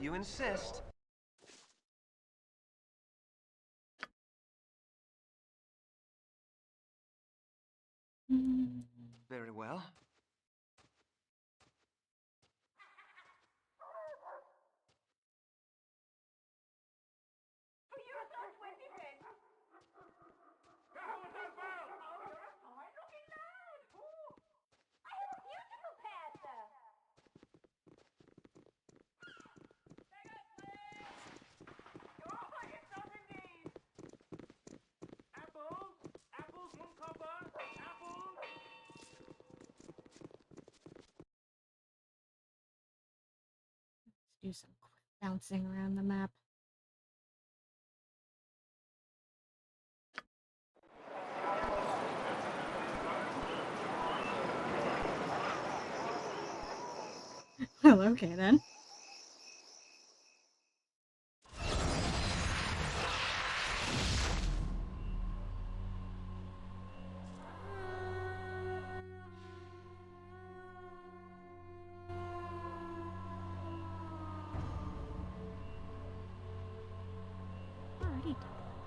you insist. Very well. Do some quick bouncing around the map. Well, okay then. Already done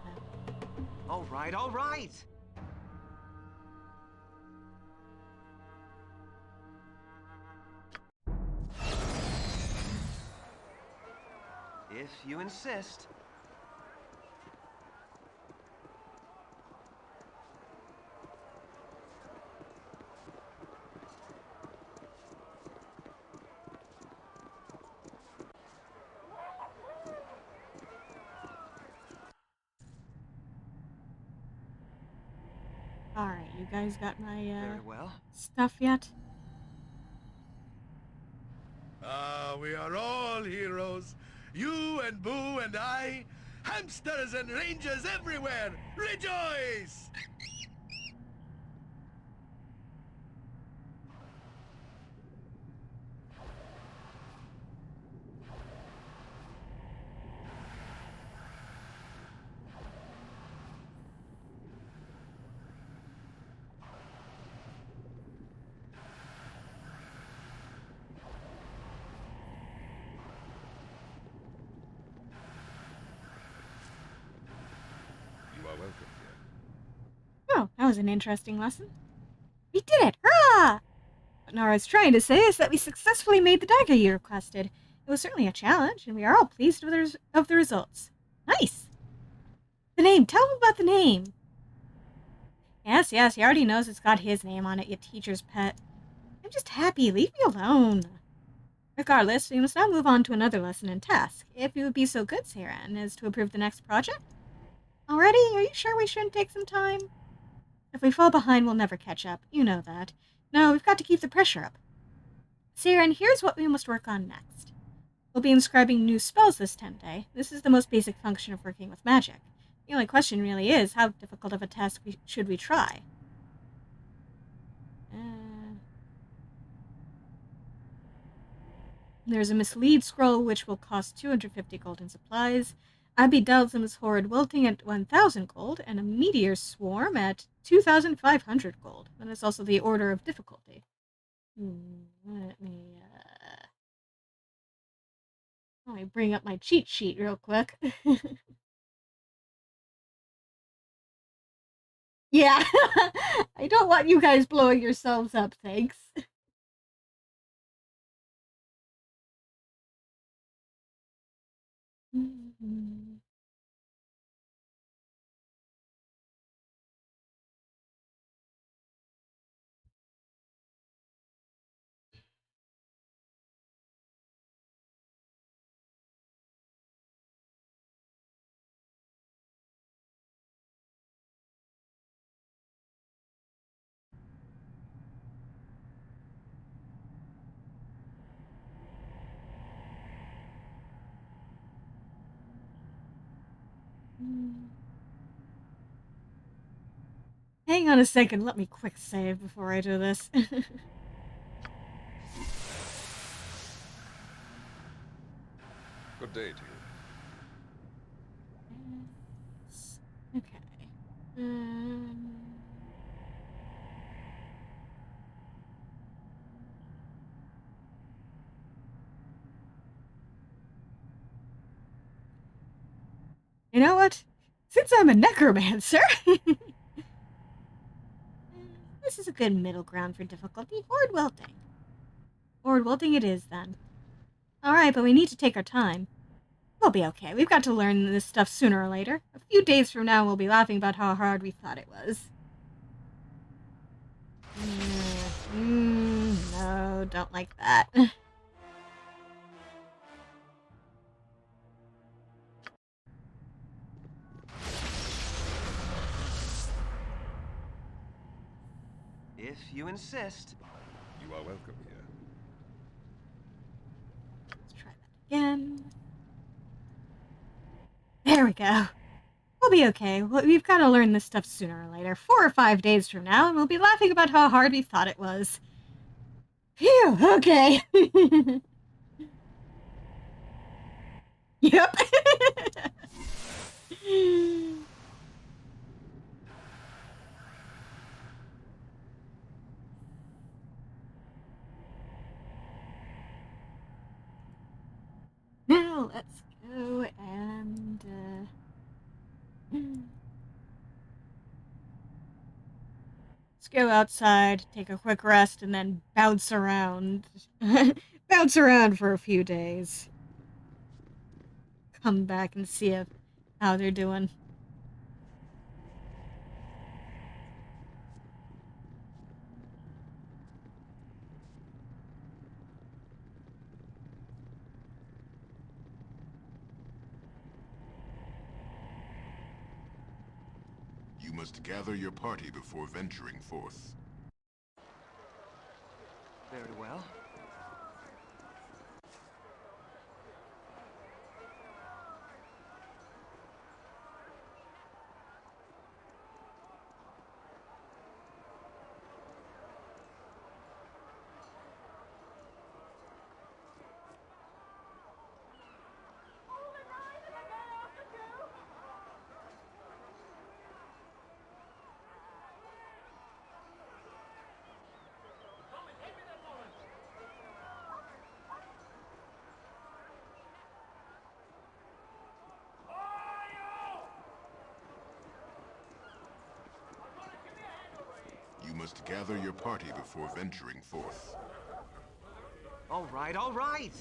that. All right, all right. If you insist. Alright, you guys got my Very well. stuff yet? We are all heroes. You and Boo and I. Hamsters and rangers everywhere. Rejoice! You are welcome here. Oh, that was an interesting lesson. We did it! Hurrah! What Nara's trying to say is that we successfully made the dagger you requested. It was certainly a challenge, and we are all pleased with the results. Nice! The name! Tell him about the name! Yes, he already knows it's got his name on it, you teacher's pet. I'm just happy. Leave me alone. Regardless, we must now move on to another lesson and task. If you would be so good, Saran, as to approve the next project? Already? Are you sure we shouldn't take some time? If we fall behind, we'll never catch up. You know that. No, we've got to keep the pressure up. Saran, here's what we must work on next. We'll be inscribing new spells this 10th day. This is the most basic function of working with magic. The only question really is, how difficult of a task should we try? There's a mislead scroll which will cost 250 gold in supplies, Abby Dalsum's Horrid Wilting at 1,000 gold, and a Meteor Swarm at 2,500 gold. And it's also the order of difficulty. Let me bring up my cheat sheet real quick. Yeah, I don't want you guys blowing yourselves up, thanks. Hang on a second, let me quick save before I do this. Good day to you. Okay. You know what? Since I'm a necromancer, this is a good middle ground for difficulty. Horde wilting. Horde wilting it is, then. Alright, but we need to take our time. We'll be okay. We've got to learn this stuff sooner or later. A few days from now, we'll be laughing about how hard we thought it was. No, don't like that. If you insist. You are welcome here. Let's try that again. There we go. We'll be okay. We've got to learn this stuff sooner or later. 4 or 5 days from now, and we'll be laughing about how hard we thought it was. Phew, okay. Yep. Now let's go and let's go outside, take a quick rest, and then bounce around. Bounce around for a few days. Come back and see how they're doing. You must gather your party before venturing forth. Very well. You must gather your party before venturing forth. All right, all right.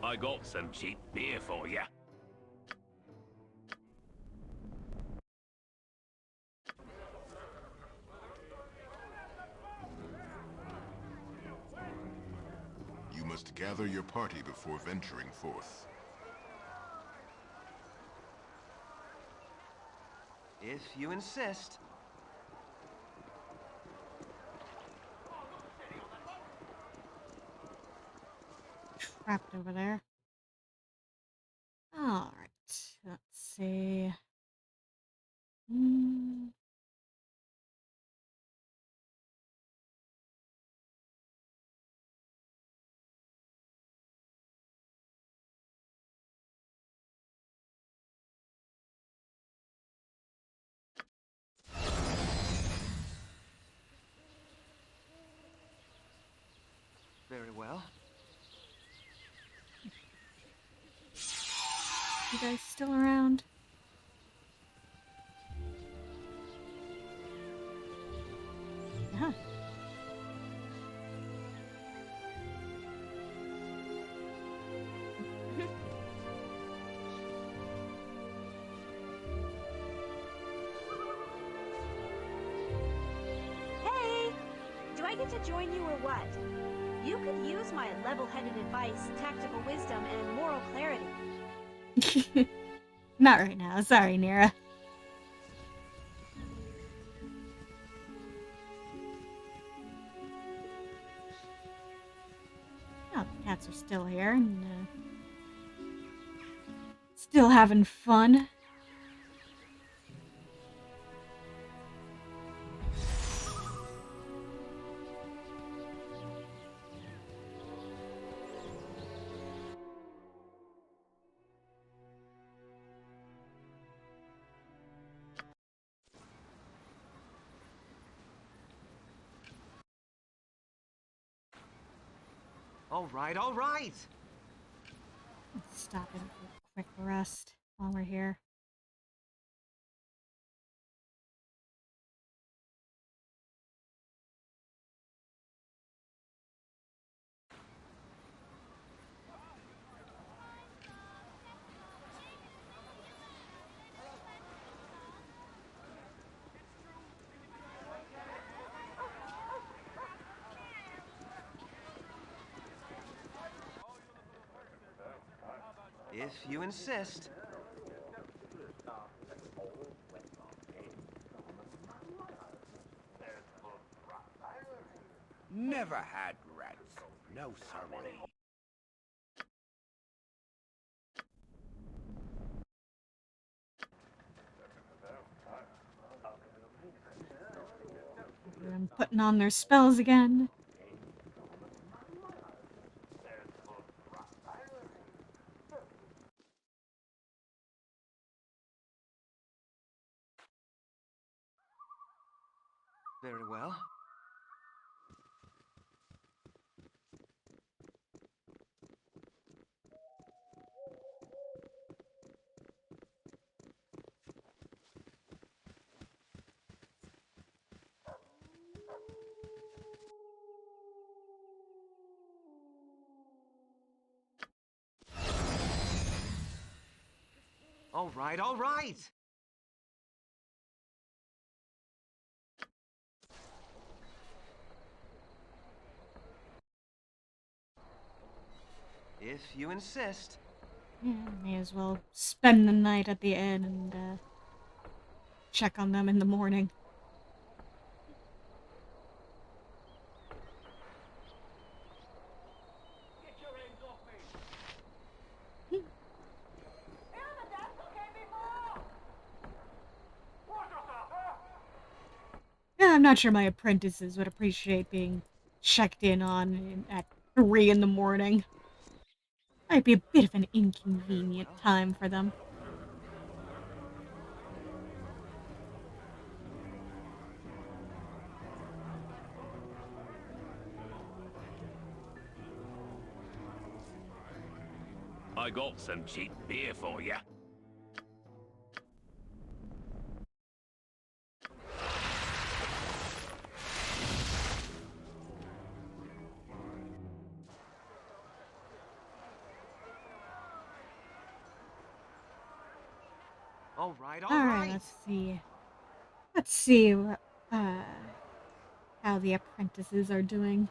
I got some cheap beer for you. You must gather your party before venturing forth. If you insist. Trapped over there. Alright, let's see. Very well. You guys still around? Yeah. Hey! Do I get to join you or what? You could use my level-headed advice, tactical wisdom, and moral clarity. Not right now. Sorry, Nira. Oh, the cats are still here and still having fun. All right, all right. Let's stop and for a quick rest while we're here. If you insist. Never had rats. No ceremony. I'm putting on their spells again. Very well. All right, all right. If you insist. Yeah, may as well spend the night at the inn and check on them in the morning. Yeah, I'm not sure my apprentices would appreciate being checked in on at 3 in the morning. Might be a bit of an inconvenient time for them. I got some cheap beer for you. All right, all Alright, right. let's see. Let's see how the apprentices are doing.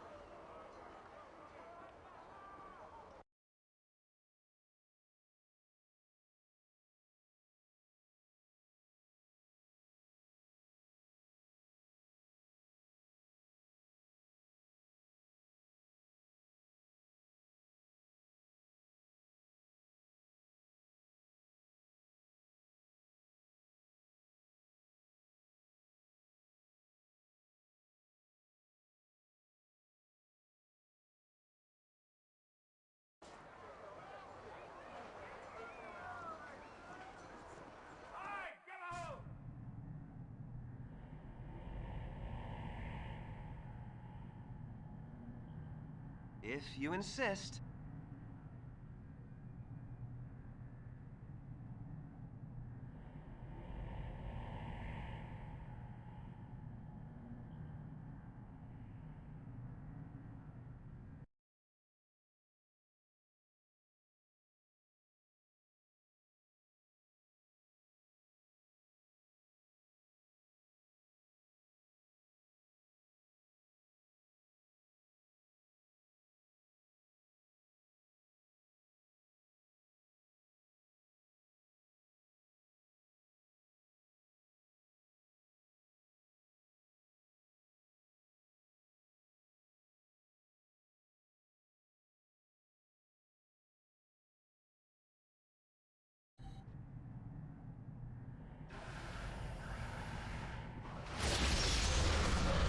If you insist.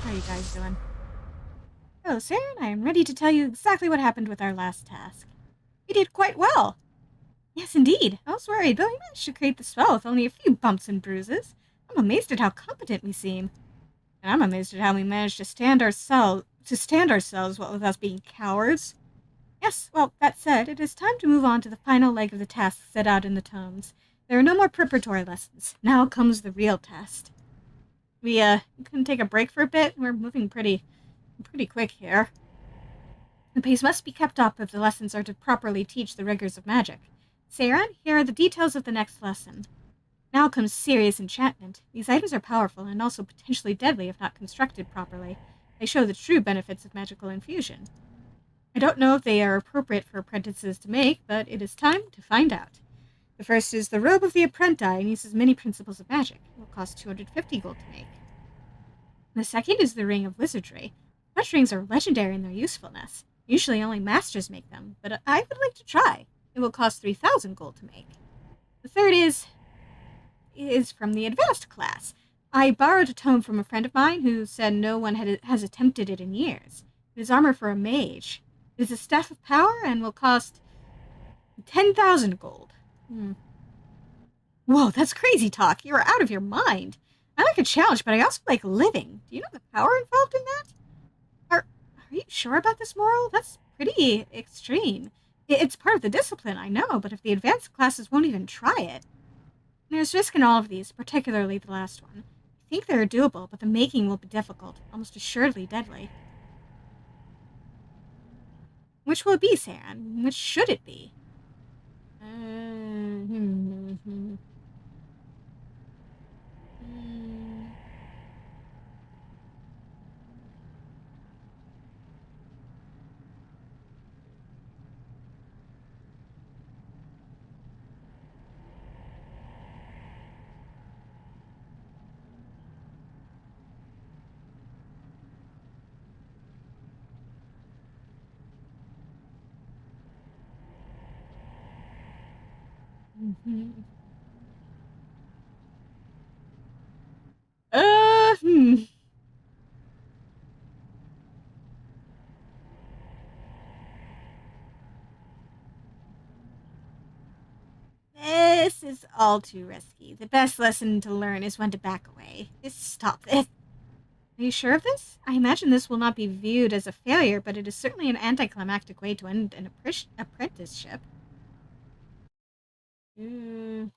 How are you guys doing? Hello, sir, and I am ready to tell you exactly what happened with our last task. We did quite well. Yes, indeed. I was worried, but we managed to create the spell with only a few bumps and bruises. I'm amazed at how competent we seem. And I'm amazed at how we managed to stand ourselves without being cowards. Yes, well, that said, it is time to move on to the final leg of the task set out in the tomes. There are no more preparatory lessons. Now comes the real test. We, can take a break for a bit. We're moving pretty quick here. The pace must be kept up if the lessons are to properly teach the rigors of magic. Seiran, here are the details of the next lesson. Now comes serious enchantment. These items are powerful and also potentially deadly if not constructed properly. They show the true benefits of magical infusion. I don't know if they are appropriate for apprentices to make, but it is time to find out. The first is the Robe of the Apprenti and uses many principles of magic. It will cost 250 gold to make. The second is the Ring of Wizardry. Such rings are legendary in their usefulness. Usually only masters make them, but I would like to try. It will cost 3,000 gold to make. The third is from the advanced class. I borrowed a tome from a friend of mine who said no one has attempted it in years. It is armor for a mage. It is a staff of power and will cost 10,000 gold. Whoa, that's crazy talk. You're out of your mind. I like a challenge, but I also like living. Do you know the power involved in that? Are you sure about this, Moral? That's pretty extreme. It's part of the discipline, I know, but if the advanced classes won't even try it. There's risk in all of these, particularly the last one. I think they're doable, but the making will be difficult, almost assuredly deadly. Which will it be, Saren? Which should it be? Uh, hmm. This is all too risky. The best lesson to learn is when to back away. Stop this. Are you sure of this? I imagine this will not be viewed as a failure, but it is certainly an anticlimactic way to end an apprenticeship. Mm.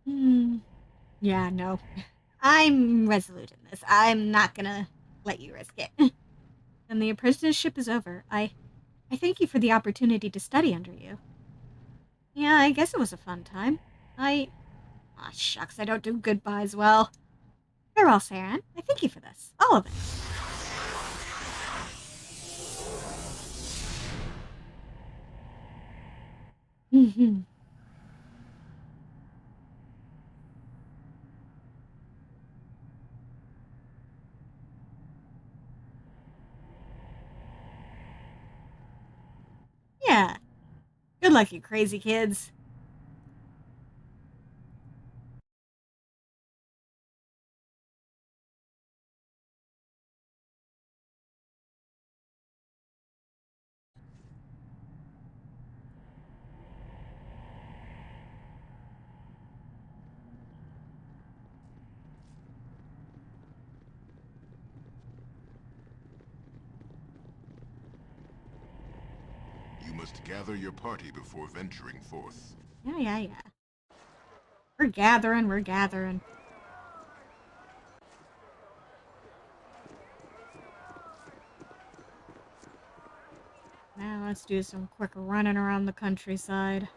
Hmm. Yeah, no. I'm resolute in this. I'm not gonna let you risk it. And the apprenticeship is over. I thank you for the opportunity to study under you. Yeah, I guess it was a fun time. Shucks, I don't do goodbyes well. Farewell, Saren. I thank you for this. All of it. Mhm. Yeah. Good luck, you crazy kids. You must gather your party before venturing forth. Yeah. We're gathering. Now let's do some quick running around the countryside.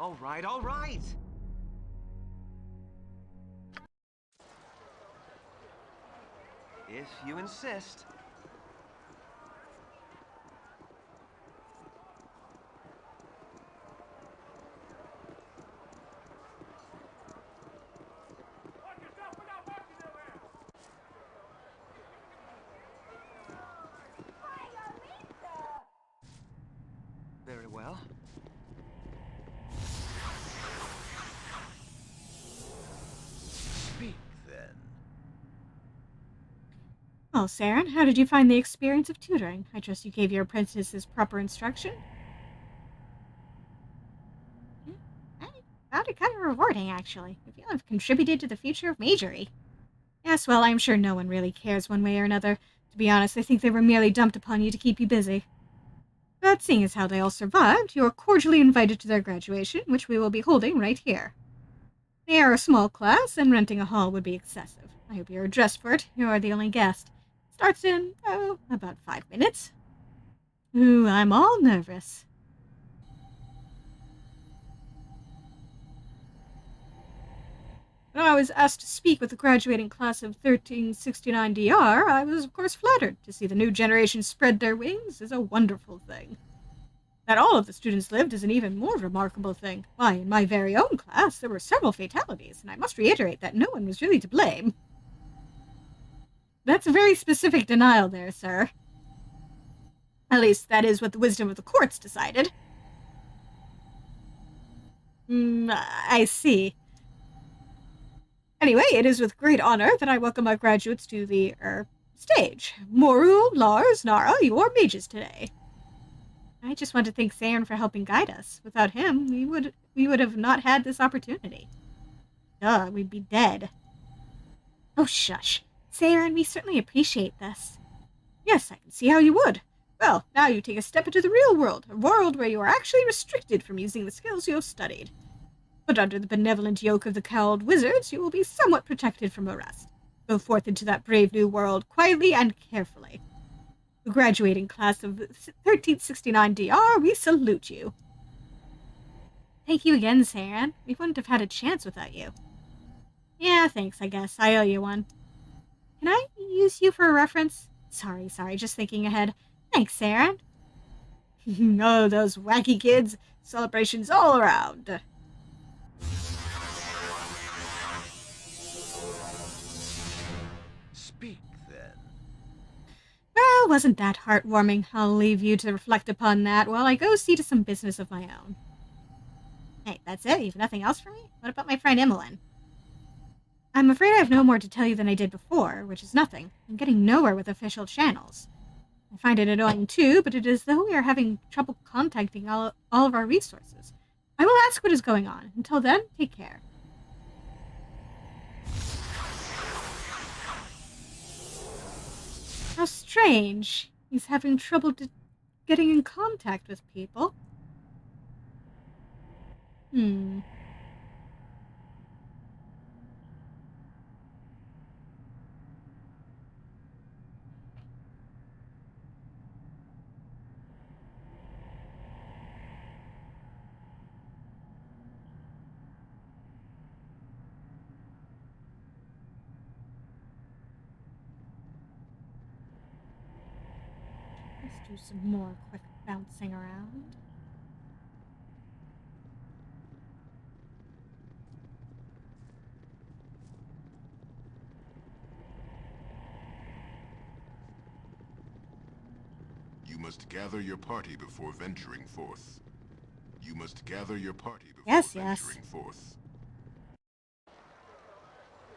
All right, all right. If you insist. Very well. Speak then. Well, Saren, how did you find the experience of tutoring? I trust you gave your apprentices proper instruction? I found it kind of rewarding, actually. I feel I've contributed to the future of Majory. Yes, well, I'm sure no one really cares one way or another. To be honest, I think they were merely dumped upon you to keep you busy. But seeing as how they all survived, you are cordially invited to their graduation, which we will be holding right here. They are a small class, and renting a hall would be excessive. I hope you are dressed for it. You are the only guest. Starts in, about 5 minutes. Ooh, I'm all nervous. When I was asked to speak with the graduating class of 1369DR, I was of course flattered. To see the new generation spread their wings is a wonderful thing. That all of the students lived is an even more remarkable thing. Why, in my very own class, there were several fatalities, and I must reiterate that no one was really to blame. That's a very specific denial there, sir. At least, that is what the wisdom of the courts decided. I see. Anyway, it is with great honor that I welcome our graduates to the, stage. Moru, Lars, Nara, you are mages today. I just want to thank Saren for helping guide us. Without him, we would have not had this opportunity. Duh, we'd be dead. Oh, shush. Saren, we certainly appreciate this. Yes, I can see how you would. Well, now you take a step into the real world, a world where you are actually restricted from using the skills you have studied. But under the benevolent yoke of the cowled wizards, you will be somewhat protected from arrest. Go forth into that brave new world, quietly and carefully. The graduating class of 1369 DR, we salute you. Thank you again, Saren. We wouldn't have had a chance without you. Yeah, thanks, I guess. I owe you one. Can I use you for a reference? Sorry, just thinking ahead. Thanks, Saren. Oh, those wacky kids. Celebrations all around. Speak then. Well, wasn't that heartwarming? I'll leave you to reflect upon that while I go see to some business of my own. Hey, that's it? You've nothing else for me? What about my friend Emmeline? I'm afraid I have no more to tell you than I did before, which is nothing. I'm getting nowhere with official channels. I find it annoying too, but it is as though we are having trouble contacting all of our resources. I will ask what is going on. Until then, take care. How strange. He's having trouble getting in contact with people. Let's do some more quick bouncing around. You must gather your party before venturing forth. You must gather your party before Yes. venturing forth.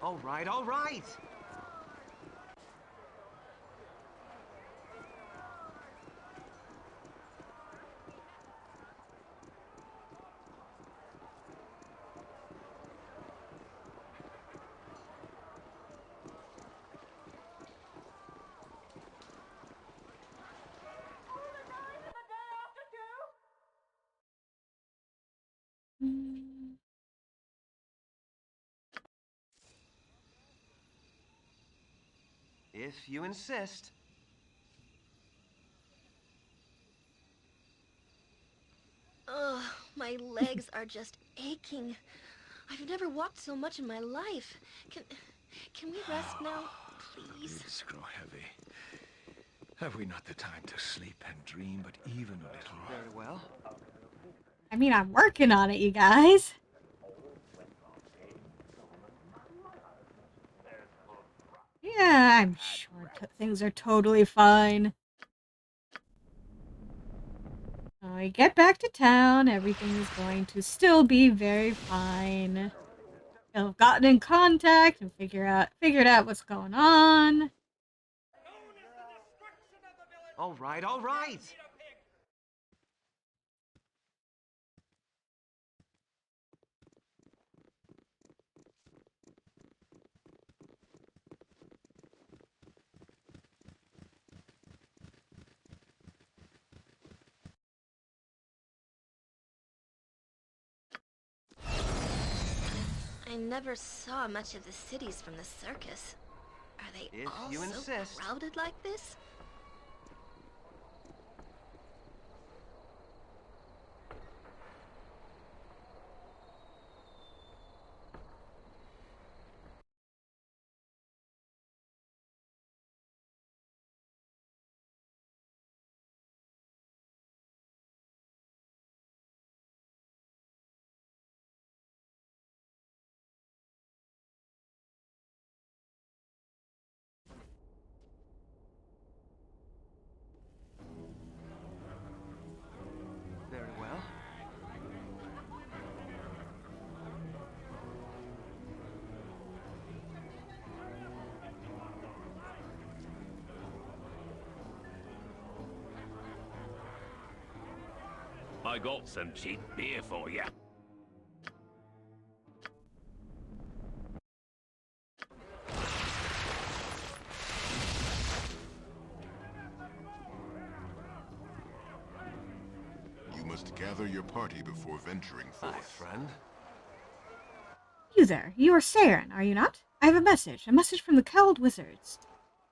All right, all right. If you insist. Ugh, My legs are just aching. I've never walked so much in my life. Can we rest now, please? Lids grow heavy. Have we not the time to sleep and dream, but even a little? Very well. I mean, I'm working on it, you guys. Yeah, I'm sure things are totally fine. When we get back to town, everything is going to still be very fine. They'll have gotten in contact and figured out what's going on. All right, all right. I never saw much of the cities from the circus. Are they If all you so insist. crowded like this? Very well. I got some cheap beer for you. You must gather your party before venturing Hi, forth. friend. You there, you are Saren, are you not? I have a message from the Cowled Wizards.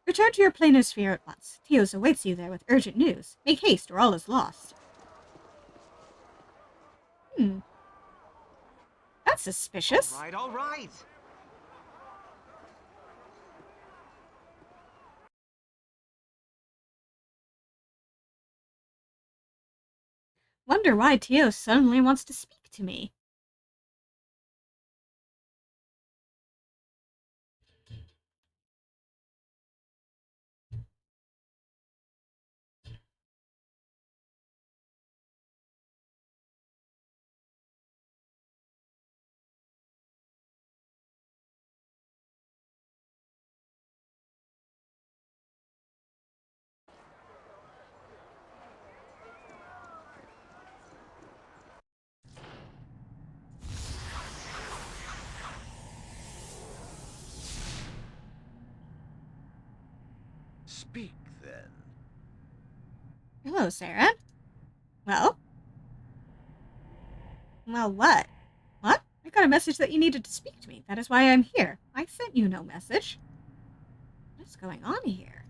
Return to your planosphere at once. Theos awaits you there with urgent news. Make haste, or all is lost. That's suspicious. All right, all right. Wonder why Tio suddenly wants to speak to me. Speak, then. Hello, Saren. Well? Well, what? What? I got a message that you needed to speak to me. That is why I'm here. I sent you no message. What's going on here?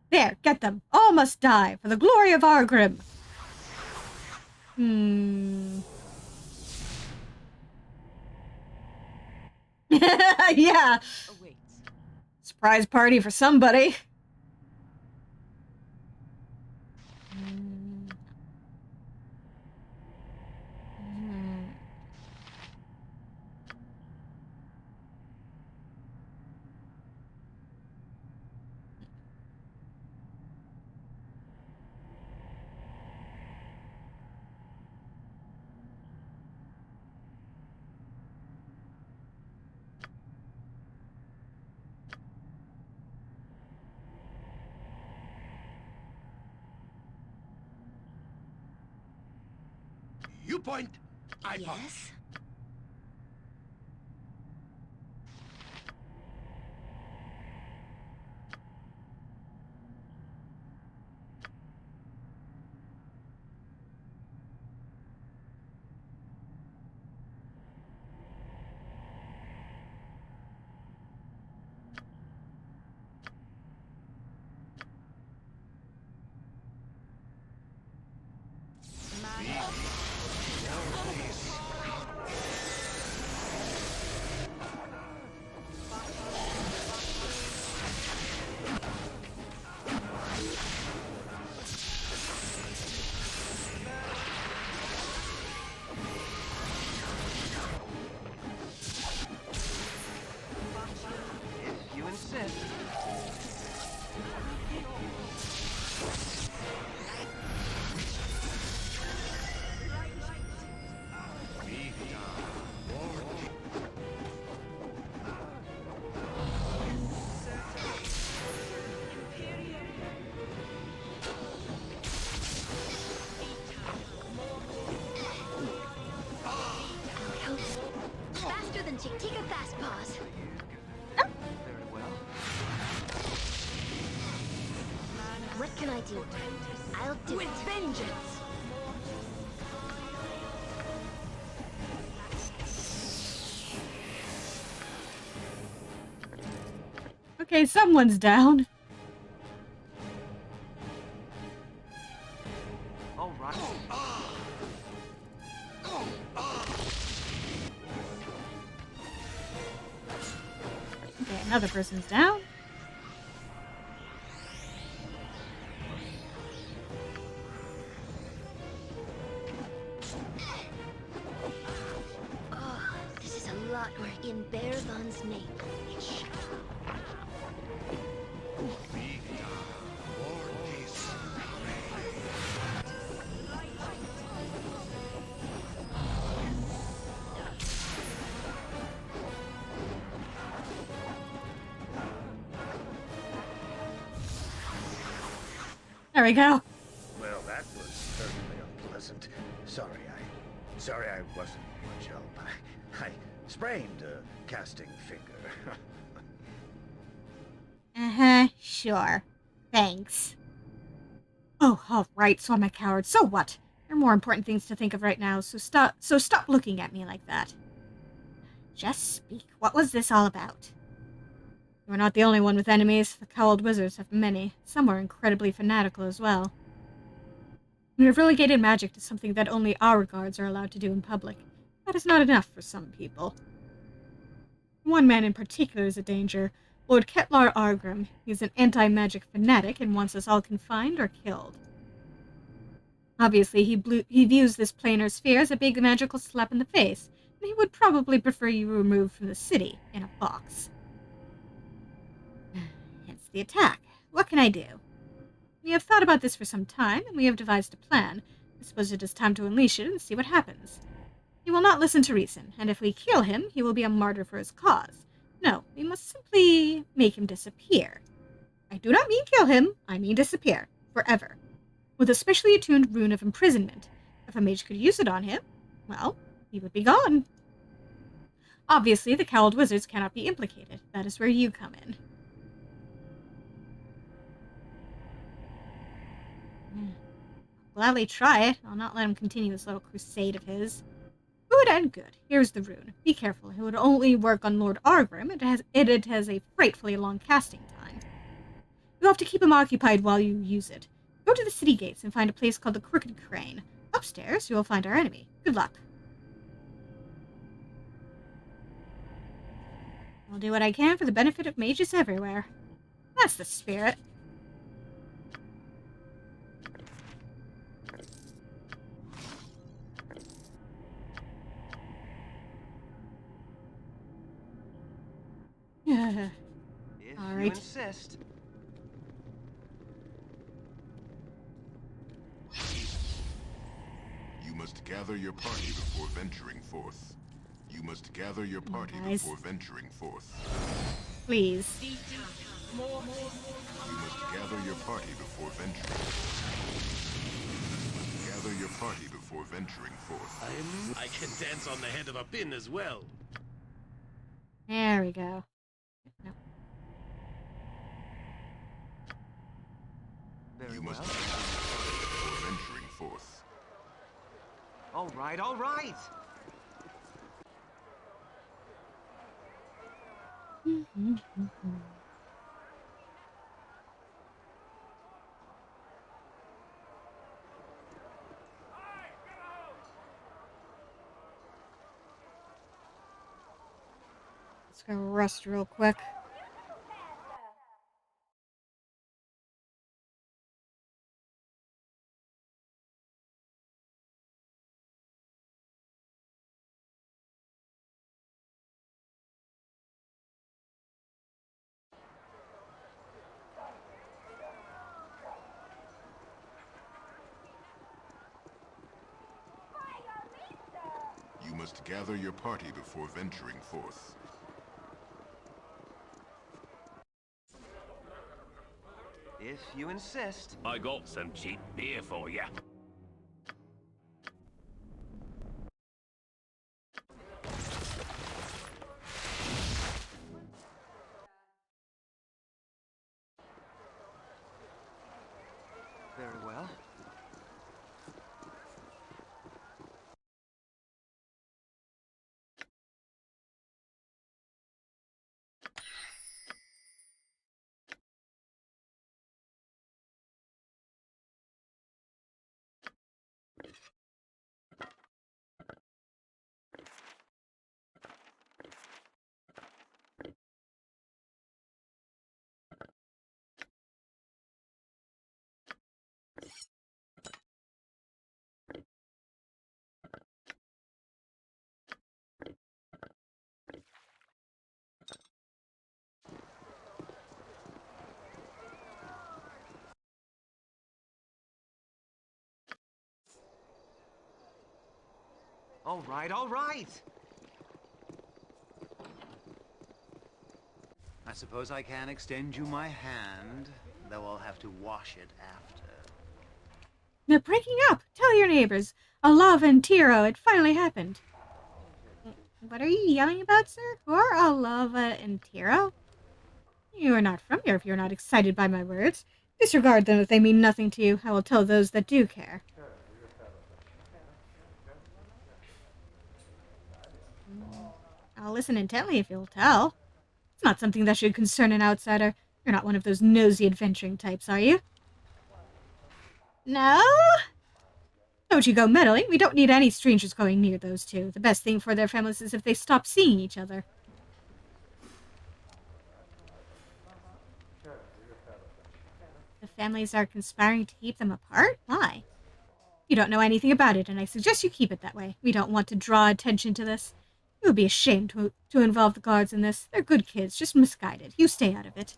There, get them. All must die for the glory of Argrim. Yeah. Surprise party for somebody. You point, I point. Yes? Take a fast pause. Very well. What can I do? I'll do With vengeance! Okay, someone's down. All right. Okay, another person's down. Oh, this is a lot work in Bearvan's name. There we go. Well, that was certainly unpleasant. Sorry I wasn't much help. I sprained a casting finger. Sure. Thanks. Oh, all right, so I'm a coward. So what? There are more important things to think of right now, so stop looking at me like that. Just speak. What was this all about? You are not the only one with enemies. The cowled wizards have many. Some are incredibly fanatical as well. We have relegated magic to something that only our guards are allowed to do in public. That is not enough for some people. One man in particular is a danger. Lord Ketlar Argrim. He is an anti-magic fanatic and wants us all confined or killed. Obviously, he views this planar sphere as a big magical slap in the face, and he would probably prefer you removed from the city in a box. Hence the attack. What can I do? We have thought about this for some time, and we have devised a plan. I suppose it is time to unleash it and see what happens. He will not listen to reason, and if we kill him, he will be a martyr for his cause. No, we must simply make him disappear. I do not mean kill him, I mean disappear. Forever. With a specially attuned rune of imprisonment. If a mage could use it on him, well, he would be gone. Obviously, the cowled wizards cannot be implicated. That is where you come in. Gladly try it. I'll not let him continue this little crusade of his. Good and good. Here's the rune. Be careful. It would only work on Lord Argrim. It has a frightfully long casting time. You'll have to keep him occupied while you use it. Go to the city gates and find a place called the Crooked Crane. Upstairs, you will find our enemy. Good luck. I'll do what I can for the benefit of mages everywhere. That's the spirit. If All you right. insist. You must gather your party before venturing forth. You must gather your party Guys. before venturing forth. Please. You must gather your party before venturing. Gather your party before venturing forth. I can dance on the head of a pin as well. There we go. No. Very You well. must gather your party before venturing forth. All right, all right. Let's go rest real quick. You must gather your party before venturing forth. If you insist. I got some cheap beer for ya. All right, all right. I suppose I can extend you my hand, though I'll have to wash it after. They're breaking up! Tell your neighbors! Alava and Tiro, it finally happened. What are you yelling about, sir? Who are Alava and Tiro? You are not from here if you are not excited by my words. Disregard them if they mean nothing to you. I will tell those that do care. I'll listen intently if you'll tell. It's not something that should concern an outsider. You're not one of those nosy adventuring types, are you? No? Don't you go meddling. We don't need any strangers going near those two. The best thing for their families is if they stop seeing each other. The families are conspiring to keep them apart? Why? You don't know anything about it, and I suggest you keep it that way. We don't want to draw attention to this. It would be a shame to involve the guards in this. They're good kids, just misguided. You stay out of it.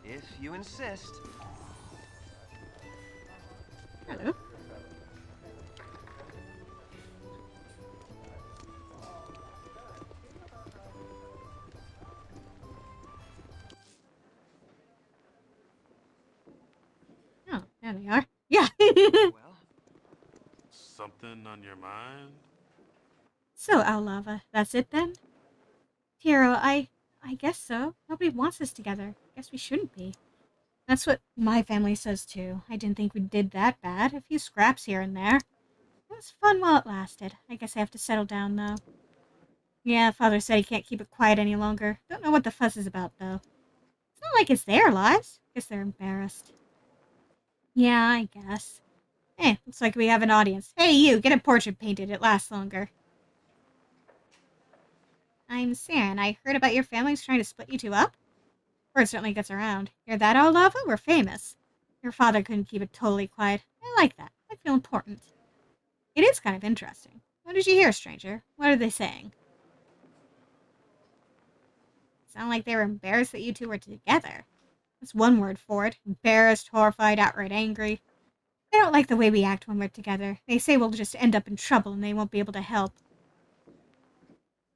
If you insist. Hello. Oh, there they are. Yeah. Well, Something on your mind? So, Aulava, that's it then? Tiro, I guess so. Nobody wants us together. Guess we shouldn't be. That's what my family says too. I didn't think we did that bad. A few scraps here and there. It was fun while it lasted. I guess I have to settle down, though. Yeah, Father said he can't keep it quiet any longer. Don't know what the fuss is about, though. It's not like it's their lives. Guess they're embarrassed. Yeah, I guess. Hey, looks like we have an audience. Hey, you, get a portrait painted. It lasts longer. I'm Saren. I heard about your families trying to split you two up. Word certainly gets around. You're that old lava? We're famous. Your father couldn't keep it totally quiet. I like that. I feel important. It is kind of interesting. What did you hear, stranger? What are they saying? Sound like they were embarrassed that you two were together. That's one word for it. Embarrassed, horrified, outright angry. They don't like the way we act when we're together. They say we'll just end up in trouble and they won't be able to help.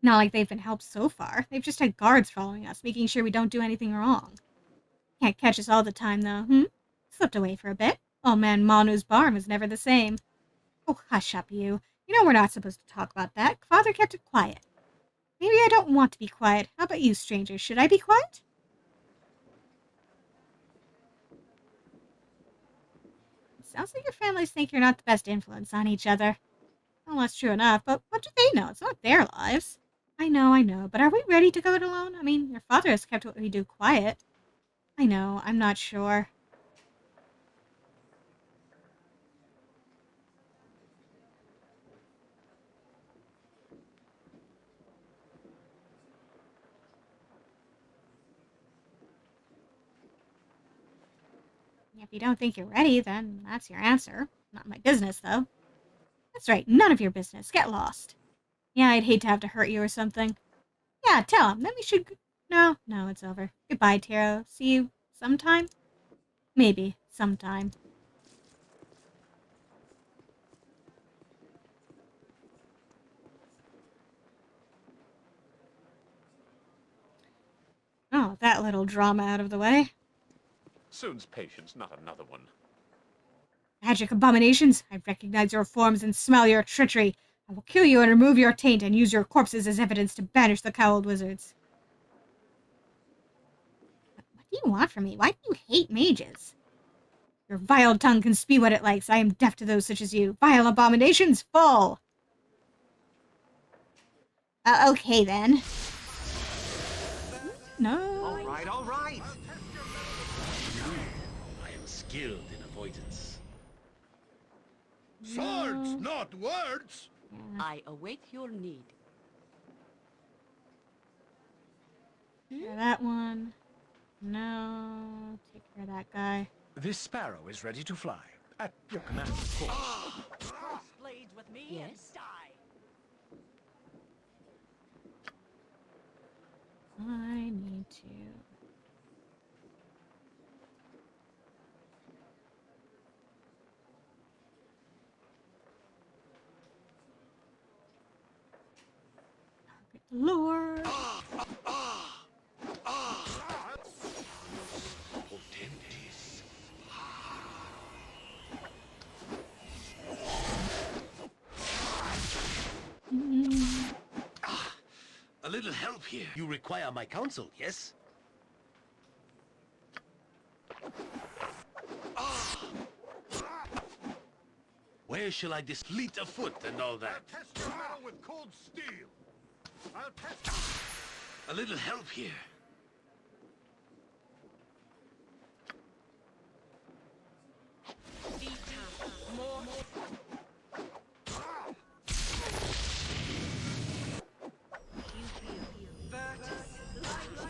Not like they've been helped so far. They've just had guards following us, making sure we don't do anything wrong. Can't catch us all the time, though, Slipped away for a bit. Old man Manu's barn was never the same. Oh, hush up, you. You know we're not supposed to talk about that. Father kept it quiet. Maybe I don't want to be quiet. How about you, stranger? Should I be quiet? It sounds like your families think you're not the best influence on each other. Well, that's true enough, but what do they know? It's not their lives. I know, but are we ready to go it alone? I mean, your father has kept what we do quiet. I know, I'm not sure. If you don't think you're ready, then that's your answer. Not my business, though. That's right, none of your business. Get lost. Yeah, I'd hate to have to hurt you or something. Yeah, tell him. Then we should... No, it's over. Goodbye, Tiro. See you sometime? Maybe. Sometime. Oh, that little drama out of the way. Soon's patience, not another one. Magic abominations! I recognize your forms and smell your treachery. I will kill you and remove your taint and use your corpses as evidence to banish the cowled wizards. What do you want from me? Why do you hate mages? Your vile tongue can spew what it likes. I am deaf to those such as you. Vile abominations, fall! Okay then. No. all right, all right. I am skilled in avoidance. Swords, not words! I await your need. Yeah, that one. No. Take care of that guy. This sparrow is ready to fly. At your command, of course. Blades with me Yes? and die. I need to... Lord. A little help here. You require my counsel, yes? Where shall I fleet of foot and all that? I'll test your metal with cold steel. I'll test. A little help here.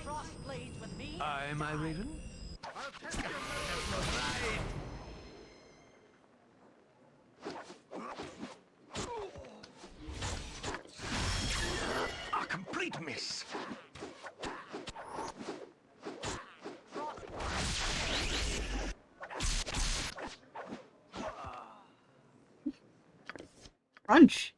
Frost blades with me. Aye, my raven. I'll test your metal with A complete miss. Crunch.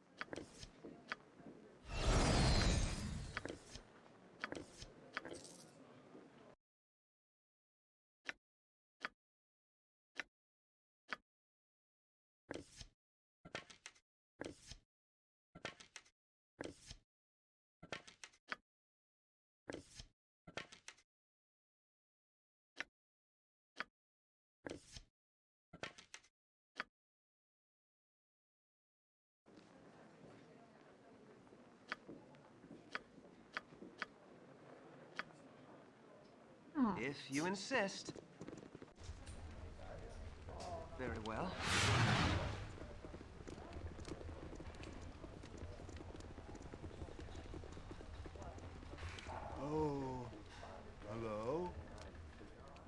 Oh. If you insist. Very well. Oh, hello?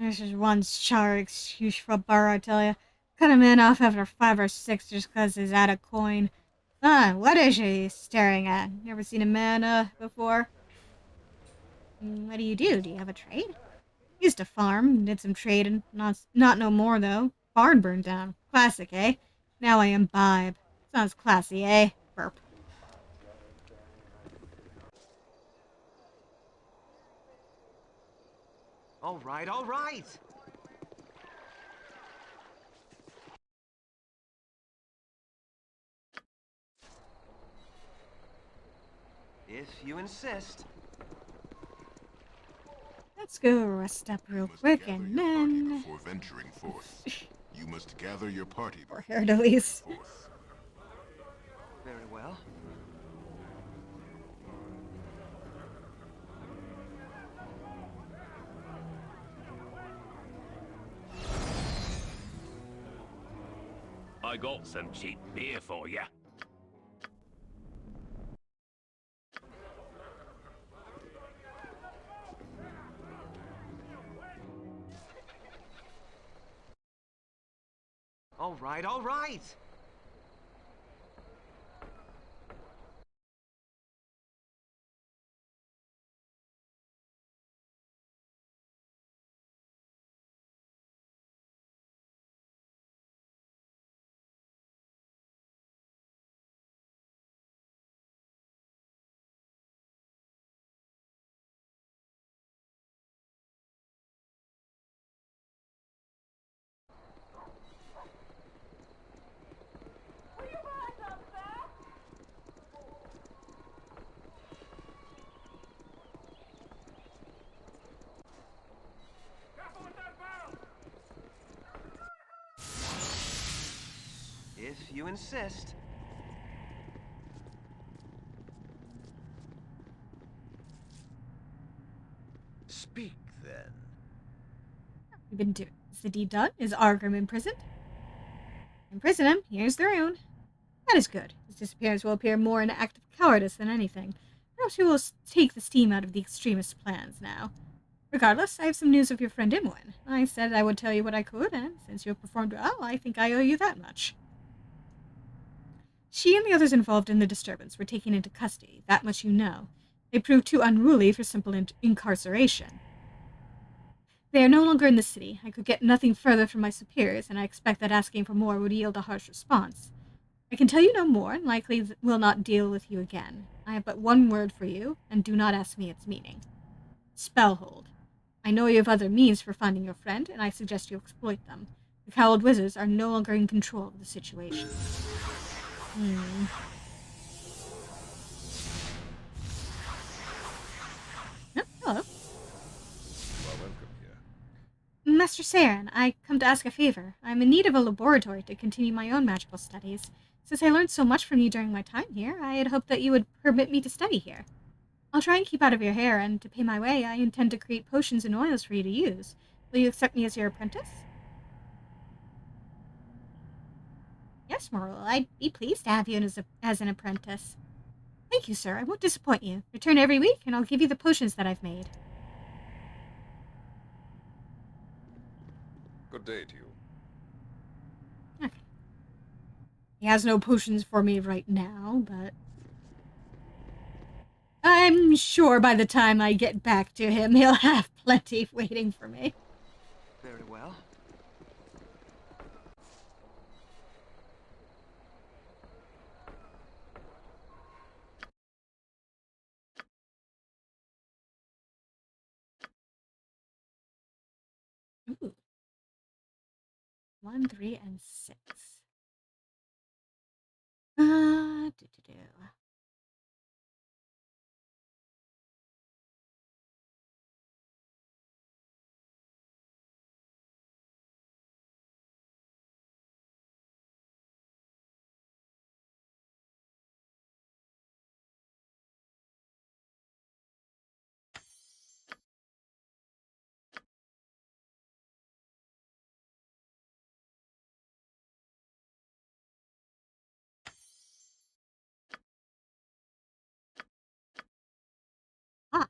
This is one char excuse for a bar, I tell ya. Cut a man off after 5 or 6 just 'cause he's out of coin. What is she staring at? Never seen a man, before? What do? Do you have a trade? Used to farm, did some trading, not no more though. Barn burned down. Classic, eh? Now I imbibe. Sounds classy, eh? Burp. All right, all right. If you insist. Let's go rest up real quick and then... Before venturing forth. You must gather your party Or before Hercules. forth. Very well. I got some cheap beer for ya. All right, all right. If you insist. Speak, then. We've been doing. Is the deed done? Is Argrim imprisoned? Imprison him. Here's the rune. That is good. His disappearance will appear more an act of cowardice than anything. Perhaps we will take the steam out of the extremist plans now. Regardless, I have some news of your friend Imwin. I said I would tell you what I could, and since you have performed well, I think I owe you that much. She and the others involved in the disturbance were taken into custody, that much you know. They proved too unruly for simple incarceration. They are no longer in the city. I could get nothing further from my superiors, and I expect that asking for more would yield a harsh response. I can tell you no more, and likely will not deal with you again. I have but one word for you, and do not ask me its meaning. Spellhold. I know you have other means for finding your friend, and I suggest you exploit them. The cowled wizards are no longer in control of the situation. Oh, hello. You are welcome here. Master Saren, I come to ask a favor. I'm in need of a laboratory to continue my own magical studies. Since I learned so much from you during my time here, I had hoped that you would permit me to study here. I'll try and keep out of your hair, and to pay my way, I intend to create potions and oils for you to use. Will you accept me as your apprentice? Yes, Morul, I'd be pleased to have you as an apprentice. Thank you, sir. I won't disappoint you. Return every week, and I'll give you the potions that I've made. Good day to you. Okay. He has no potions for me right now, but I'm sure by the time I get back to him, he'll have plenty waiting for me. Very well. Ooh. 1, 3, and 6. Do. Ah.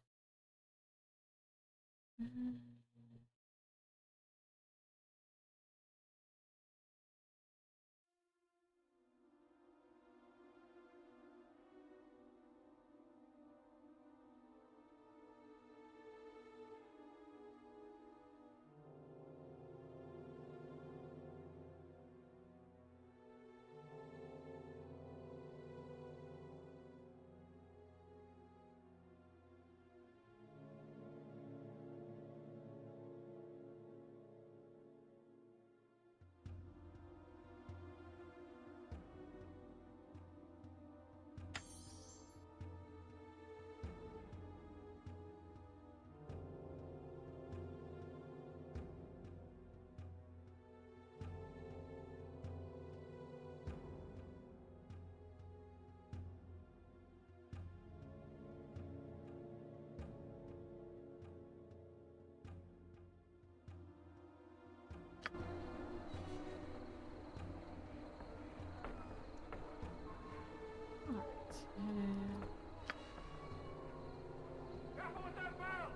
Careful with that bell!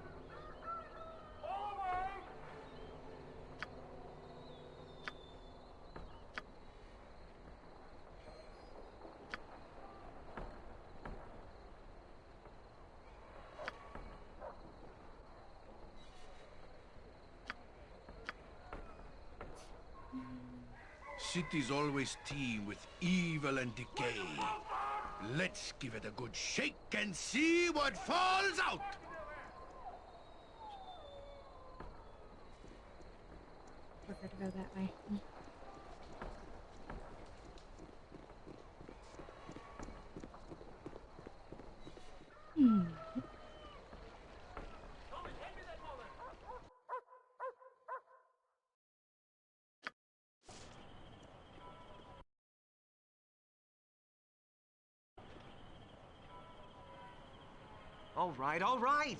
All away! Cities always teem with evil and decay. Let's give it a good shake and see what falls out! Prefer to go that way. All right, all right.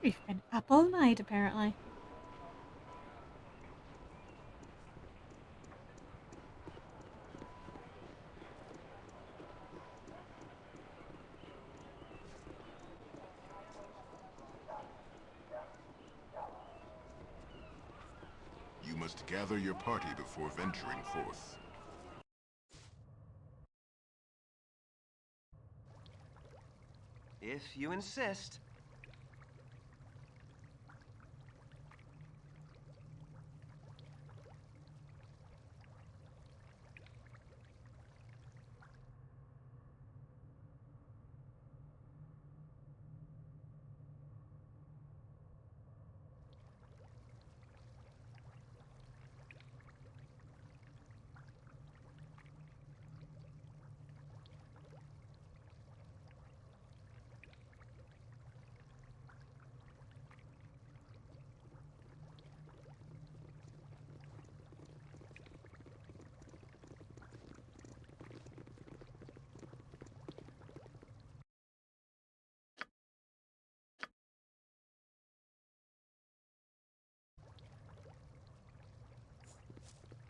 We've been up all night, apparently. You must gather your party before venturing forth. If you insist.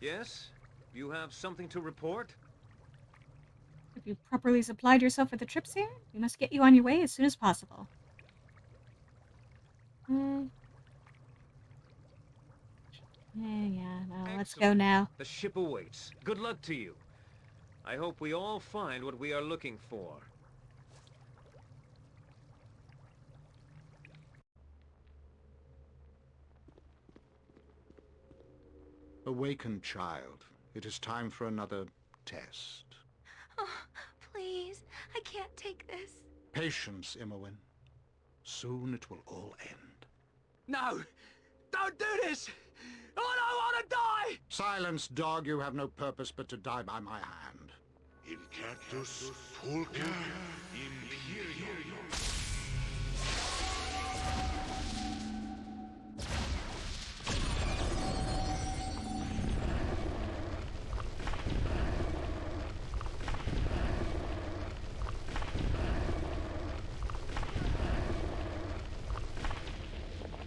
Yes? You have something to report? If you properly supplied yourself with the trip, Sarah, we must get you on your way as soon as possible. Yeah, no, let's go Excellent. now. The ship awaits. Good luck to you. I hope we all find what we are looking for. Awaken, child. It is time for another test. Oh, please. I can't take this. Patience, Imowen. Soon it will all end. No! Don't do this! I don't want to die! Silence, dog. You have no purpose but to die by my hand. In Cactus Pulca Imperium.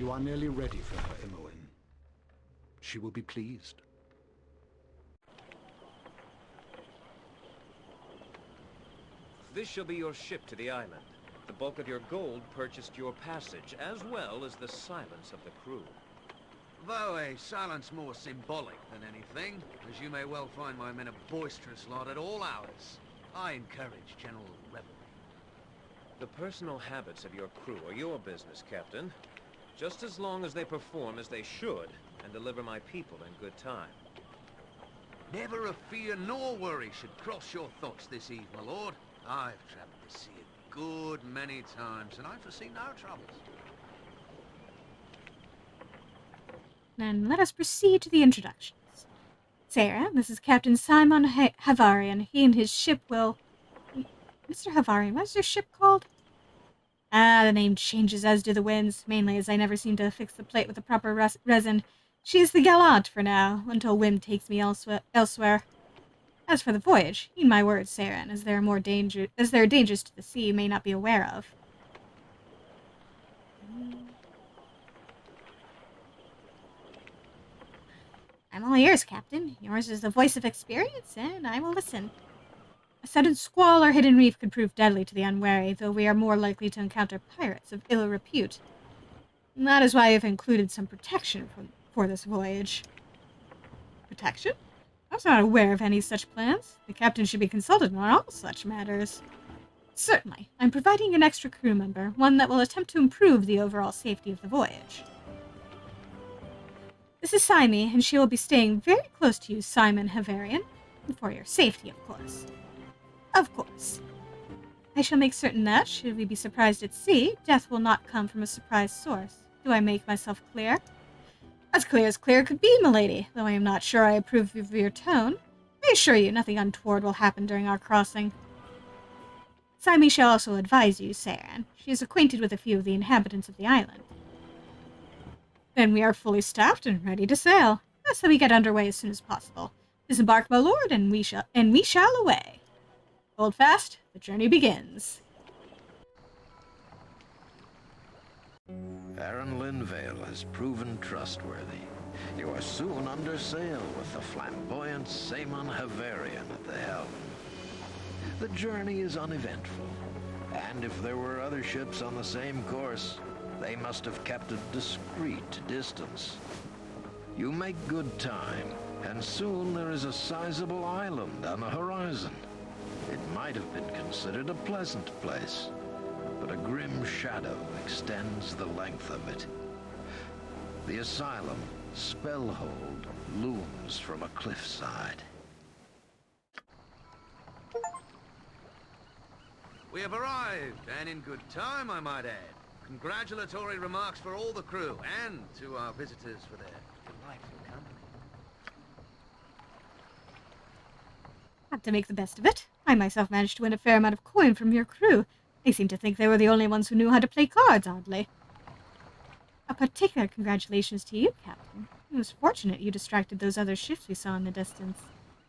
You are nearly ready for her, Imowen. She will be pleased. This shall be your ship to the island. The bulk of your gold purchased your passage, as well as the silence of the crew. Though a silence more symbolic than anything, as you may well find my men a boisterous lot at all hours. I encourage general revelry. The personal habits of your crew are your business, Captain. Just as long as they perform as they should, and deliver my people in good time. Never a fear nor worry should cross your thoughts this eve, my lord. I've travelled the sea a good many times, and I foresee no troubles. Then let us proceed to the introductions. Sarah, this is Captain Simon Havarian. He and his ship will... Mr. Havarian, what is your ship called? Ah, the name changes as do the winds, mainly as I never seem to fix the plate with the proper resin. She is the Gallant for now, until whim takes me elsewhere. As for the voyage, heed my words, Saren, as there are dangers to the sea you may not be aware of. I'm all ears, Captain. Yours is the voice of experience, and I will listen. A sudden squall or hidden reef could prove deadly to the unwary, though we are more likely to encounter pirates of ill repute. And that is why I have included some protection for this voyage. Protection? I was not aware of any such plans. The captain should be consulted on all such matters. Certainly. I'm providing an extra crew member, one that will attempt to improve the overall safety of the voyage. This is Simi, and she will be staying very close to you, Simon Havarian. For your safety, of course. Of course. I shall make certain that, should we be surprised at sea, death will not come from a surprise source. Do I make myself clear? As clear could be, milady, though I am not sure I approve of your tone. I assure you nothing untoward will happen during our crossing. Simi shall also advise you, Saran. She is acquainted with a few of the inhabitants of the island. Then we are fully staffed and ready to sail. So we get underway as soon as possible. Disembark, my lord, and we shall away. Hold fast, the journey begins. Baron Linvale has proven trustworthy. You are soon under sail with the flamboyant Simon Havarian at the helm. The journey is uneventful, and if there were other ships on the same course, they must have kept a discreet distance. You make good time, and soon there is a sizable island on the horizon. It might have been considered a pleasant place. but a grim shadow extends the length of it. The asylum, Spellhold, looms from a cliffside. We have arrived, and in good time, I might add. Congratulatory remarks for all the crew, and to our visitors for their delightful company. Had to make the best of it. I myself managed to win a fair amount of coin from your crew. They seemed to think they were the only ones who knew how to play cards, oddly. A particular congratulations to you, Captain. It was fortunate you distracted those other ships we saw in the distance.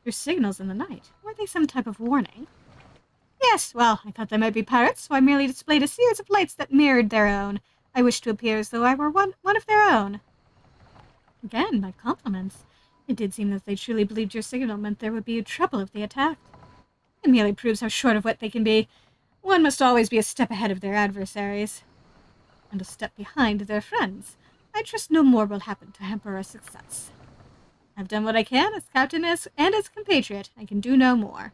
Your signals in the night, were they some type of warning? Yes, well, I thought they might be pirates, so I merely displayed a series of lights that mirrored their own. I wished to appear as though I were one of their own. Again, my compliments. It did seem that they truly believed your signal meant there would be trouble if they attacked. It merely proves how short of wit they can be. One must always be a step ahead of their adversaries. And a step behind their friends. I trust no more will happen to hamper our success. I've done what I can as captain and as compatriot. I can do no more.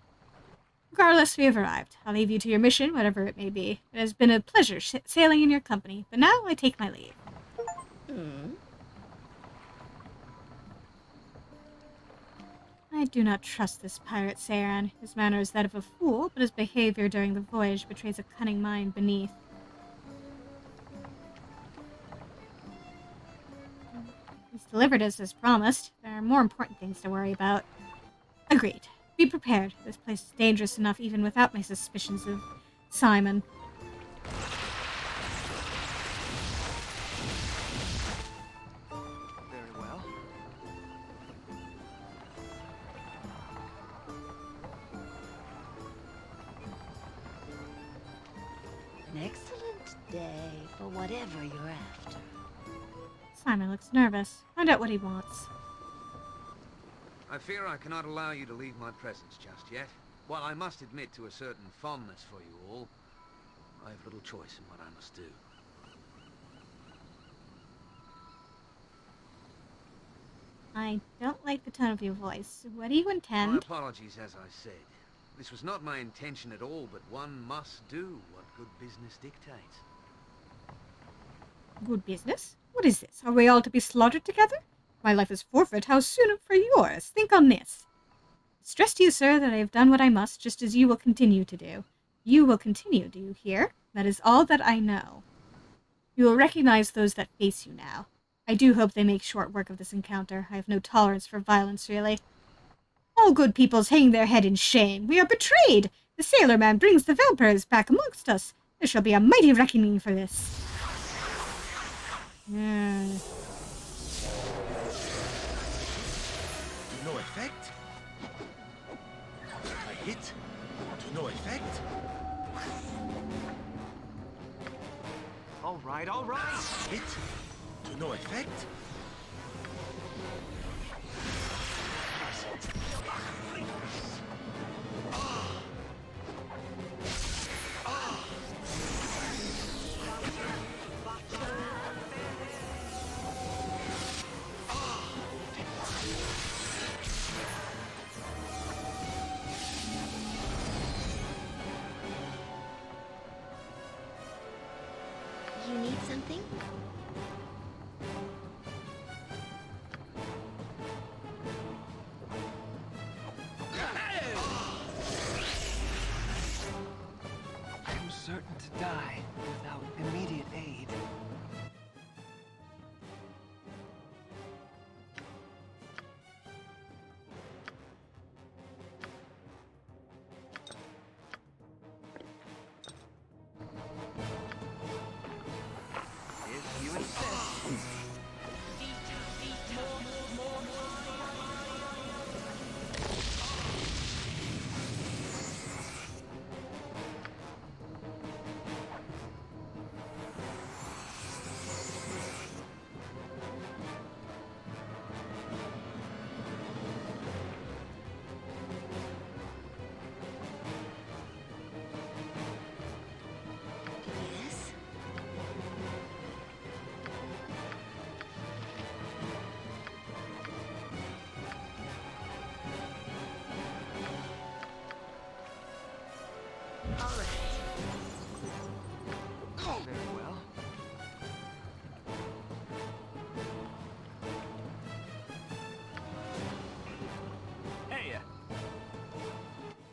Regardless, we have arrived. I'll leave you to your mission, whatever it may be. It has been a pleasure sailing in your company, but now I take my leave. I do not trust this pirate Seiran. His manner is that of a fool, but his behavior during the voyage betrays a cunning mind beneath. He's delivered us as promised. There are more important things to worry about. Agreed. Be prepared. This place is dangerous enough even without my suspicions of Simon. Very well. An excellent day for whatever you're after. Simon looks nervous. Find out what he wants. I fear I cannot allow you to leave my presence just yet. While I must admit to a certain fondness for you all, I have little choice in what I must do. I don't like the tone of your voice. What do you My intend? apologies, as I said. This was not my intention at all, but one must do what good business dictates. Good business? What is this? Are we all to be slaughtered together? My life is forfeit. How soon for yours? Think on this. Stress to you, sir, that I have done what I must, just as you will continue to do. You will continue, do you hear? That is all that I know. You will recognize those that face you now. I do hope they make short work of this encounter. I have no tolerance for violence, really. All good peoples hang their head in shame. We are betrayed! The sailor man brings the vampires back amongst us. There shall be a mighty reckoning for this. To no effect. I hit. To no effect. All right, all right. Hit. To no effect. You need something? I'm certain to die without immediate aid. If you insist.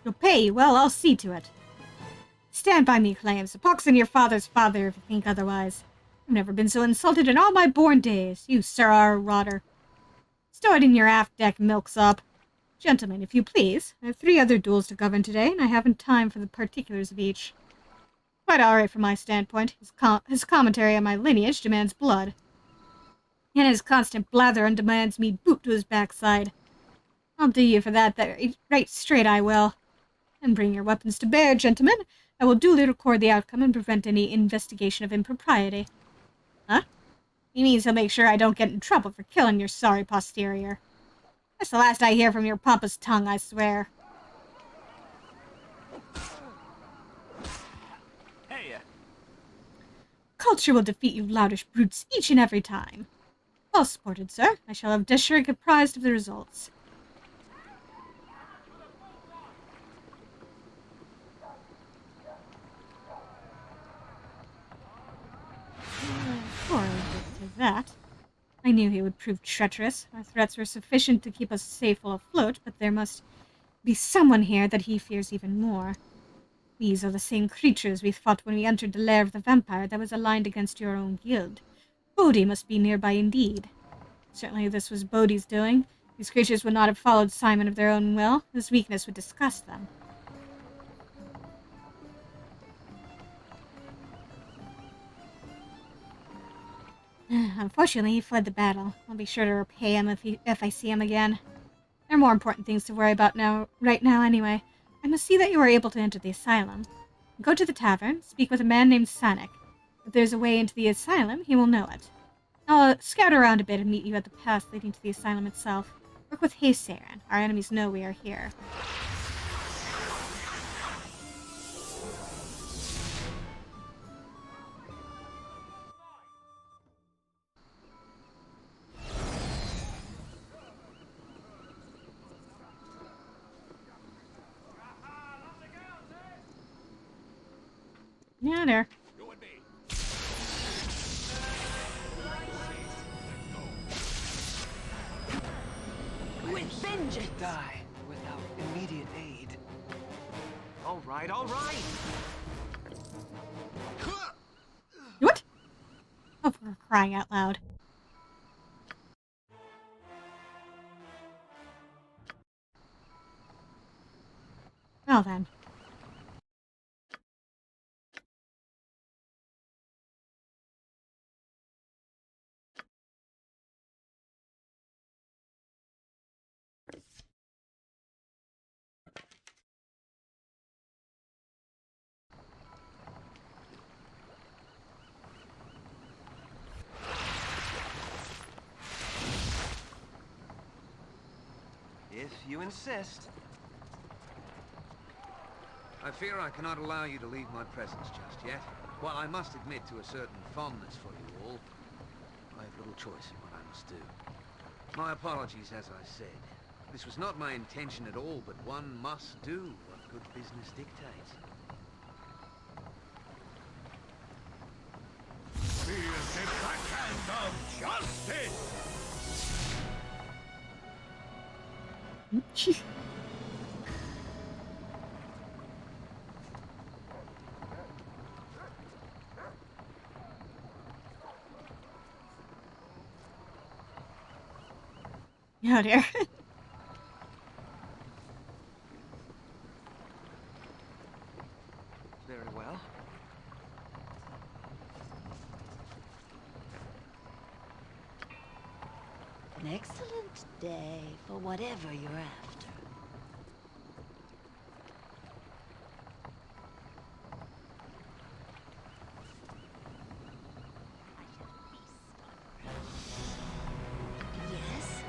You'll pay. Well, I'll see to it. Stand by me, Claims. A pox in your father's father if you think otherwise. I've never been so insulted in all my born days. You, sir, are a rotter. Stow it in your aft deck, milksop. Gentlemen, if you please. I have 3 other duels to govern today, and I haven't time for the particulars of each. Quite all right from my standpoint. His commentary on my lineage demands blood. And his constant blather demands me boot to his backside. I'll do you for that right straight I will. And bring your weapons to bear, gentlemen. I will duly record the outcome and prevent any investigation of impropriety. Huh? He means he'll make sure I don't get in trouble for killing your sorry posterior. That's the last I hear from your pompous tongue, I swear. Hey, Culture will defeat you loutish brutes each and every time. Well sported, sir. I shall have Deshrig apprised of the results. Before I get to that, I knew he would prove treacherous. Our threats were sufficient to keep us safe while afloat, but there must be someone here that he fears even more. These are the same creatures we fought when we entered the lair of the vampire that was aligned against your own guild. Bodhi must be nearby indeed. Certainly this was Bodhi's doing. These creatures would not have followed Simon of their own will. His weakness would disgust them. Unfortunately, he fled the battle. I'll be sure to repay him if I see him again. There are more important things to worry about right now anyway. I must see that you are able to enter the asylum. Go to the tavern, speak with a man named Sanic. If there's a way into the asylum, he will know it. I'll scout around a bit and meet you at the path leading to the asylum itself. Work with Haysaran. Our enemies know we are here. Yeah, there. With vengeance! Die without immediate aid. All right, all right! What? Oh, for crying out loud. Well then. If you insist. I fear I cannot allow you to leave my presence just yet. While I must admit to a certain fondness for you all, I have little choice in what I must do. My apologies, as I said. This was not my intention at all, but one must do what good business dictates. Feel the backhand of justice! Oh dear. Very well. An excellent day for whatever you're after. Yes?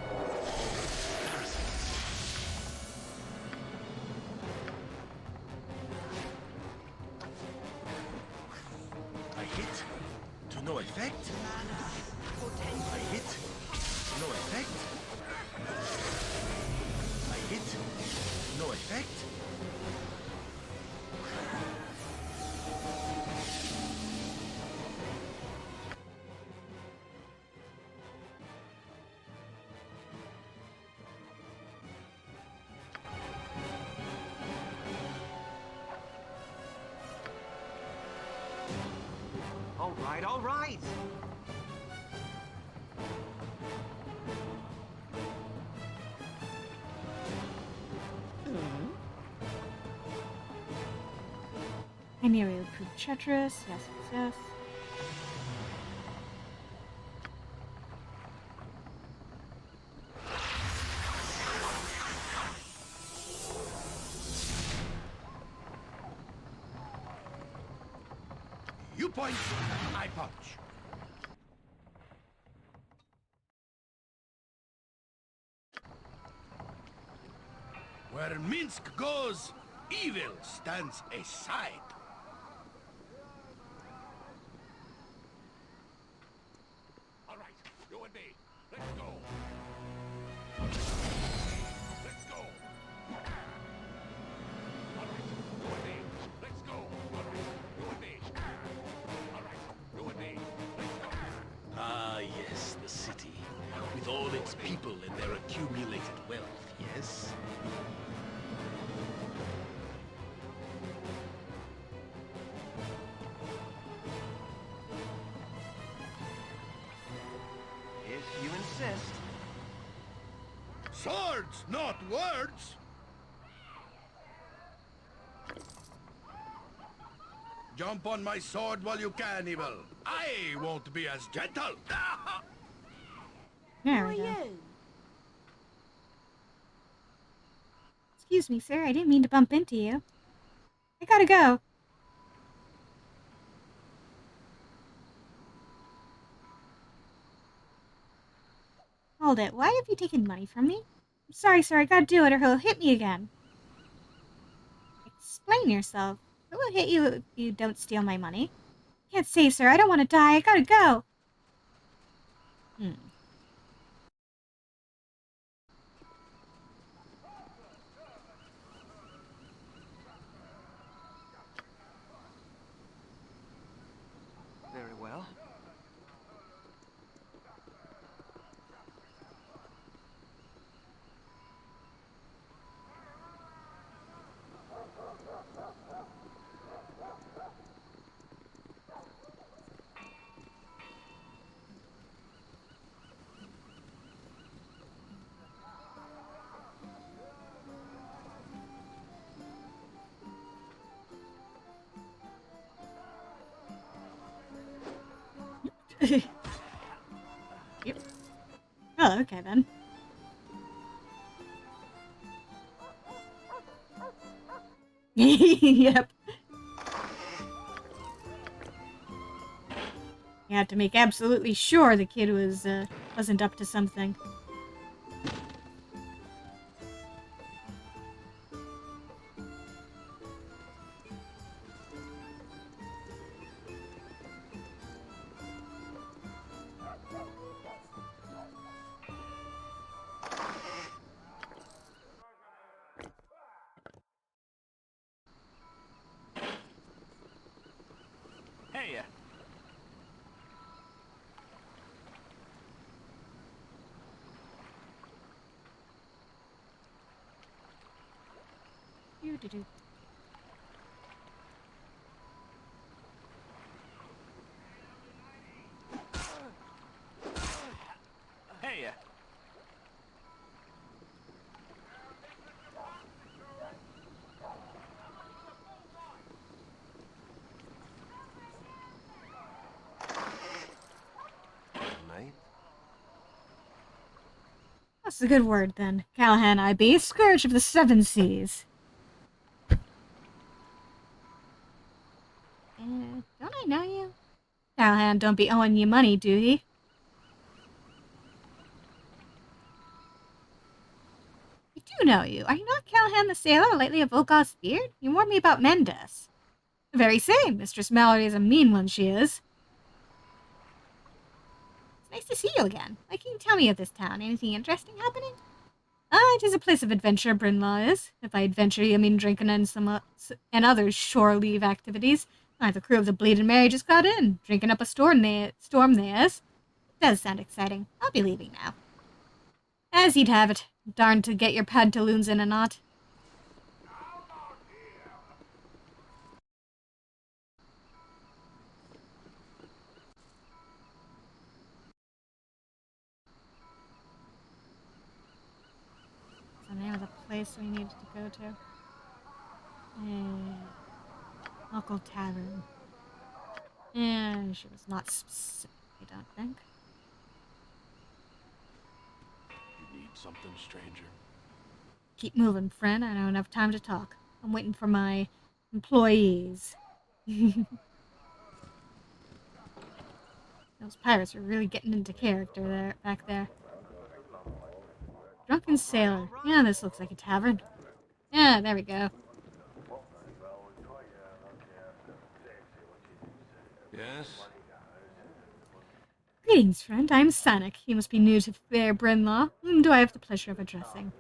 I hit to no effect. I hit to no effect. I hit no effect. All right, all right. I need to recruit Chetris. Yes, yes, yes. You point, I punch. Where Minsk goes, evil stands aside. All right, you and me. Let's go. Let's go. All right, you and me. Let's go. All right, you and me. All right, you and me. Let's go. Ah, yes, the city. With all its people and their accumulated wealth, yes? If you insist. Swords, not words! Jump on my sword while you can, evil. I won't be as gentle. There Who we are go. you? Excuse me, sir. I didn't mean to bump into you. I gotta go. Hold it. Why have you taken money from me? I'm sorry, sir. I gotta do it or he'll hit me again. Explain yourself. Who will hit you if you don't steal my money? Can't say, sir. I don't want to die. I gotta go. Very well. Yep. Oh, okay then. Yep. You had to make absolutely sure the kid wasn't up to something. Hey, Doo-doo-doo. hey. Mate. That's a good word then. Callahan I.B., Scourge of the Seven Seas. Don't I know you? Callahan don't be owing you money, do he? I do know you. Are you not Callahan the sailor, lately of Volkos beard? You warned me about Mendes. The very same. Mistress Mallory is a mean one, she is. It's nice to see you again. What can you tell me of this town? Anything interesting happening? Ah, it is a place of adventure, Brynlaw is. If I adventure, you mean drinking and and other shore leave activities. The crew of the Bleeding Mary just got in, drinking up a storm they is. It does sound exciting. I'll be leaving now. As you'd have it. Darned to get your pantaloons in a knot. place we needed to go to. Local tavern. And she was not specific, I don't think. You need something, stranger? Keep moving, friend. I don't have time to talk. I'm waiting for my employees. Those pirates are really getting into character there, back there. Drunken sailor. Yeah, this looks like a tavern. Yeah, there we go. Yes? Greetings, friend. I'm Sonic. You must be new to Fair Brinlaw. Whom do I have the pleasure of addressing?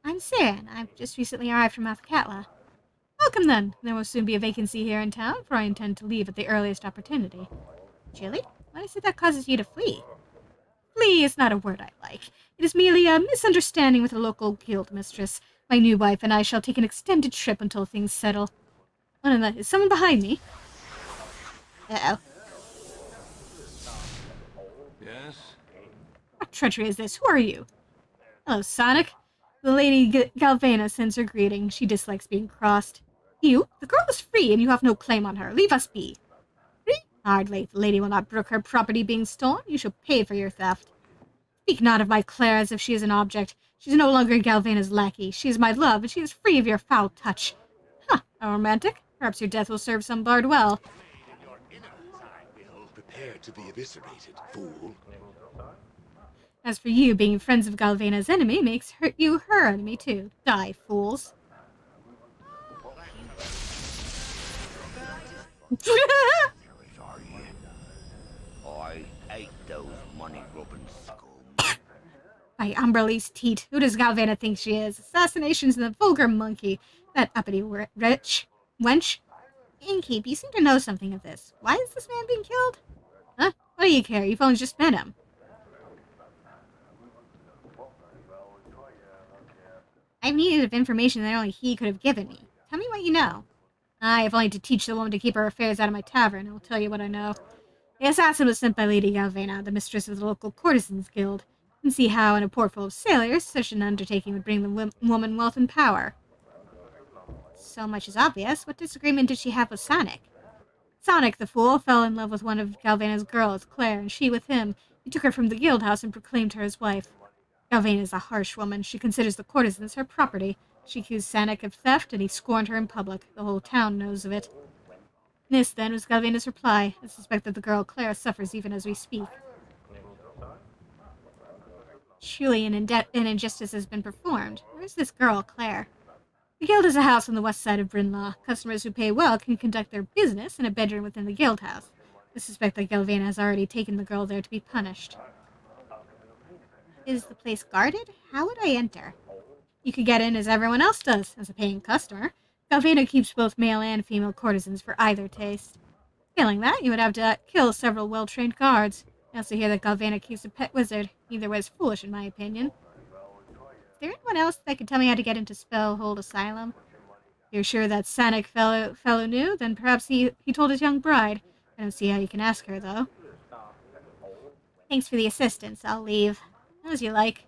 I'm Saren. I've just recently arrived from Athkatla. Welcome, then. There will soon be a vacancy here in town, for I intend to leave at the earliest opportunity. Chilly? What is it that causes you to flee? Flee is not a word I like. It is merely a misunderstanding with a local guild mistress. My new wife and I shall take an extended trip until things settle. Is someone behind me? Uh-oh. Yes? What treachery is this? Who are you? Hello, Sonic. The Lady Galvana sends her greeting. She dislikes being crossed. You? The girl is free, and you have no claim on her. Leave us be. Free? Hardly. The lady will not brook her property being stolen. You shall pay for your theft. Speak not of my Claire as if she is an object. She is no longer Galvana's lackey. She is my love, and she is free of your foul touch. Huh, how romantic. Perhaps your death will serve some bard well. Prepare to be eviscerated, fool. As for you, being friends of Galvana's enemy makes you her enemy too. Die, fools. I hate those money-grubbing scum. By Umberlee's teat, who does Galvana think she is? Assassinations and the vulgar monkey. That uppity wench. Innkeep, you seem to know something of this. Why is this man being killed? Huh? What do you care? You've only just met him. I've needed of information that only he could have given me. Tell me what you know. I have only to teach the woman to keep her affairs out of my tavern. I will tell you what I know. The assassin was sent by Lady Galvana, the mistress of the local courtesans guild. You can see how, in a port full of sailors, such an undertaking would bring the woman wealth and power. So much is obvious. What disagreement did she have with Sonic? Sonic, the fool, fell in love with one of Galvana's girls, Claire, and she with him. He took her from the guild house and proclaimed her his wife. Galvana is a harsh woman. She considers the courtesans her property. She accused Sonic of theft, and he scorned her in public. The whole town knows of it. This, then, was Galvana's reply. I suspect that the girl Claire suffers even as we speak. Surely an injustice has been performed. Where's this girl, Claire? The guild has a house on the west side of Brinlaw. Customers who pay well can conduct their business in a bedroom within the guild house. I suspect that Galvana has already taken the girl there to be punished. Is the place guarded? How would I enter? You could get in as everyone else does, as a paying customer. Galvana keeps both male and female courtesans for either taste. Failing that, you would have to kill several well-trained guards. I also hear that Galvana keeps a pet wizard. Either way is foolish, in my opinion. Is there anyone else that could tell me how to get into Spellhold Asylum? If you're sure that Sonic fellow knew, then perhaps he told his young bride. I don't see how you can ask her, though. Thanks for the assistance. I'll leave. As you like.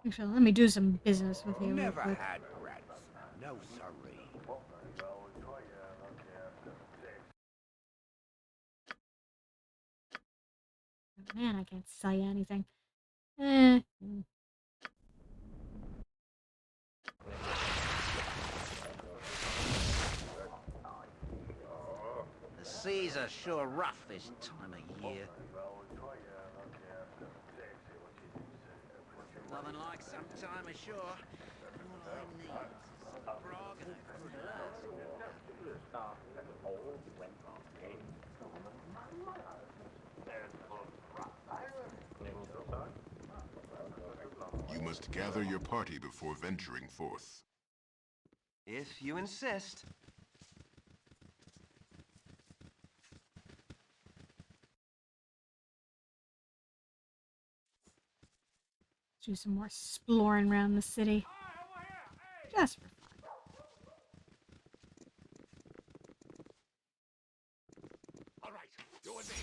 Actually, let me do some business with you real quick. Had rats. No, sorry. Man, I can't sell you anything. The seas are sure rough this time of year. Nothing like some time ashore. All I need is a grog and a good lass. You must gather your party before venturing forth. If you insist. Do some more exploring around the city. Just for fun. All right, you and me.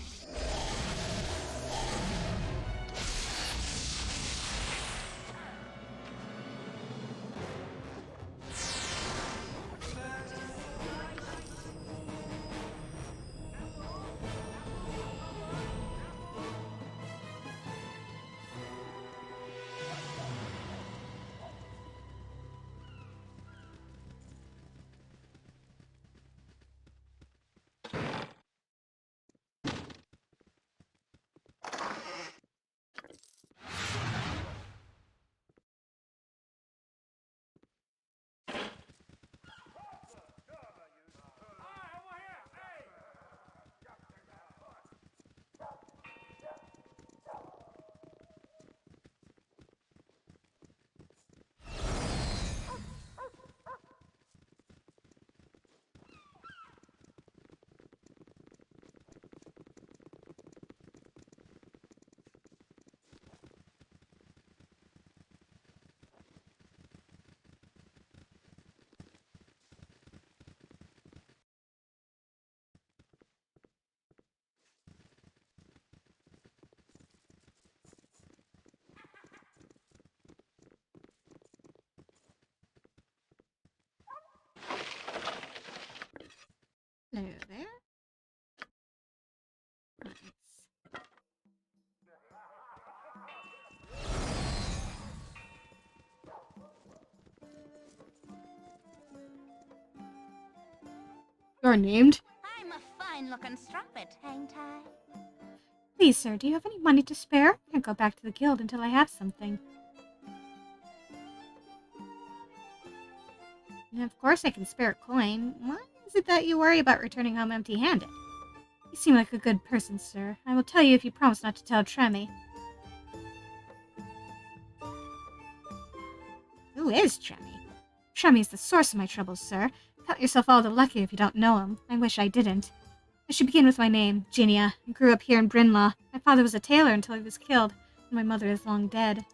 Hello there. Nice. You're named? I'm a fine-looking strumpet, ain't I? Please, sir, do you have any money to spare? I can't go back to the guild until I have something. And of course I can spare a coin. Why is it that you worry about returning home empty-handed? You seem like a good person, sir. I will tell you if you promise not to tell Tremy. Who is Tremy? Tremy is the source of my troubles, sir. Count yourself all the luckier if you don't know him. I wish I didn't. I should begin with my name, Ginia. I grew up here in Brinlaw. My father was a tailor until he was killed, and my mother is long dead.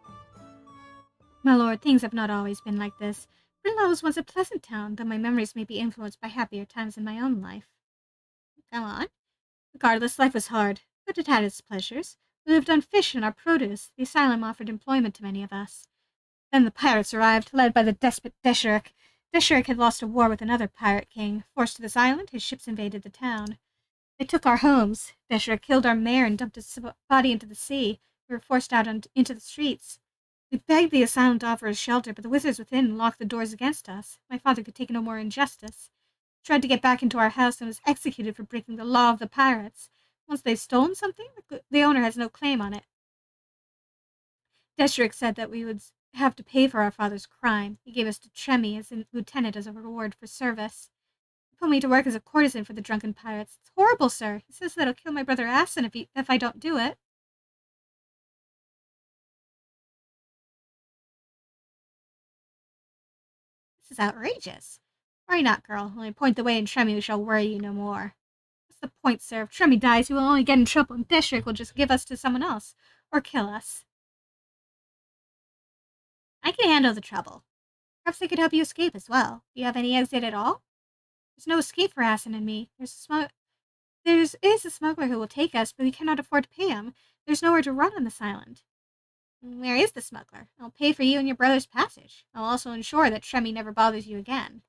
My lord, things have not always been like this. Brinlaw was once a pleasant town, though my memories may be influenced by happier times in my own life. Go on. Regardless, life was hard, but it had its pleasures. We lived on fish and our produce. The asylum offered employment to many of us. Then the pirates arrived, led by the despot Desherick. Desherick had lost a war with another pirate king. Forced to this island, his ships invaded the town. They took our homes. Desherick killed our mayor and dumped his body into the sea. We were forced out into the streets. We begged the asylum to offer us shelter, but the wizards within locked the doors against us. My father could take no more injustice. He tried to get back into our house and was executed for breaking the law of the pirates. Once they've stolen something, the owner has no claim on it. Desherick said that we would have to pay for our father's crime. He gave us to Tremy as a lieutenant as a reward for service. He put me to work as a courtesan for the drunken pirates. It's horrible, sir. He says that he'll kill my brother Asin if I don't do it. This is outrageous. Worry not, girl. Only point the way and Tremy shall worry you no more. What's the point, sir? If Tremy dies, we will only get in trouble, and Desherick will just give us to someone else. Or kill us. I can handle the trouble. Perhaps I could help you escape as well. Do you have any exit at all? There's no escape for Asin and me. There is a smuggler who will take us, but we cannot afford to pay him. There's nowhere to run on this island. Where is the smuggler? I'll pay for you and your brother's passage. I'll also ensure that Tremy never bothers you again.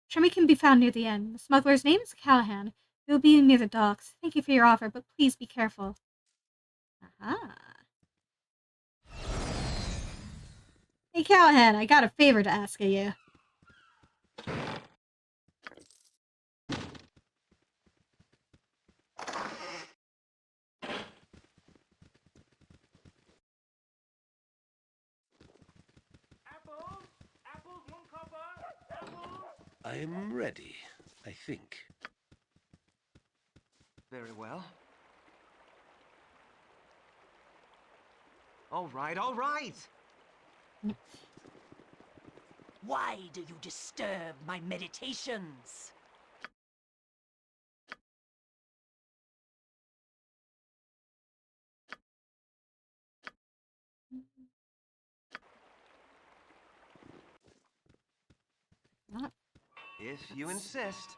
Tremy can be found near the inn. The smuggler's name is Callahan. He will be near the docks. Thank you for your offer, but please be careful. Aha. Hey, Callahan, I got a favor to ask of you. I'm ready, I think. Very well. All right, all right! Why do you disturb my meditations? If you insist.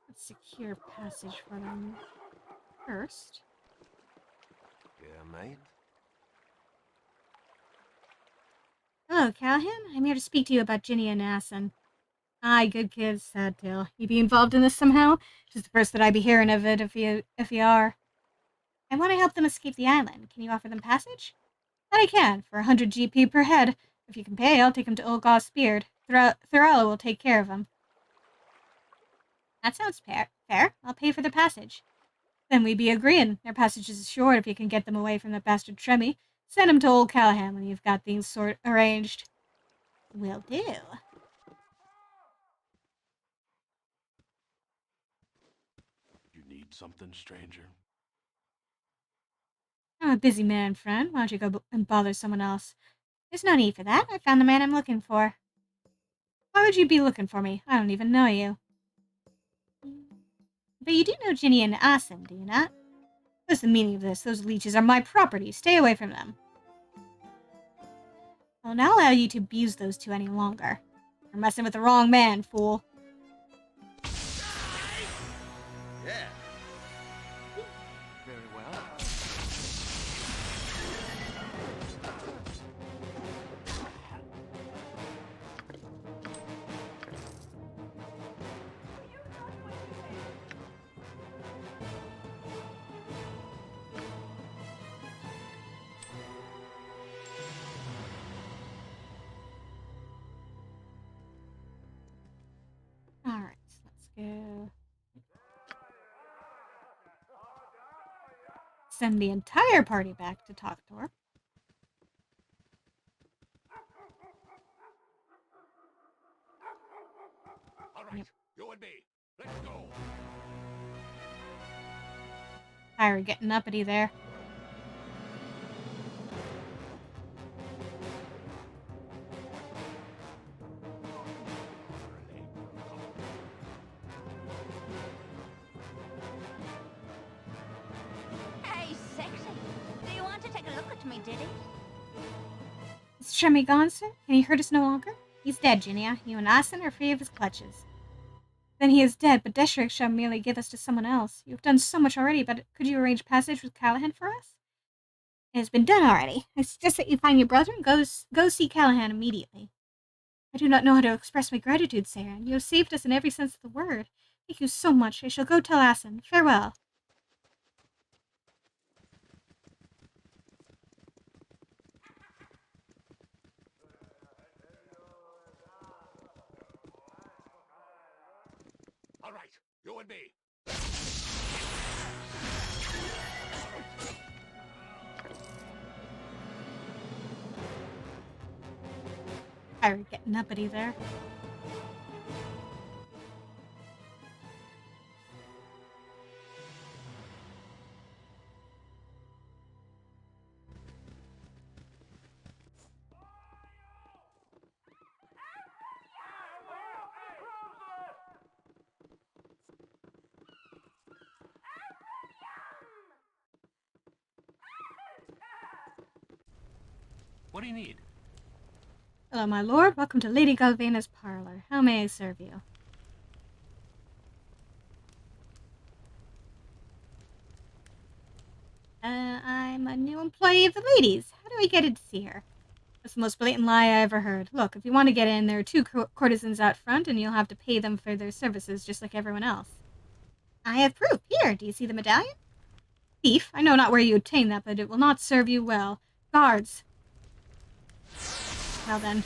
Let's secure passage for them first. Yeah, mate. Hello, Callahan. I'm here to speak to you about Ginny and Assen. Aye, good kid, sad tale. You be involved in this somehow? Just the first that I be hearing of it, if you are. I want to help them escape the island. Can you offer them passage? That I can, for 100 GP per head. If you can pay, I'll take them to Olgoth's Beard. Thorella will take care of them. That sounds fair. I'll pay for their passage. Then we be agreeing. Their passage is assured if you can get them away from that bastard Tremmy. Send them to old Callahan when you've got things arranged. Will do. You need something, stranger? I'm a busy man, friend. Why don't you go and bother someone else? There's no need for that. I found the man I'm looking for. Why would you be looking for me? I don't even know you. But you do know Ginny and Asen, do you not? What's the meaning of this? Those leeches are my property. Stay away from them. I'll not allow you to abuse those two any longer. You're messing with the wrong man, fool. Yeah. Very well. Alright, let's go. Send the entire party back to Talktor. All right, you and me. Let's go. Tyra getting uppity there. Hey, sexy. Do you want to take a look at me, did he? Is Tremmy gone, sir? Can he hurt us no longer? He's dead, Ginia. You and Asen are free of his clutches. Then he is dead, but Deshrick shall merely give us to someone else. You have done so much already, but could you arrange passage with Callahan for us? It has been done already. I suggest that you find your brother and go see Callahan immediately. I do not know how to express my gratitude, Saren. You have saved us in every sense of the word. Thank you so much. I shall go tell Asen. Farewell. All right, you and me. Tyra getting uppity there. What do you need? Hello, my lord. Welcome to Lady Galvena's parlor. How may I serve you? I'm a new employee of the ladies. How do I get in to see her? That's the most blatant lie I ever heard. Look, if you want to get in, there are two courtesans out front, and you'll have to pay them for their services just like everyone else. I have proof. Here, do you see the medallion? Thief, I know not where you obtained that, but it will not serve you well. Guards. Now then.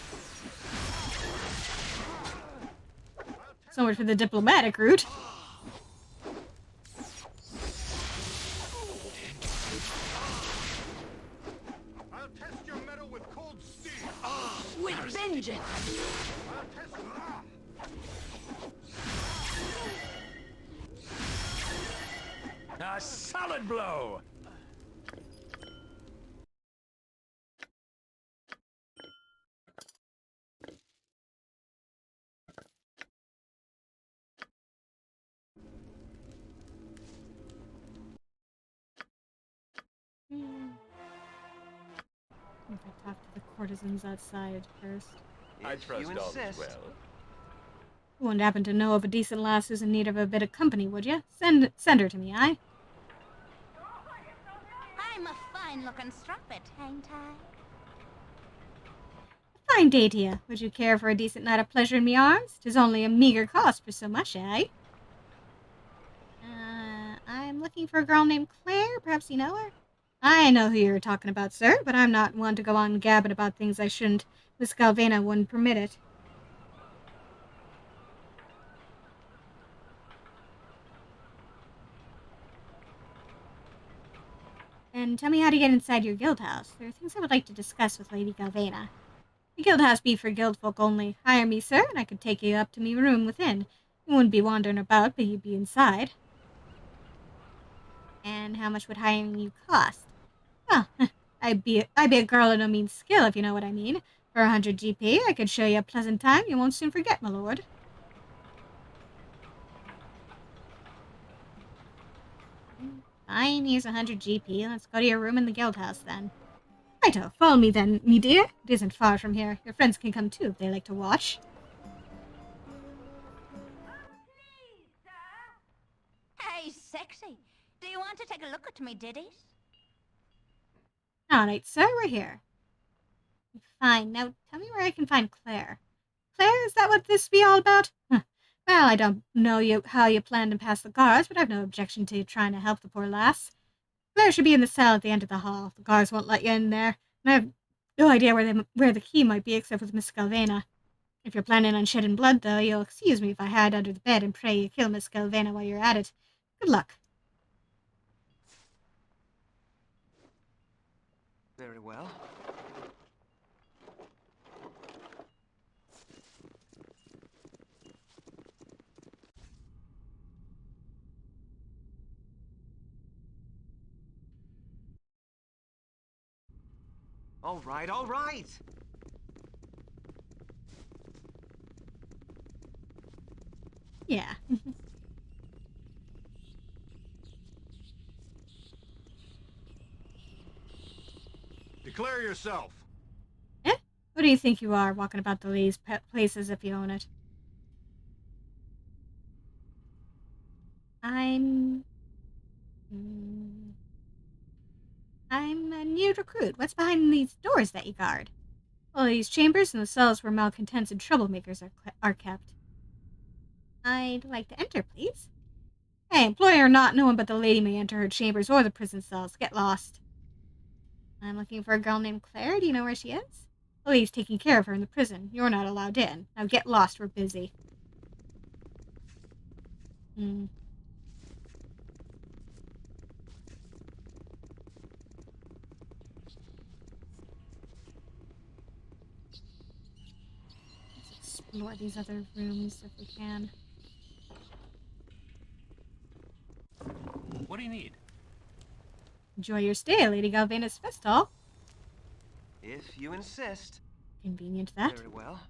So much for the diplomatic route. I'll test your metal with cold steel. With vengeance! I'll test A solid blow. if I talk to the courtesans outside first. I trust all is well. You wouldn't happen to know of a decent lass who's in need of a bit of company, would you? Send her to me, aye? I'm a fine-looking strumpet, ain't I? A fine day to you. Would you care for a decent night of pleasure in me arms? 'Tis only a meagre cost for so much, eh? I'm looking for a girl named Claire. Perhaps you know her? I know who you're talking about, sir, but I'm not one to go on gabbing about things I shouldn't. Miss Galvana wouldn't permit it. And tell me how to get inside your guild house. There are things I would like to discuss with Lady Galvana. The guild house be for guild folk only. Hire me, sir, and I could take you up to me room within. You wouldn't be wandering about, but you'd be inside. And how much would hiring you cost? Well, I'd be a girl of no mean skill, if you know what I mean. For 100 GP, I could show you a pleasant time you won't soon forget, my lord. Fine, here's 100 GP. Let's go to your room in the guild house, then. Righto, follow me then, me dear. It isn't far from here. Your friends can come too if they like to watch. Hey, sexy. Do you want to take a look at me ditties? All right, sir, we're here. Fine. Now, tell me where I can find Claire. Claire, is that what this be all about? Huh. Well, I don't know how you plan to pass the guards, but I've no objection to you trying to help the poor lass. Claire should be in the cell at the end of the hall. The guards won't let you in there, and I have no idea where the key might be except with Miss Galvana. If you're planning on shedding blood, though, you'll excuse me if I hide under the bed and pray you kill Miss Galvana while you're at it. Good luck. Very well. All right, all right. Yeah. Declare yourself. Eh? Who do you think you are, walking about the lady's place as if you own it? I'm a new recruit. What's behind these doors that you guard? Well, these chambers and the cells where malcontents and troublemakers are kept. I'd like to enter, please. Hey, employer or not, no one but the lady may enter her chambers or the prison cells. Get lost. I'm looking for a girl named Claire. Do you know where she is? The lady's taking care of her in the prison. You're not allowed in. Now get lost. We're busy. Let's explore these other rooms if we can. What do you need? Enjoy your stay at Lady Galvana's fest hall. If you insist. Convenient that. Very well.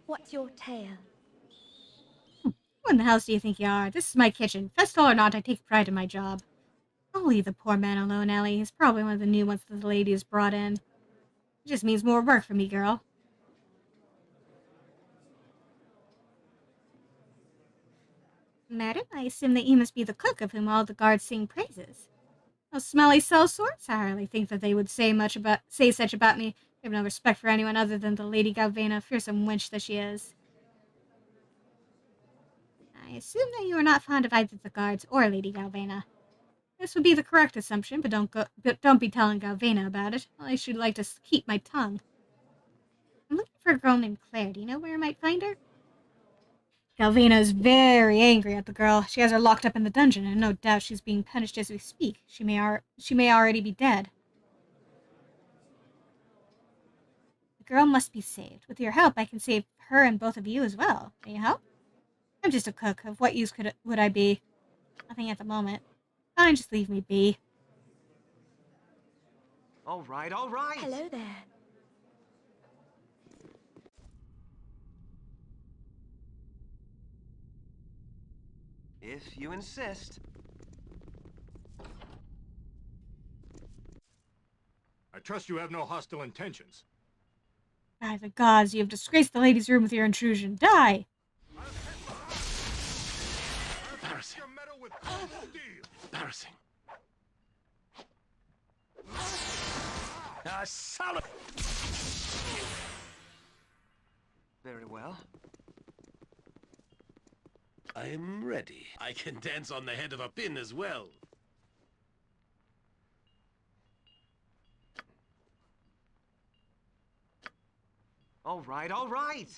What's your tale? Who in the house do you think you are? This is my kitchen. Fest hall or not, I take pride in my job. I'll leave the poor man alone, Ellie. He's probably one of the new ones that the lady has brought in. It just means more work for me, girl. Madam, I assume that you must be the cook of whom all the guards sing praises. Those smelly sellswords? I hardly think that they would say such about me. They have no respect for anyone other than the Lady Galvana, fearsome wench that she is. I assume that you are not fond of either the guards or Lady Galvana. This would be the correct assumption, but don't be telling Galvana about it. I should like to keep my tongue. I'm looking for a girl named Claire. Do you know where I might find her? Galvina is very angry at the girl. She has her locked up in the dungeon, and no doubt she's being punished as we speak. She may already be dead. The girl must be saved. With your help, I can save her and both of you as well. Can you help? I'm just a cook. Of what use would I be? Nothing at the moment. Fine, just leave me be. All right, all right. Hello there. If you insist. I trust you have no hostile intentions. By the gods, you have disgraced the ladies' room with your intrusion. Die! Embarrassing. Embarrassing. Solid. Very well. I'm ready. I can dance on the head of a pin as well. All right, all right.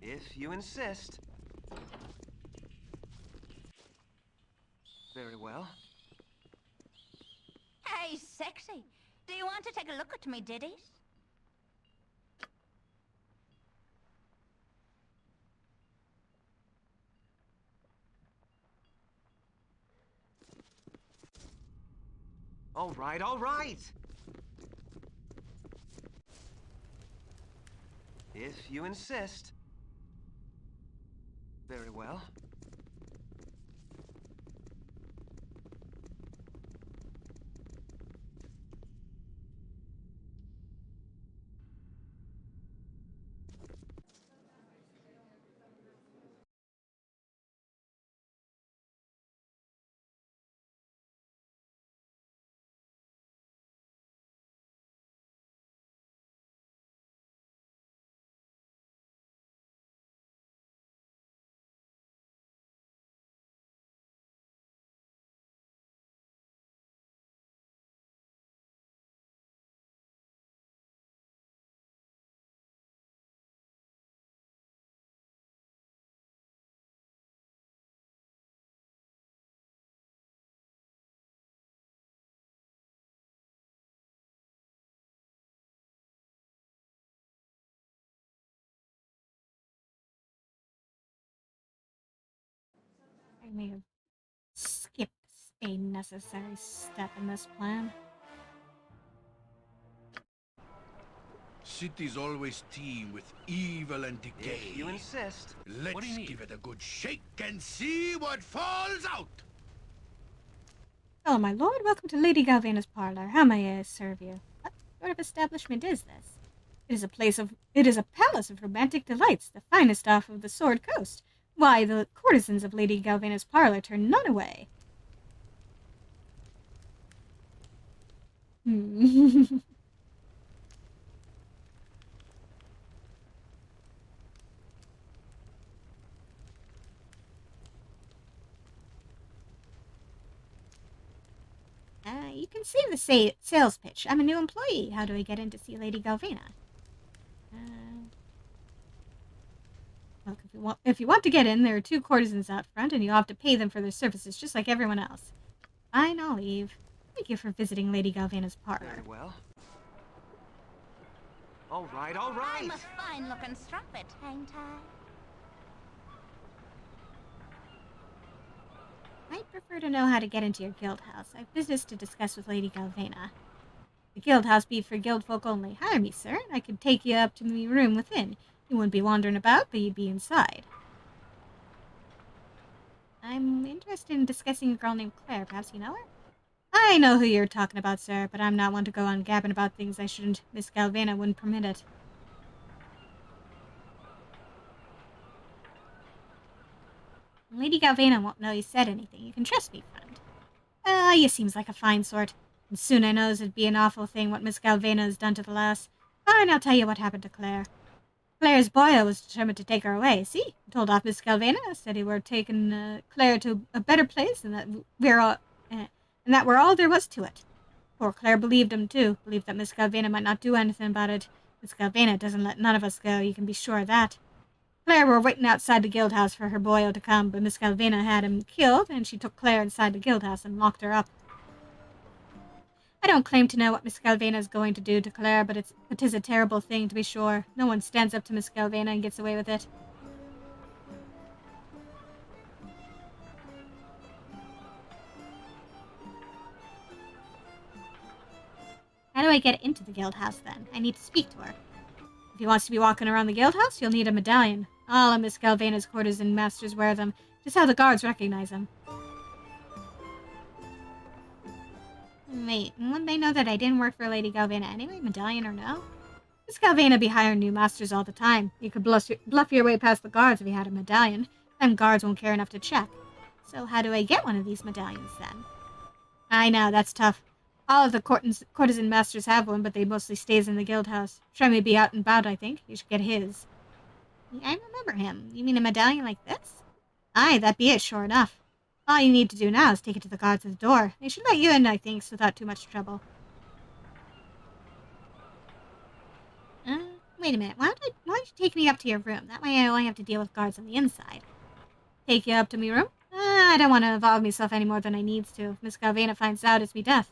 If you insist. Very well. Hey, sexy. Do you want to take a look at me ditties? All right, all right. If you insist. Very well. I may have skipped a necessary step in this plan. Cities always teem with evil and decay. If you insist. Let's What do you need? give it a good shake and see what falls out. Hello, my lord. Welcome to Lady Galvana's parlor. How may I serve you? What sort of establishment is this? It is a palace of romantic delights, the finest off of the Sword Coast. Why, the courtesans of Lady Galvana's parlor turn none away. You can see the sales pitch. I'm a new employee. How do I get in to see Lady Galvana? Look, if you want to get in, there are 2 courtesans out front, and you have to pay them for their services, just like everyone else. Fine, I'll leave. Thank you for visiting Lady Galvana's parlor. Very well. All right, all right. I'm a fine-looking strumpet, ain't I? I'd prefer to know how to get into your guild house. I've business to discuss with Lady Galvana. The guild house be for guild folk only. Hire me, sir, and I could take you up to the room within. You wouldn't be wandering about, but you'd be inside. I'm interested in discussing a girl named Claire. Perhaps you know her? I know who you're talking about, sir, but I'm not one to go on gabbing about things I shouldn't. Miss Galvana wouldn't permit it. Lady Galvana won't know you said anything. You can trust me, friend. You seems like a fine sort. And soon I knows it'd be an awful thing what Miss Galvana has done to the lass. Fine, I'll tell you what happened to Claire. Claire's boyo was determined to take her away. See, told off Miss Galvana, said he were taking Claire to a better place, and that and that were all there was to it. Poor Claire believed him too. Believed that Miss Galvana might not do anything about it. Miss Galvana doesn't let none of us go. You can be sure of that. Claire were waiting outside the guild house for her boyo to come, but Miss Galvana had him killed, and she took Claire inside the guild house and locked her up. I don't claim to know what Miss Galvana is going to do to Claire, but it is a terrible thing, to be sure. No one stands up to Miss Galvana and gets away with it. How do I get into the guild house, then? I need to speak to her. If he wants to be walking around the guild house, you'll need a medallion. All of Miss Galvana's courtesan masters wear them, just how the guards recognize them. Wait, wouldn't they know that I didn't work for Lady Galvana anyway, medallion or no? Miss Galvana be hiring new masters all the time. You could bluff your way past the guards if you had a medallion. Them guards won't care enough to check. So how do I get one of these medallions, then? I know, that's tough. All of the courtesan masters have one, but they mostly stays in the guild house. Try may be out and about, I think. You should get his. I remember him. You mean a medallion like this? Aye, that be it, sure enough. All you need to do now is take it to the guards at the door. They should let you in, I think, without too much trouble. Wait a minute. Why don't you take me up to your room? That way I only have to deal with guards on the inside. Take you up to me room? I don't want to involve myself any more than I needs to. If Miss Galvana finds out, it's me death.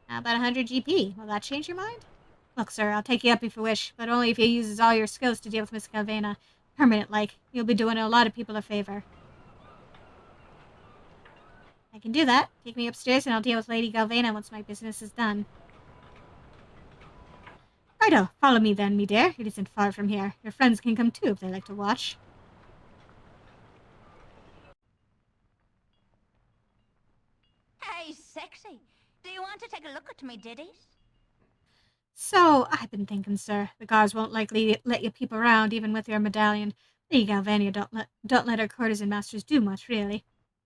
How about 100 GP? Will that change your mind? Look, sir, I'll take you up if you wish, but only if you uses all your skills to deal with Miss Galvana. Permanent-like. You'll be doing a lot of people a favor. I can do that. Take me upstairs and I'll deal with Lady Galvana once my business is done. Righto, follow me then, me dear. It isn't far from here. Your friends can come too if they like to watch. Hey, sexy. Do you want to take a look at me ditties? So, I've been thinking, sir. The guards won't likely let you peep around, even with your medallion. Lady Galvana don't let her courtesan masters do much, really.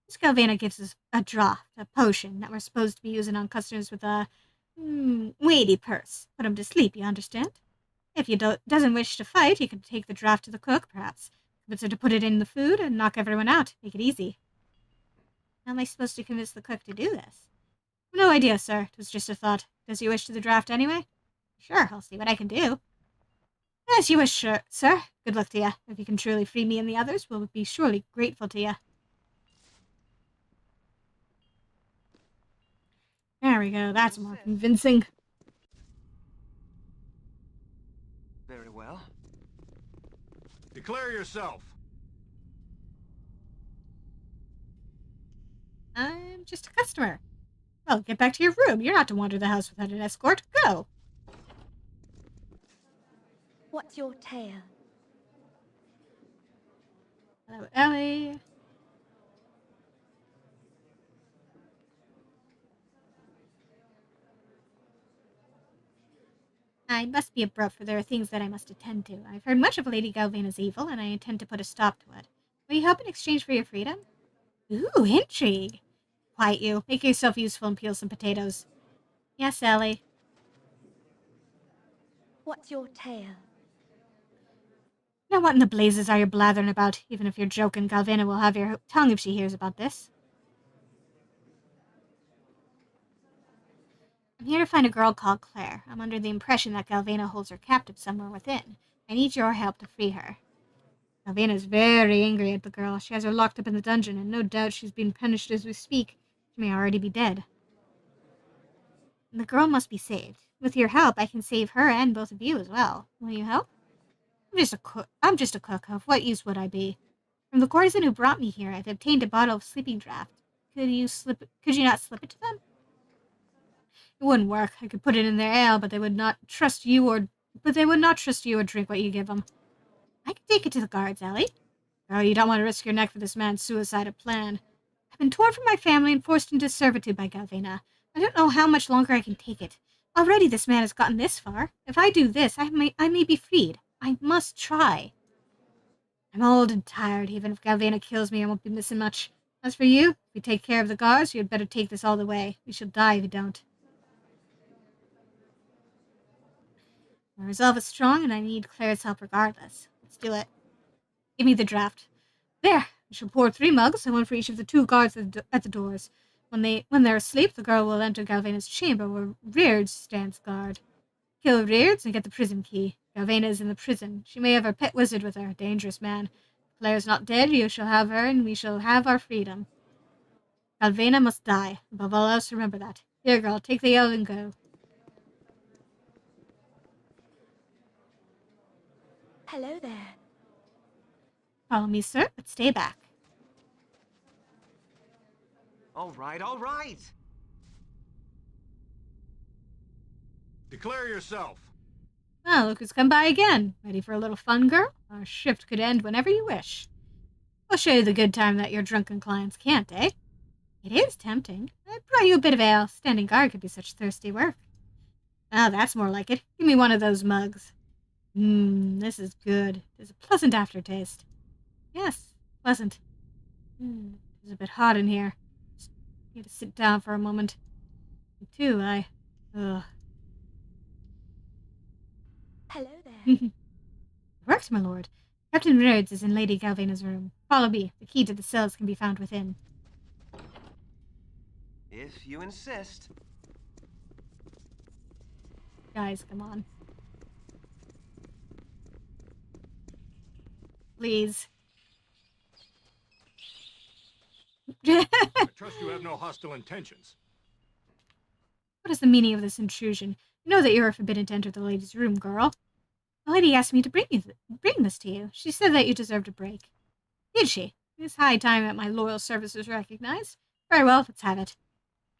Miss Galvana gives us a draught, a potion, that we're supposed to be using on customers with a weighty purse. Put 'em to sleep, you understand? If you doesn't wish to fight, you could take the draught to the cook, perhaps. Convince her to put it in the food and knock everyone out. Make it easy. How am I supposed to convince the cook to do this? No idea, sir. It was just a thought. Does you wish to the draft anyway? Sure, I'll see what I can do. As you wish, sir. Good luck to you. If you can truly free me and the others, we'll be surely grateful to you. There we go. That's more convincing. Very well. Declare yourself. I'm just a customer. Well, get back to your room. You're not to wander the house without an escort. Go. What's your tale? Hello, Ellie. I must be abrupt, for there are things that I must attend to. I've heard much of Lady Galvana's evil, and I intend to put a stop to it. Will you help in exchange for your freedom? Ooh, intrigue! Quiet you. Make yourself useful and peel some potatoes. Yes, Ellie. What's your tale? Now what in the blazes are you blathering about? Even if you're joking, Galvana will have your tongue if she hears about this. I'm here to find a girl called Claire. I'm under the impression that Galvana holds her captive somewhere within. I need your help to free her. Galvana is very angry at the girl. She has her locked up in the dungeon, and no doubt she's being punished as we speak. She may already be dead. And the girl must be saved. With your help, I can save her and both of you as well. Will you help? I'm just a cook. Of what use would I be? From the courtesan who brought me here, I've obtained a bottle of sleeping draught. Could you not slip it to them? It wouldn't work. I could put it in their ale, but they would not trust you or drink what you give them. I could take it to the guards, Ellie. Girl, you don't want to risk your neck for this man's suicidal plan. I've been torn from my family and forced into servitude by Galvana. I don't know how much longer I can take it. Already this man has gotten this far. If I do this, I may be freed. I must try. I'm old and tired. Even if Galvana kills me, I won't be missing much. As for you, if you take care of the guards, you had better take this all the way. We shall die if you don't. My resolve is strong, and I need Claire's help regardless. Let's do it. Give me the draft. There! I shall pour 3 mugs, and one for each of the 2 guards at the doors. When they're asleep, the girl will enter Galvana's chamber, where Reards stands guard. Kill Reards and get the prison key. Galvana is in the prison. She may have her pet wizard with her. Dangerous man. If Claire's not dead, you shall have her, and we shall have our freedom. Galvana must die. Above all else, remember that. Here, girl, take the ale and go. Hello there. Follow me, sir, but stay back. All right, all right. Declare yourself. Ah, look who's come by again. Ready for a little fun, girl? Our shift could end whenever you wish. I'll show you the good time that your drunken clients can't, eh? It is tempting. I brought you a bit of ale. Standing guard could be such thirsty work. Ah, that's more like it. Give me one of those mugs. This is good. There's a pleasant aftertaste. Yes, pleasant. It's a bit hot in here. Just need to sit down for a moment. Me too, ugh. Hello there. Worked, my lord. Captain Rhodes is in Lady Galvana's room. Follow me. The key to the cells can be found within. If you insist. Guys, come on. Please. I trust you have no hostile intentions. What is the meaning of this intrusion? You know that you are forbidden to enter the lady's room, girl. The lady asked me to bring this to you. She said that you deserved a break. Did she? It's high time that my loyal service was recognized. Very well, let's have it.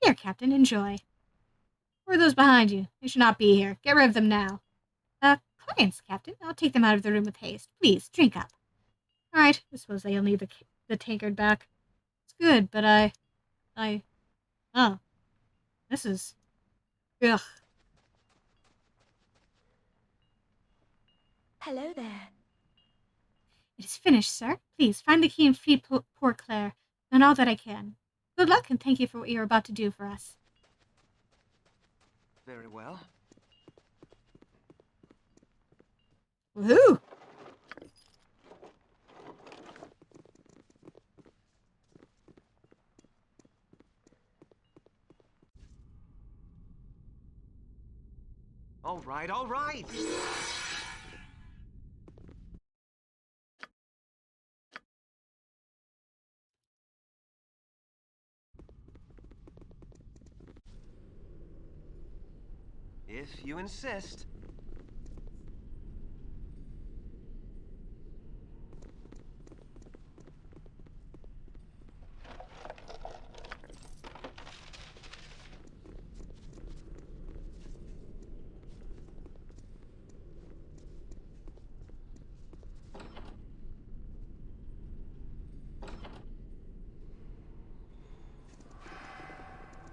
Here, Captain, enjoy. Who are those behind you? They should not be here. Get rid of them now. Clients, Captain. I'll take them out of the room with haste. Please, drink up. All right, I suppose they'll need the tankard back. It's good, but oh. This is... Ugh. Hello there. It is finished, sir. Please, find the key and free poor Claire. Done all that I can. Good luck, and thank you for what you're about to do for us. Very well. Woohoo! All right, all right. If you insist.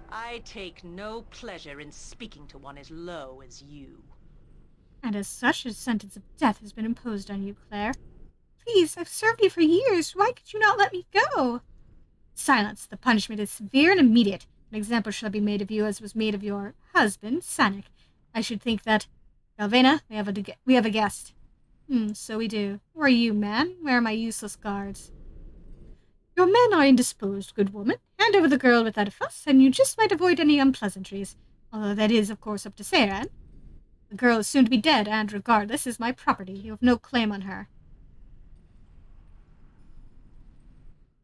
I take no pleasure in speaking to one as low as you. And as such, a sentence of death has been imposed on you, Claire. Please, I've served you for years. Why could you not let me go? Silence. The punishment is severe and immediate. An example shall be made of you as was made of your husband, Sanik. I should think that... Galvena, we have a guest. So we do. Where are you, man? Where are my useless guards? Your men are indisposed, good woman. Hand over the girl without a fuss, and you just might avoid any unpleasantries. Although that is, of course, up to Seiran. The girl is soon to be dead, and, regardless, is my property. You have no claim on her.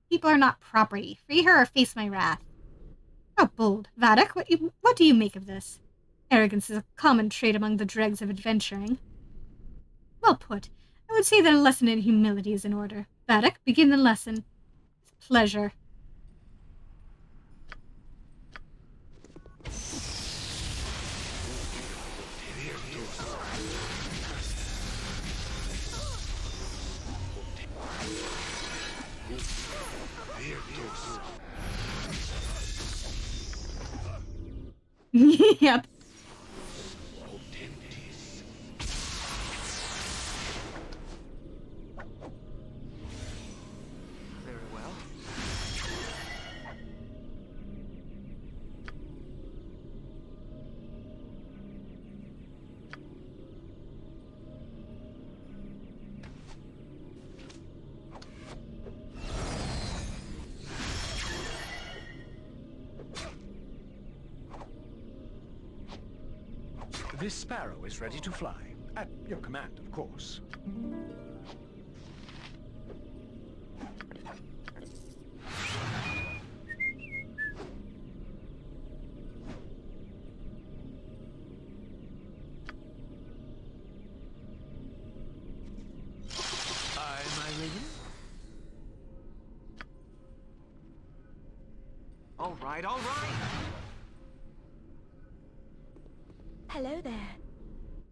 People are not property. Free her or face my wrath. How bold. Vadok, what do you make of this? Arrogance is a common trait among the dregs of adventuring. Well put. I would say that a lesson in humility is in order. Vadok, begin the lesson. With pleasure. Yep. Very well. This sparrow is ready to fly. At your command, of course. Am I ready? All right, all right. Hello there.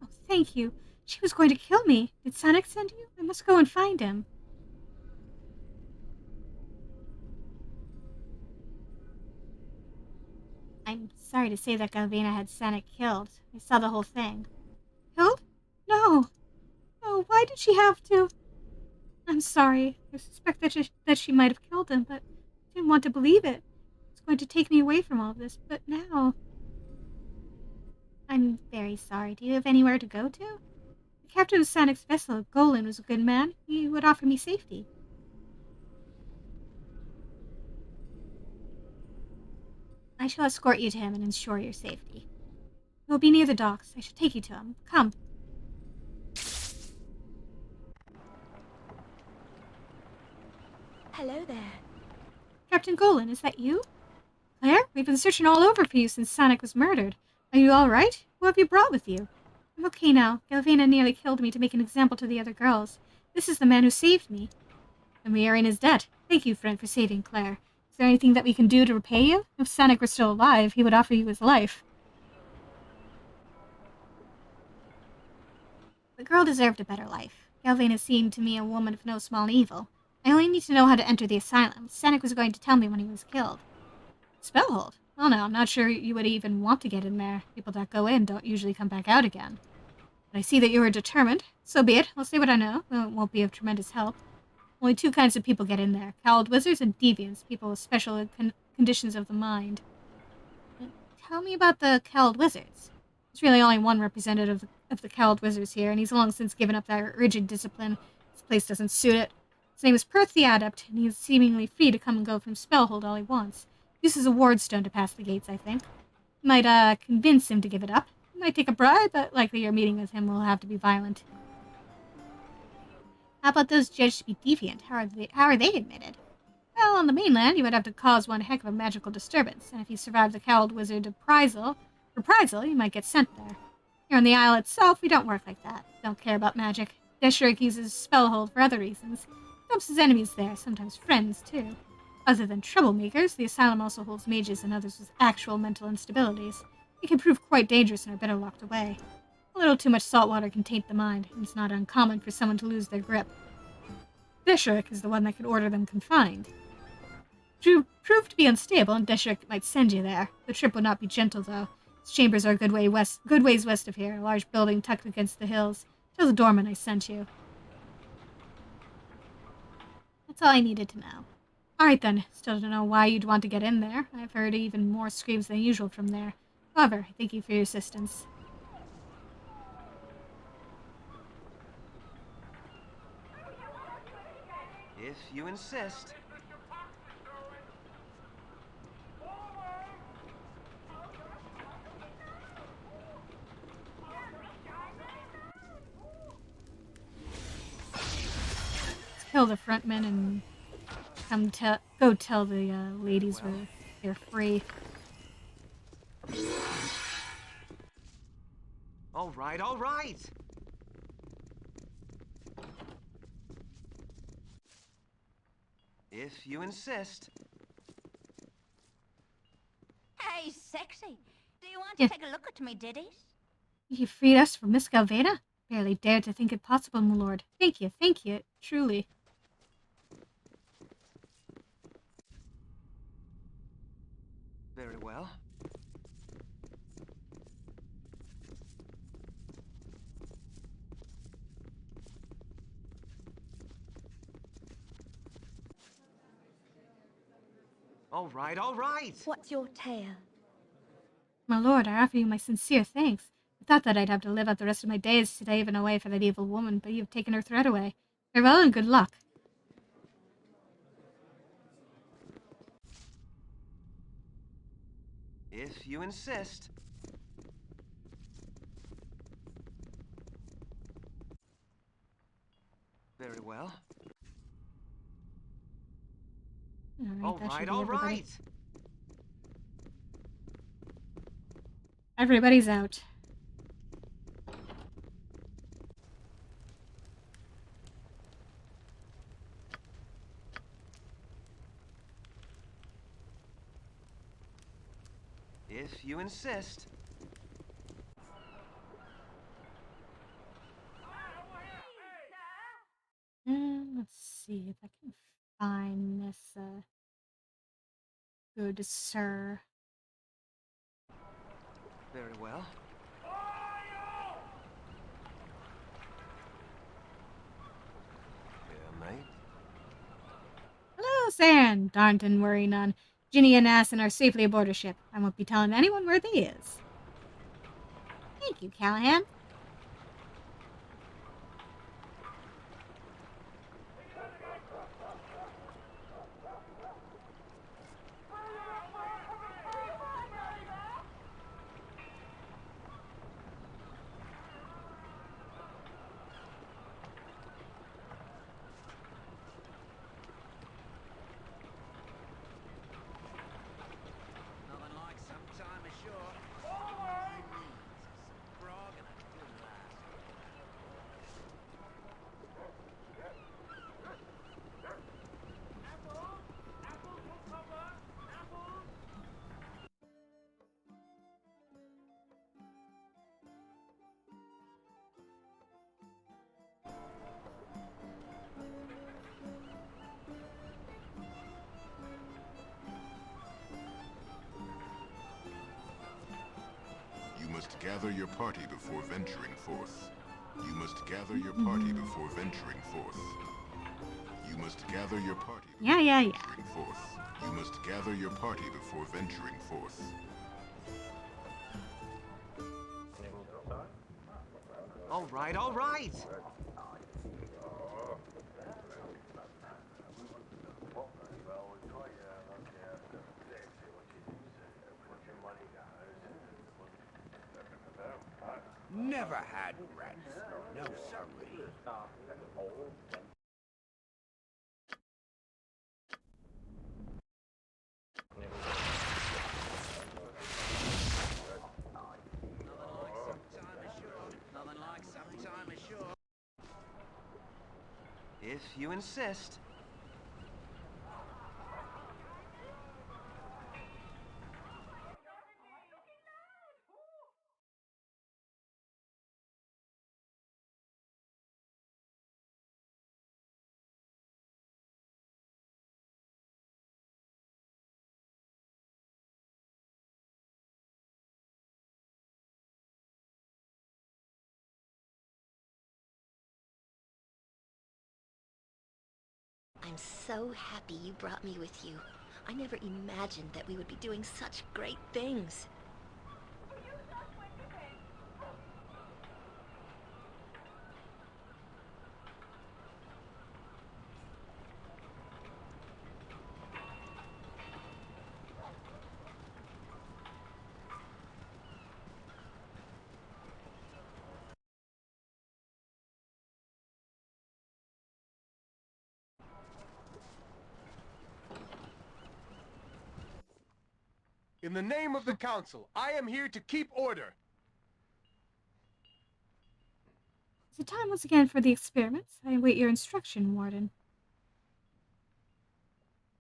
Oh, thank you. She was going to kill me. Did Sanik send you? I must go and find him. I'm sorry to say that Galvena had Sanik killed. I saw the whole thing. Killed? No. Oh, why did she have to? I'm sorry. I suspect that she might have killed him, but I didn't want to believe it. It's going to take me away from all this, but now... I'm very sorry. Do you have anywhere to go to? The captain of Sanik's vessel, Golan, was a good man. He would offer me safety. I shall escort you to him and ensure your safety. He will be near the docks. I shall take you to him. Come. Hello there. Captain Golan, is that you? Claire, we've been searching all over for you since Sanik was murdered. Are you all right? Who have you brought with you? I'm okay now. Galvena nearly killed me to make an example to the other girls. This is the man who saved me. And we are in his debt. Thank you, friend, for saving Claire. Is there anything that we can do to repay you? If Sanik were still alive, he would offer you his life. The girl deserved a better life. Galvena seemed to me a woman of no small evil. I only need to know how to enter the asylum. Sanik was going to tell me when he was killed. Spellhold? Well, no, I'm not sure you would even want to get in there. People that go in don't usually come back out again. But I see that you are determined. So be it. I'll say what I know, though it won't be of tremendous help. Only two kinds of people get in there. Cowled wizards and deviants, people with special conditions of the mind. Tell me about the Cowled wizards. There's really only one representative of the Cowled wizards here, and he's long since given up that rigid discipline. This place doesn't suit it. His name is Perth the Adept, and he is seemingly free to come and go from Spellhold all he wants. Uses a wardstone to pass the gates, I think. You might, convince him to give it up. You might take a bribe, but likely your meeting with him will have to be violent. How about those judged to be deviant? How are they admitted? Well, on the mainland, you would have to cause one heck of a magical disturbance, and if you survive the Cowled Wizard reprisal, you might get sent there. Here on the isle itself, we don't work like that. Don't care about magic. Desherik uses Spellhold for other reasons. Dumps his enemies there, sometimes friends, too. Other than troublemakers, the asylum also holds mages and others with actual mental instabilities. They can prove quite dangerous and are better locked away. A little too much salt water can taint the mind, and it's not uncommon for someone to lose their grip. Desherik is the one that can order them confined. If you prove to be unstable, and Desherik might send you there. The trip would not be gentle, though. Its chambers are a good ways west of here. A large building tucked against the hills. Tell the doorman I sent you. That's all I needed to know. Alright then, still don't know why you'd want to get in there. I've heard even more screams than usual from there. However, thank you for your assistance. If you insist. Kill the frontman and go tell the ladies they're free. All right, all right. If you insist. Hey, sexy. Do you want Yeah. to take a look at me, diddies? You freed us from Miss Galveda? Barely dared to think it possible, my lord. Thank you, truly. Very well. All right, all right. What's your tale? My lord, I offer you my sincere thanks. I thought that I'd have to live out the rest of my days slaving away for that evil woman, but you've taken her threat away. Farewell and good luck. If you insist. Very well. All right, all right. Everybody's out. If you insist. Let's see if I can find this, good sir. Very well. Yeah, mate. Hello, Saren. Darnton worry none. Ginny and Assen are safely aboard a ship. I won't be telling anyone where they is. Thank you, Callahan. Nothing like some time ashore. Grog and a good laugh. You must gather your party before venturing forth. You must gather your party before venturing forth. You must gather your party before venturing forth. You must gather your party before venturing forth. All right, all right. Never had rats. No, sorry. Nothing like some time ashore. If you insist. I'm so happy you brought me with you. I never imagined that we would be doing such great things. In the name of the Council, I am here to keep order. Is it time once again for the experiments? I await your instruction, Warden.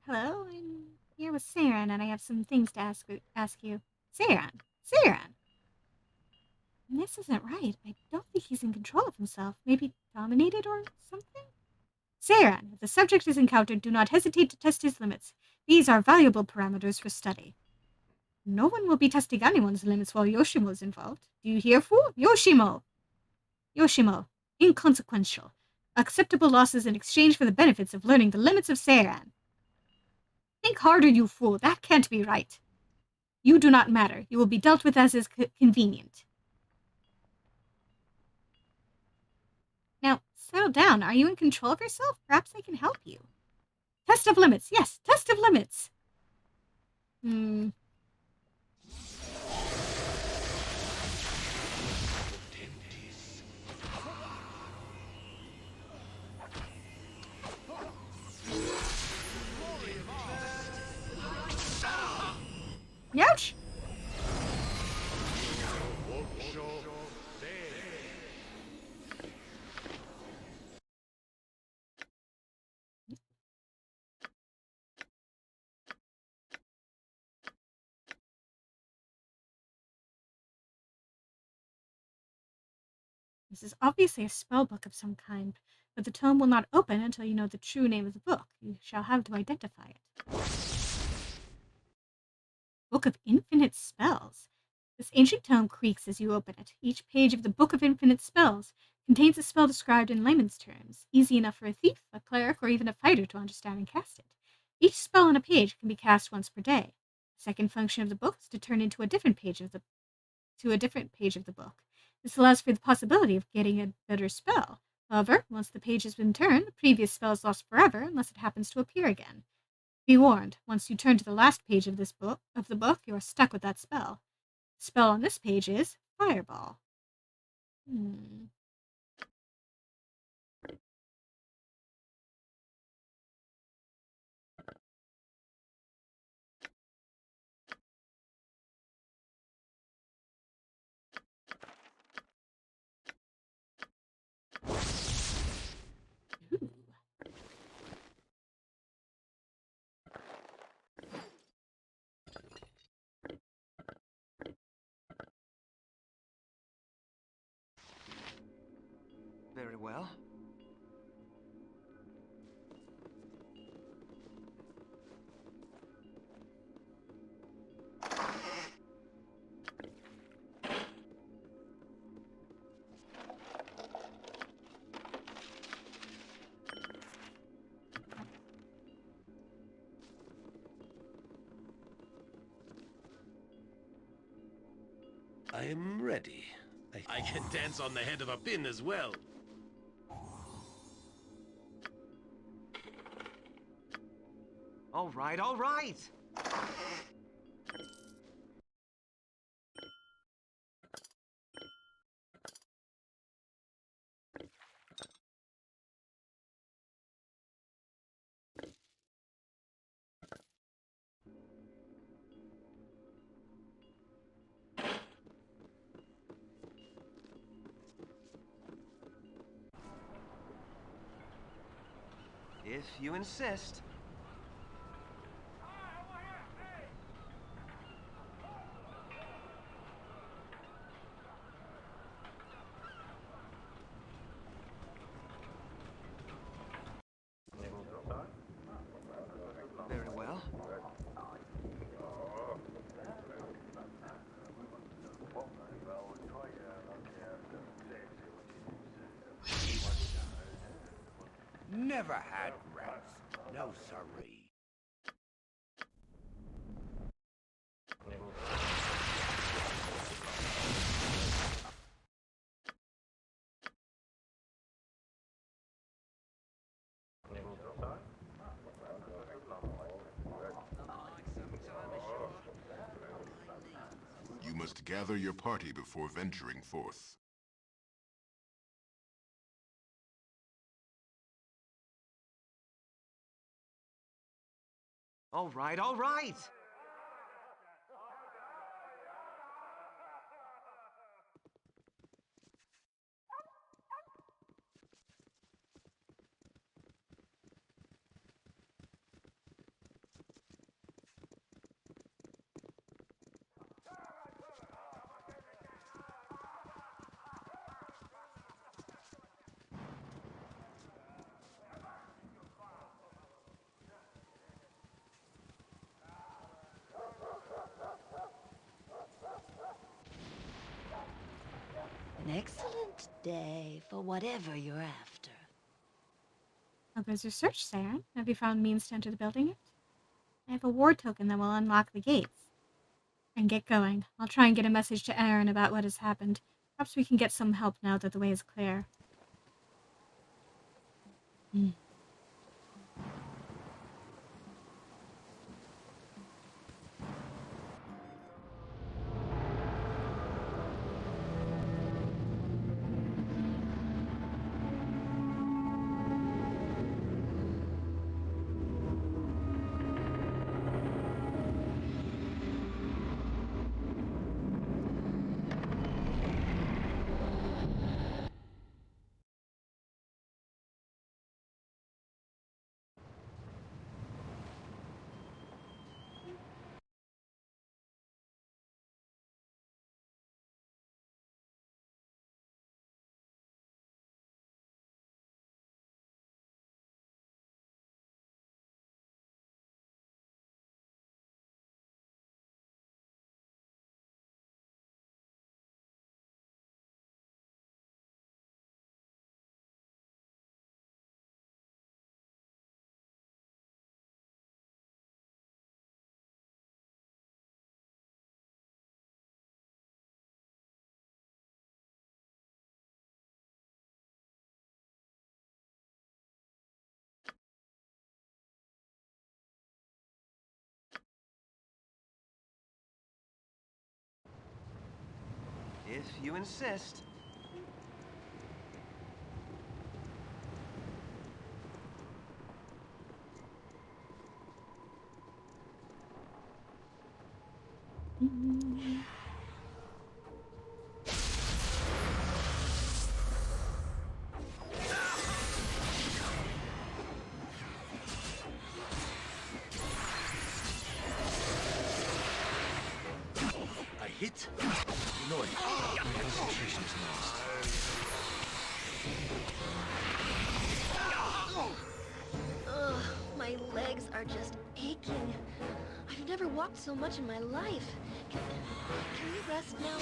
Hello, I'm here with Saren, and I have some things to ask you. Saren! This isn't right. I don't think he's in control of himself. Maybe dominated or something? Saren, if the subject is encountered, do not hesitate to test his limits. These are valuable parameters for study. No one will be testing anyone's limits while Yoshimo is involved. Do you hear, fool? Yoshimo! Inconsequential. Acceptable losses in exchange for the benefits of learning the limits of Seiran. Think harder, you fool. That can't be right. You do not matter. You will be dealt with as is convenient. Now, settle down. Are you in control of yourself? Perhaps I can help you. Test of limits. Yes, test of limits. Ouch! This is obviously a spell book of some kind, but the tome will not open until you know the true name of the book. You shall have to identify it. Book of Infinite Spells. This ancient tome creaks as you open it. Each page of the Book of Infinite Spells contains a spell described in layman's terms, easy enough for a thief, a cleric, or even a fighter to understand and cast it. Each spell on a page can be cast once per day. The second function of the book is to turn into a different page of the book. This allows for the possibility of getting a better spell. However, once the page has been turned, the previous spell is lost forever unless it happens to appear again. Be warned, once you turn to the last page of the book, you are stuck with that spell. The spell on this page is Fireball. Very well. I am ready. I can dance on the head of a pin as well. All right, all right! If you insist. Very well. Never had rats. No, sorry. You must gather your party before venturing forth. All right, all right! An excellent day for whatever you're after. Oh, there's your search, Saren. Have you found means to enter the building yet? I have a ward token that will unlock the gates. And get going. I'll try and get a message to Aaron about what has happened. Perhaps we can get some help now that the way is clear. If you insist. I hit. Noise. My concentration is lost. Ugh, my legs are just aching. I've never walked so much in my life. Can we rest now?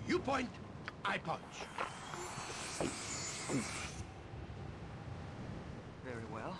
You point, I punch. Very well.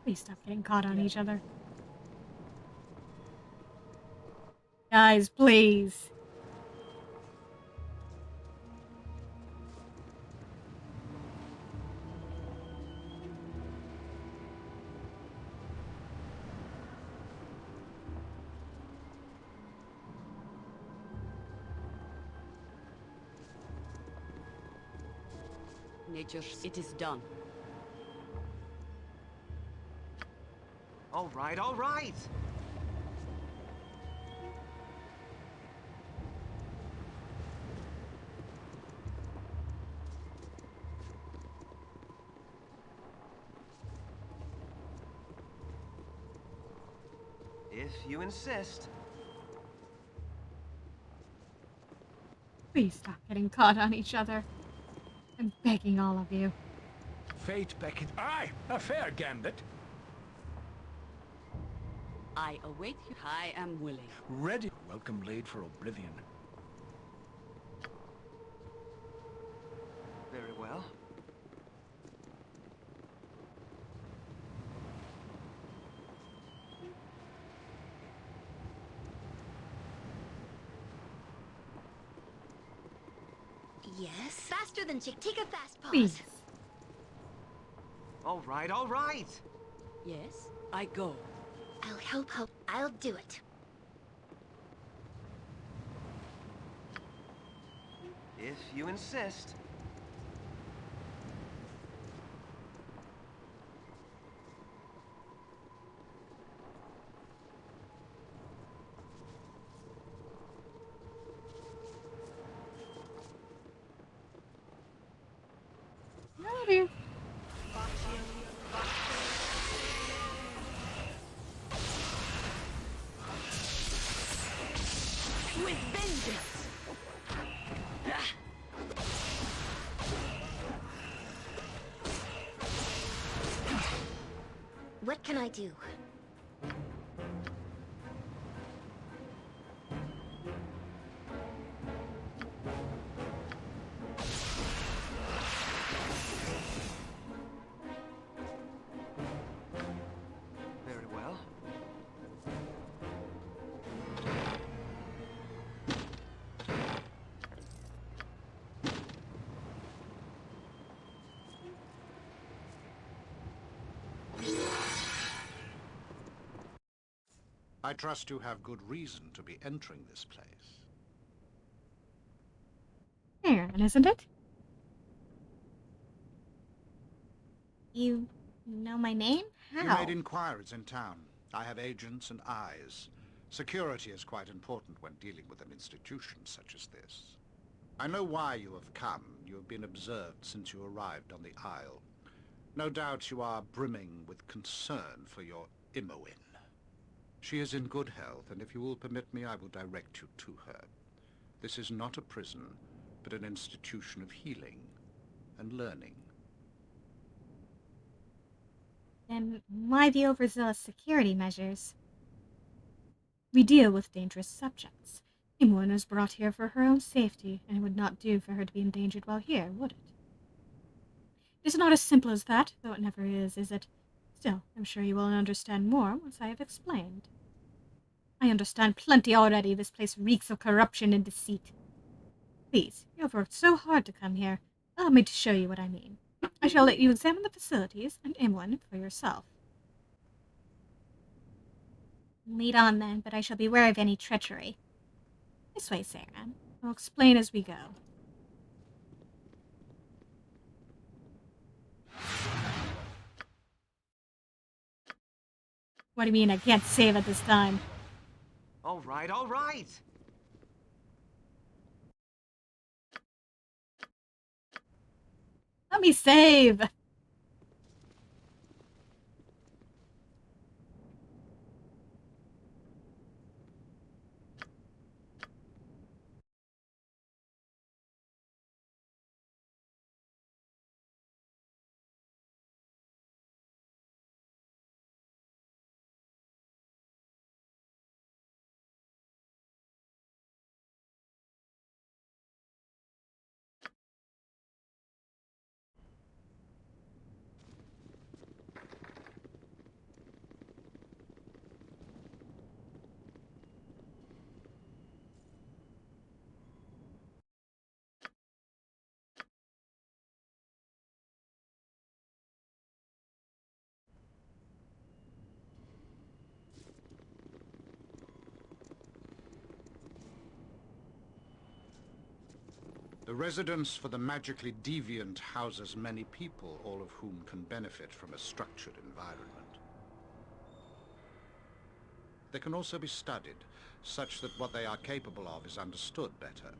Please stop getting caught on each other. Guys, please. Nature, it is done. All right, all right. If you insist. Please stop getting caught on each other. I'm begging all of you. Fate beckons. Aye, a fair gambit. I await you. I am willing. Ready. Welcome laid for oblivion. Very well. Yes? Faster than Chick. Take a fast pause. Please. All right, all right. Yes, I go. I'll help. I'll do it. If you insist. Howdy. With vengeance. What can I do? Very well. I trust you have good reason to be entering this place. Aaron, isn't it? You know my name? How? You made inquiries in town. I have agents and eyes. Security is quite important when dealing with an institution such as this. I know why you have come. You have been observed since you arrived on the Isle. No doubt you are brimming with concern for your Imoen. She is in good health, and if you will permit me, I will direct you to her. This is not a prison, but an institution of healing and learning. Then why the overzealous security measures? We deal with dangerous subjects. Imoen was brought here for her own safety, and it would not do for her to be endangered while here, would it? It is not as simple as that, though it never is it? Still, I'm sure you will understand more once I have explained. I understand plenty already. This place reeks of corruption and deceit. Please, you have worked so hard to come here. Allow me to show you what I mean. I shall let you examine the facilities and Imoen for yourself. Lead on then, but I shall beware of any treachery. This way, Saren. I'll explain as we go. What do you mean I can't save at this time? All right, all right. Let me save! The residence for the magically deviant houses many people, all of whom can benefit from a structured environment. They can also be studied, such that what they are capable of is understood better.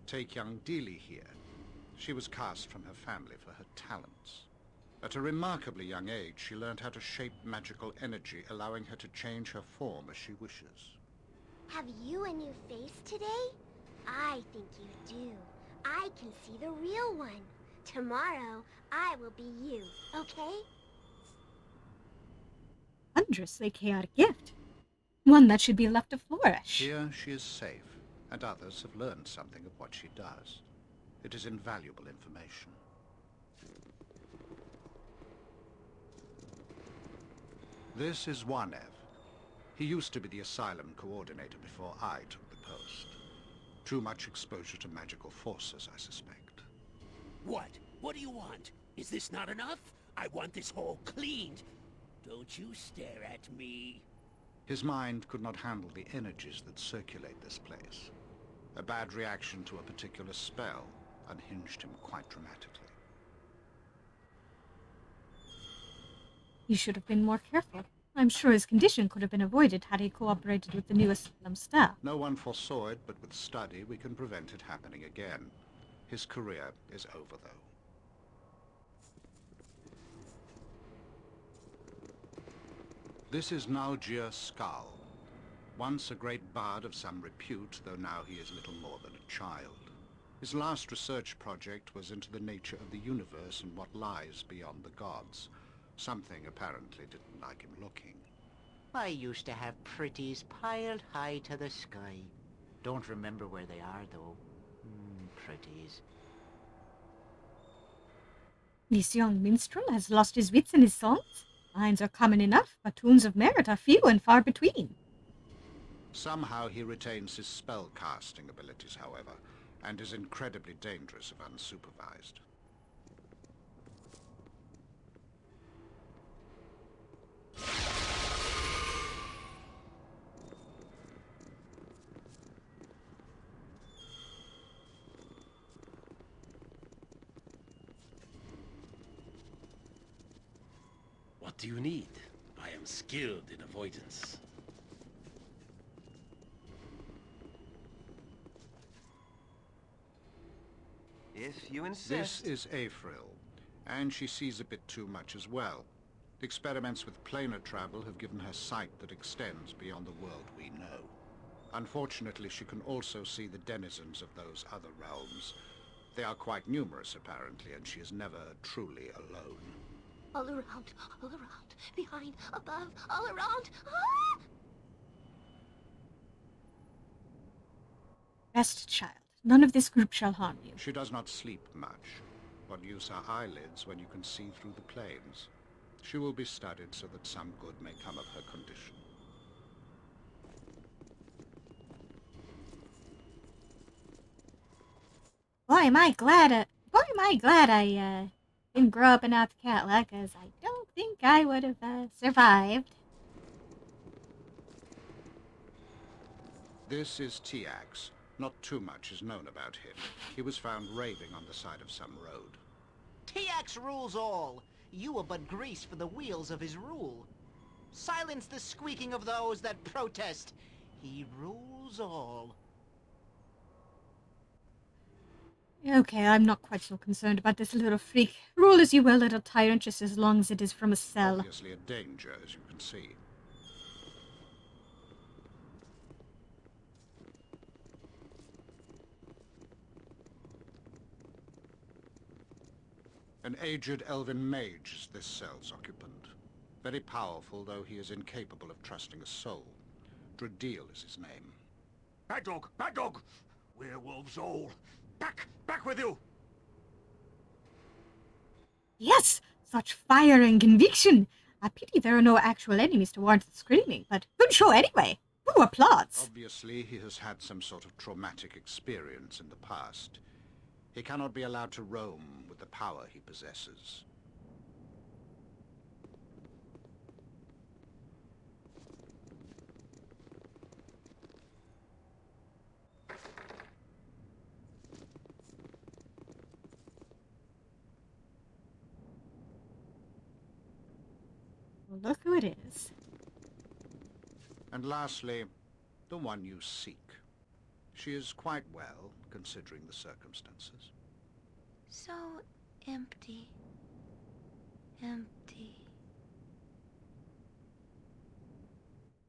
Take young Dealey here. She was cast from her family for her talents. At a remarkably young age, she learned how to shape magical energy, allowing her to change her form as she wishes. Have you a new face today? I think you do. I can see the real one. Tomorrow, I will be you, okay? Wondrously chaotic gift. One that should be left to flourish. Here she is safe, and others have learned something of what she does. It is invaluable information. This is Wanev. He used to be the asylum coordinator before I took the post. Too much exposure to magical forces, I suspect. What? What do you want? Is this not enough? I want this hole cleaned. Don't you stare at me. His mind could not handle the energies that circulate this place. A bad reaction to a particular spell unhinged him quite dramatically. You should have been more careful. I'm sure his condition could have been avoided had he cooperated with the new asylum staff. No one foresaw it, but with study we can prevent it happening again. His career is over, though. This is Nalgir Skal, once a great bard of some repute, though now he is little more than a child. His last research project was into the nature of the universe and what lies beyond the gods. Something apparently didn't like him looking. I used to have pretties piled high to the sky. Don't remember where they are, though. Pretties. This young minstrel has lost his wits in his songs. Lines are common enough, but tunes of merit are few and far between. Somehow he retains his spell-casting abilities, however, and is incredibly dangerous if unsupervised. What do you need? I am skilled in avoidance. If you insist. This is April, and she sees a bit too much as well. Experiments with planar travel have given her sight that extends beyond the world we know. Unfortunately, she can also see the denizens of those other realms. They are quite numerous, apparently, and she is never truly alone. All around, behind, above, all around. Ah! Rest, child. None of this group shall harm you. She does not sleep much. What use are eyelids when you can see through the planes? She will be studied so that some good may come of her condition. Boy, am I glad I didn't grow up in Athkatla, because I don't think I would have survived. This is Tiax. Not too much is known about him. He was found raving on the side of some road. TX rules all. You are but grease for the wheels of his rule. Silence the squeaking of those that protest. He rules all. Okay, I'm not quite so concerned about this little freak. Rule as you will, little tyrant, just as long as it is from a cell. Obviously a danger, as you can see. An aged elven mage is this cell's occupant. Very powerful, though he is incapable of trusting a soul. Dradil is his name. Bad dog! Bad dog! Werewolves all! Back with you! Yes! Such fire and conviction! A pity there are no actual enemies to warrant the screaming, but good show anyway! Who applauds? Obviously, he has had some sort of traumatic experience in the past. He cannot be allowed to roam with the power he possesses. who it is. And lastly, the one you seek. She is quite well, considering the circumstances. So empty. Empty.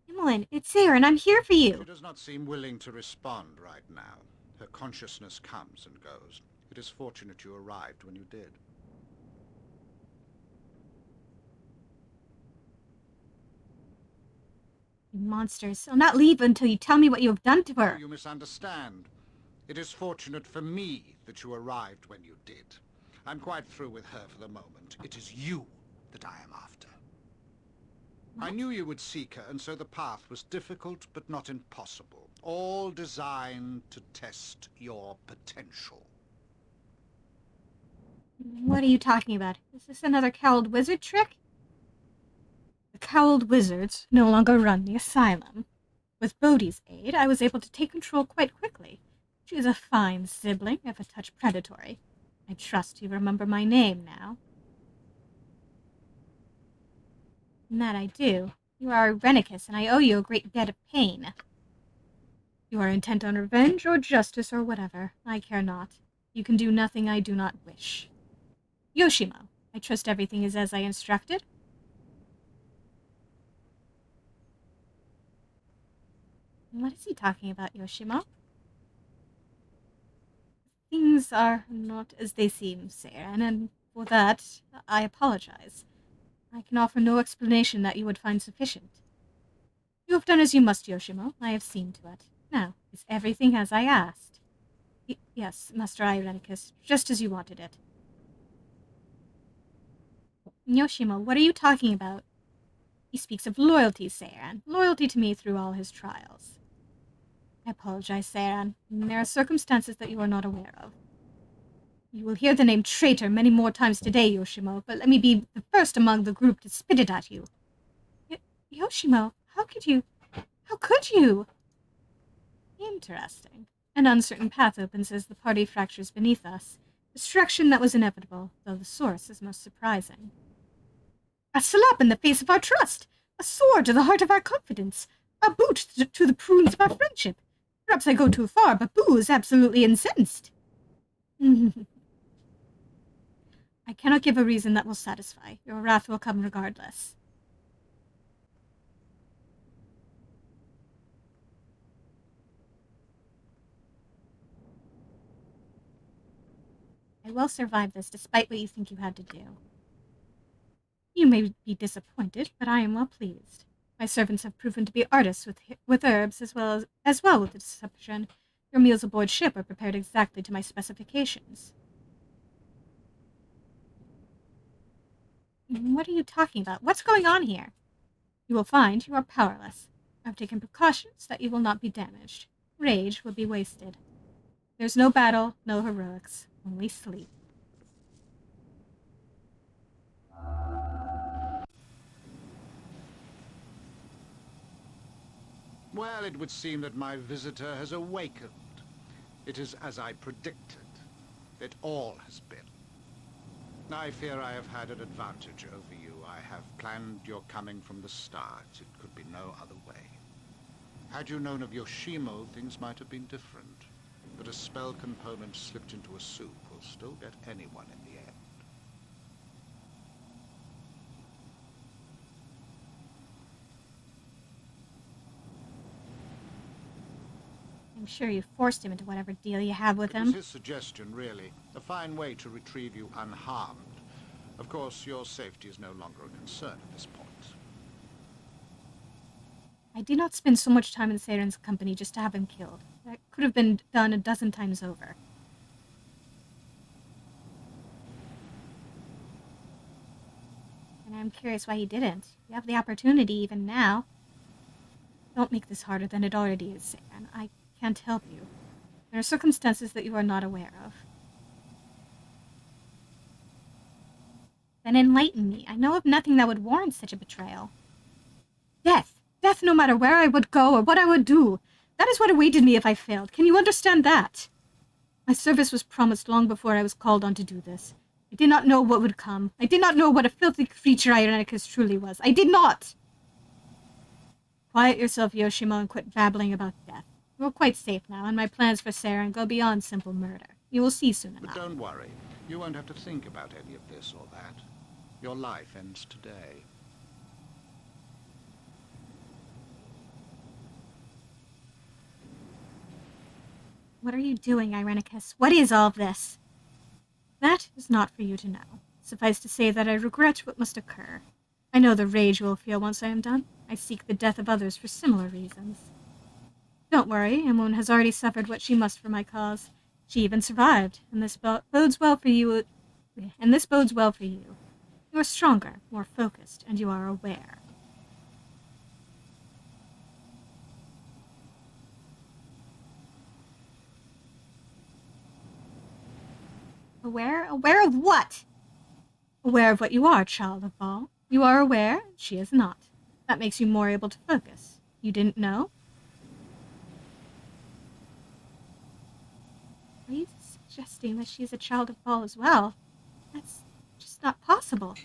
Imogen, it's Aaron. I'm here for you. She does not seem willing to respond right now. Her consciousness comes and goes. It is fortunate you arrived when you did. You monsters. I'll not leave until you tell me what you have done to her. Oh, you misunderstand. It is fortunate for me that you arrived when you did. I'm quite through with her for the moment. It is you that I am after. I knew you would seek her, and so the path was difficult but not impossible. All designed to test your potential. What are you talking about? Is this another cowled wizard trick? The cowled wizards no longer run the asylum. With Bodhi's aid, I was able to take control quite quickly. She is a fine sibling, if a touch predatory. I trust you remember my name now. And that I do. You are a Renicus, and I owe you a great debt of pain. You are intent on revenge, or justice, or whatever. I care not. You can do nothing I do not wish. Yoshimo, I trust everything is as I instructed. What is he talking about, Yoshimo? Things are not as they seem, Seiran, and for that, I apologize. I can offer no explanation that you would find sufficient. You have done as you must, Yoshimo. I have seen to it. Now, is everything as I asked? Yes, Master Irenicus, just as you wanted it. Yoshimo, what are you talking about? He speaks of loyalty, Seiran. Loyalty to me through all his trials. I apologize, Seiran. There are circumstances that you are not aware of. You will hear the name traitor many more times today, Yoshimo, but let me be the first among the group to spit it at you. Yoshimo, how could you? How could you? Interesting. An uncertain path opens as the party fractures beneath us. Destruction that was inevitable, though the source is most surprising. A slap in the face of our trust! A sword to the heart of our confidence! A boot to the prunes of our friendship! Perhaps I go too far, but Boo is absolutely incensed. I cannot give a reason that will satisfy. Your wrath will come regardless. I will survive this, despite what you think you had to do. You may be disappointed, but I am well pleased. My servants have proven to be artists with herbs as well with deception. Your meals aboard ship are prepared exactly to my specifications. What are you talking about? What's going on here? You will find you are powerless. I've taken precautions that you will not be damaged. Rage would be wasted. There's no battle, no heroics, only sleep. Well, it would seem that my visitor has awakened. It is as I predicted. It all has been. I fear I have had an advantage over you. I have planned your coming from the start. It could be no other way. Had you known of Yoshimo, things might have been different. But a spell component slipped into a soup will still get anyone in the end. I'm sure you forced him into whatever deal you have with him. It was his suggestion, really. A fine way to retrieve you unharmed. Of course, your safety is no longer a concern at this point. I did not spend so much time in Seiran's company just to have him killed. That could have been done a dozen times over. And I'm curious why he didn't. You have the opportunity even now. Don't make this harder than it already is, Seiran. I can't help you. There are circumstances that you are not aware of. Then enlighten me. I know of nothing that would warrant such a betrayal. Death. Death no matter where I would go or what I would do. That is what awaited me if I failed. Can you understand that? My service was promised long before I was called on to do this. I did not know what would come. I did not know what a filthy creature Irenicus truly was. I did not! Quiet yourself, Yoshimo, and quit babbling about death. You are quite safe now, and my plans for Saren go beyond simple murder. You will see soon enough. But don't worry. You won't have to think about any of this or that. Your life ends today. What are you doing, Irenicus? What is all this? That is not for you to know. Suffice to say that I regret what must occur. I know the rage you will feel once I am done. I seek the death of others for similar reasons. Don't worry, Imoen has already suffered what she must for my cause. She even survived, and this bodes well for you. You are stronger, more focused, and you are aware. Aware? Aware of what? Aware of what you are, child of Baal. You are aware, she is not. That makes you more able to focus. You didn't know? Are you suggesting that she is a child of Baal as well? That's just not possible.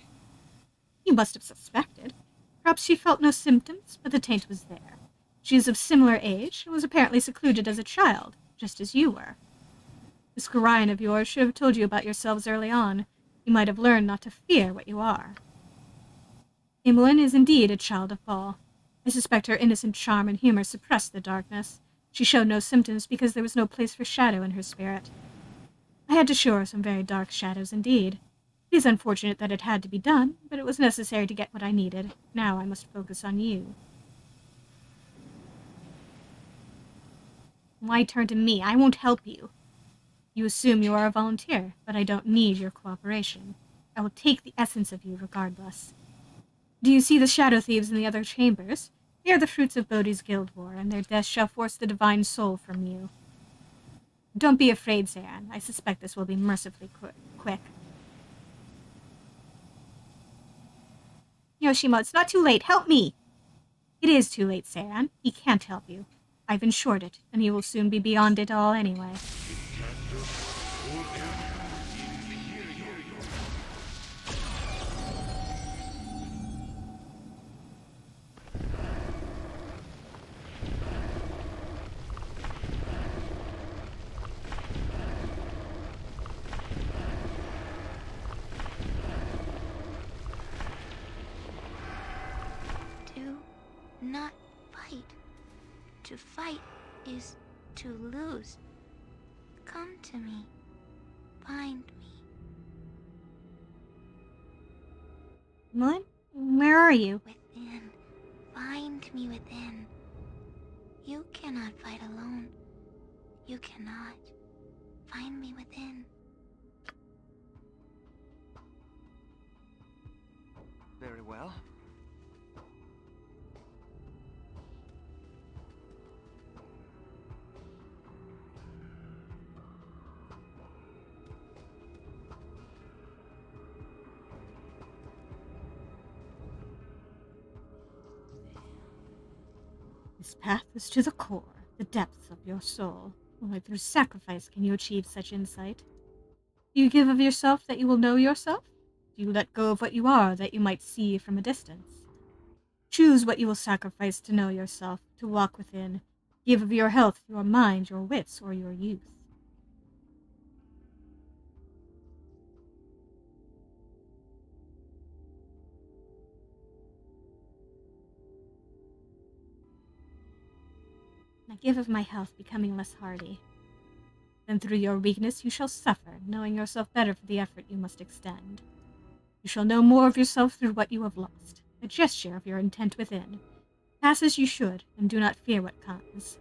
You must have suspected. Perhaps she felt no symptoms, but the taint was there. She is of similar age, and was apparently secluded as a child, just as you were. This Gorion of yours should have told you about yourselves early on. You might have learned not to fear what you are. Imoen is indeed a child of Baal. I suspect her innocent charm and humor suppressed the darkness. She showed no symptoms because there was no place for shadow in her spirit. I had to show her some very dark shadows indeed. It is unfortunate that it had to be done, but it was necessary to get what I needed. Now I must focus on you. Why turn to me? I won't help you. You assume you are a volunteer, but I don't need your cooperation. I will take the essence of you regardless. Do you see the shadow thieves in the other chambers? They are the fruits of Bodhi's guild war, and their death shall force the divine soul from you. Don't be afraid, Saren. I suspect this will be mercifully quick. Yoshimo, it's not too late. Help me! It is too late, Saren. He can't help you. I've ensured it, and he will soon be beyond it all anyway. Not fight. To fight is to lose. Come to me. Find me. Imoen? Where are you? Within. Find me within. You cannot fight alone. You cannot. Find me within. Very well. This path is to the core, the depths of your soul. Only through sacrifice can you achieve such insight. Do you give of yourself that you will know yourself? Do you let go of what you are that you might see from a distance? Choose what you will sacrifice to know yourself, to walk within. Give of your health, your mind, your wits, or your youth. I give of my health, becoming less hardy. Then through your weakness you shall suffer, knowing yourself better for the effort you must extend. You shall know more of yourself through what you have lost, a gesture of your intent within. Pass as you should, and do not fear what comes.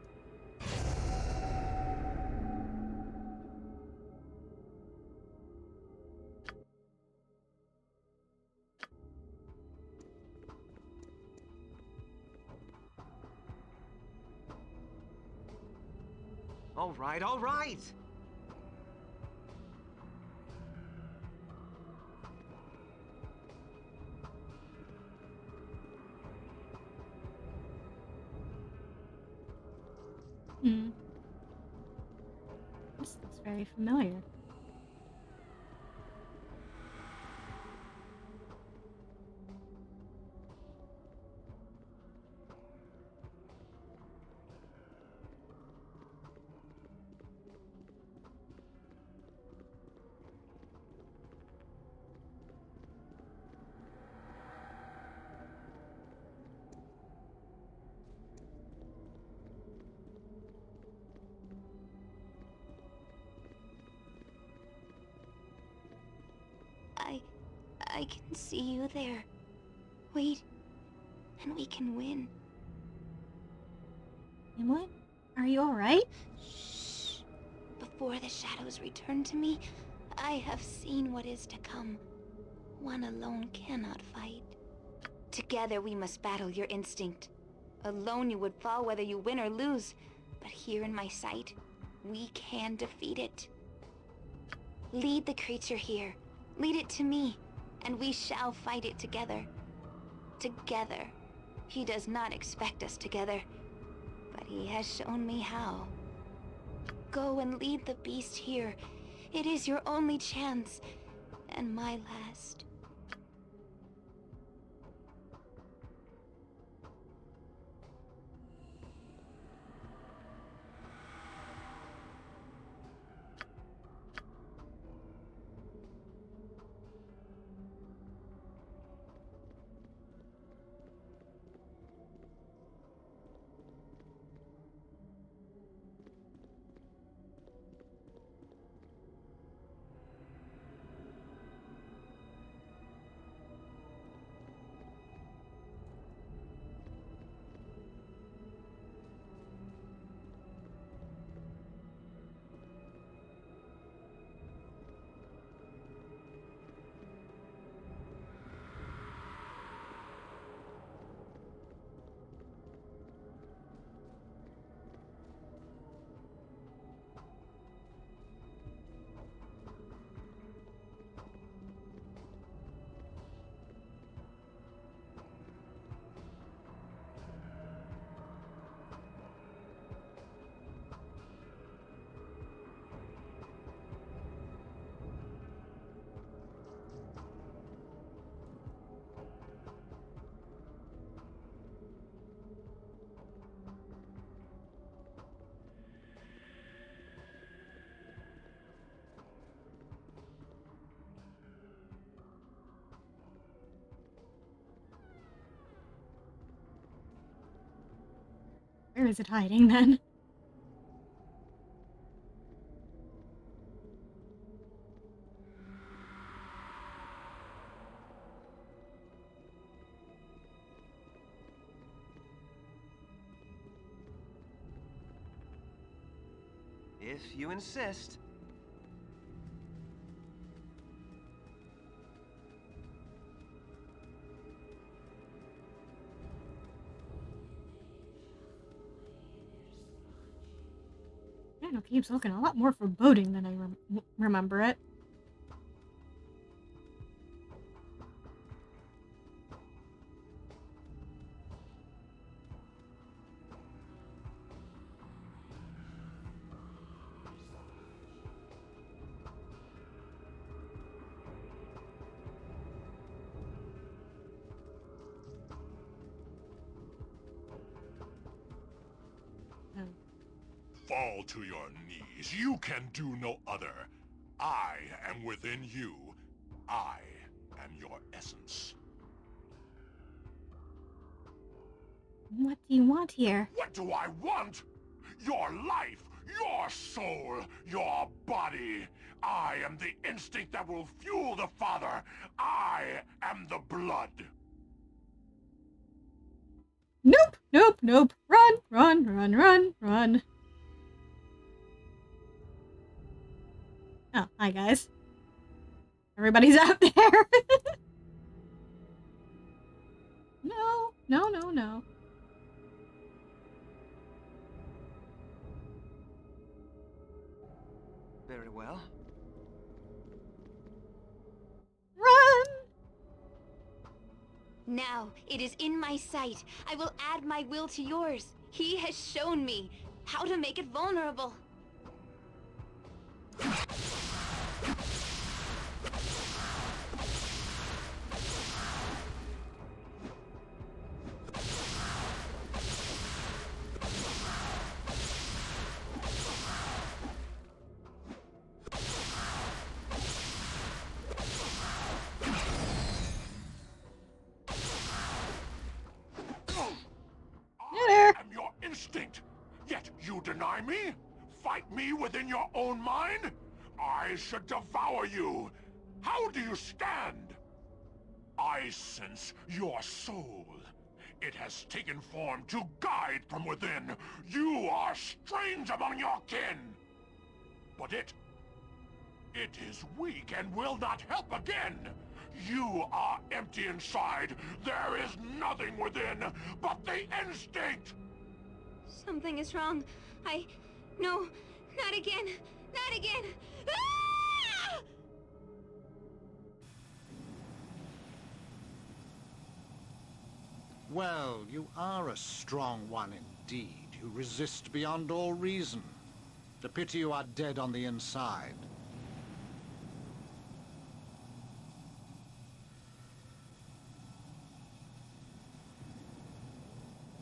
All right, all right! This looks very familiar. I can see you there. Wait, and we can win. Hamlet, are you alright? Shh. Before the shadows return to me, I have seen what is to come. One alone cannot fight. Together we must battle your instinct. Alone you would fall whether you win or lose, but here in my sight, we can defeat it. Lead the creature here. Lead it to me, and we shall fight it together. Together. He does not expect us together, but he has shown me how. Go and lead the beast here. It is your only chance, and my last. Where is it hiding then? If you insist. I know, keeps looking a lot more foreboding than I remember it. Fall to your knees. You can do no other. I am within you. I am your essence. What do you want here? What do I want? Your life, your soul, your body. I am the instinct that will fuel the Father. I am the blood. Nope, nope, nope. Run, run, run, run, run. Oh, hi guys. Everybody's out there. No, no, no, no. Very well. Run! Now, it is in my sight. I will add my will to yours. He has shown me how to make it vulnerable. I am your instinct. Yet you deny me? Fight me within your own mind? I should devour you. How do you stand? I sense your soul. It has taken form to guide from within. You are strange among your kin. But it is weak and will not help again. You are empty inside. There is nothing within but the instinct. Something is wrong. No, not again. Not again. Ah! Well, you are a strong one indeed. You resist beyond all reason. The pity you are dead on the inside.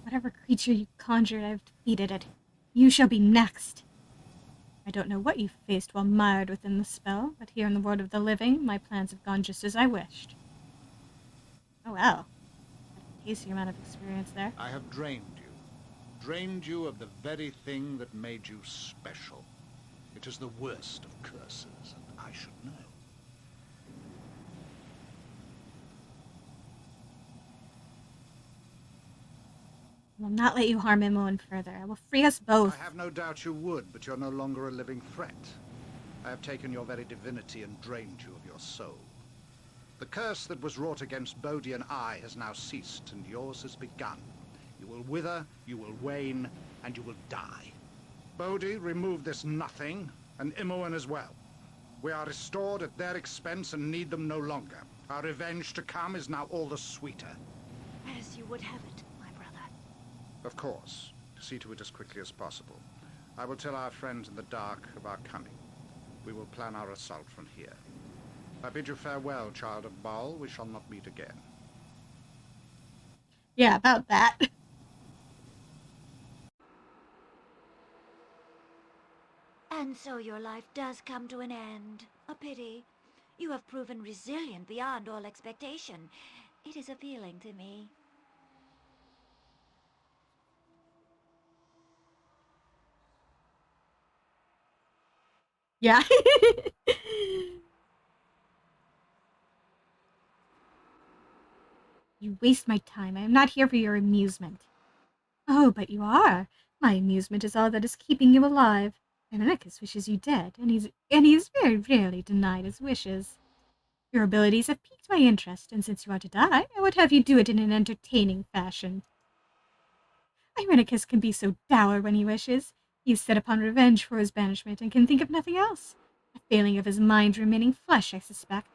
Whatever creature you conjured, I've defeated it. You shall be next. I don't know what you faced while mired within the spell, but here in the world of the living, my plans have gone just as I wished. Oh well. A tasty amount of experience there. I have drained you. Drained you of the very thing that made you special. It is the worst of curses, and I should know. I will not let you harm Imoen further. I will free us both. I have no doubt you would, but you're no longer a living threat. I have taken your very divinity and drained you of your soul. The curse that was wrought against Bodhi and I has now ceased, and yours has begun. You will wither, you will wane, and you will die. Bodhi removed this nothing, and Imoen as well. We are restored at their expense and need them no longer. Our revenge to come is now all the sweeter. As you would have it, my brother. Of course. See to it as quickly as possible. I will tell our friends in the dark of our coming. We will plan our assault from here. I bid you farewell, child of Baal. We shall not meet again. Yeah, about that. And so your life does come to an end. A pity. You have proven resilient beyond all expectation. It is appealing to me. Yeah. You waste my time. I am not here for your amusement. Oh, but you are. My amusement is all that is keeping you alive. Irenicus wishes you dead, and he is very rarely denied his wishes. Your abilities have piqued my interest, and since you are to die, I would have you do it in an entertaining fashion. Irenicus can be so dour when he wishes. He is set upon revenge for his banishment, and can think of nothing else. A failing of his mind remaining flesh, I suspect.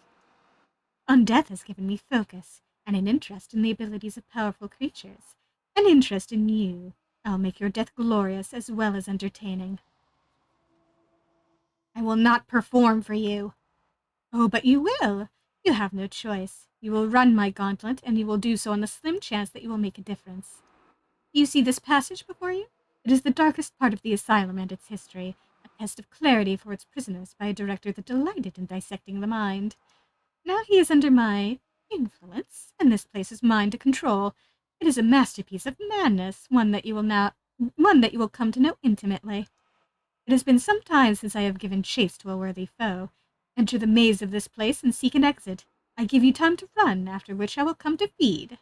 Undeath has given me focus, and an interest in the abilities of powerful creatures. An interest in you. I'll make your death glorious as well as entertaining. I will not perform for you. Oh, but you will. You have no choice. You will run my gauntlet, and you will do so on the slim chance that you will make a difference. You see this passage before you? It is the darkest part of the asylum and its history, a test of clarity for its prisoners by a director that delighted in dissecting the mind. Now he is under my influence, and this place is mine to control. It is a masterpiece of madness, one that you will come to know intimately. It has been some time since I have given chase to a worthy foe. Enter the maze of this place and seek an exit. I give you time to run, after which I will come to feed.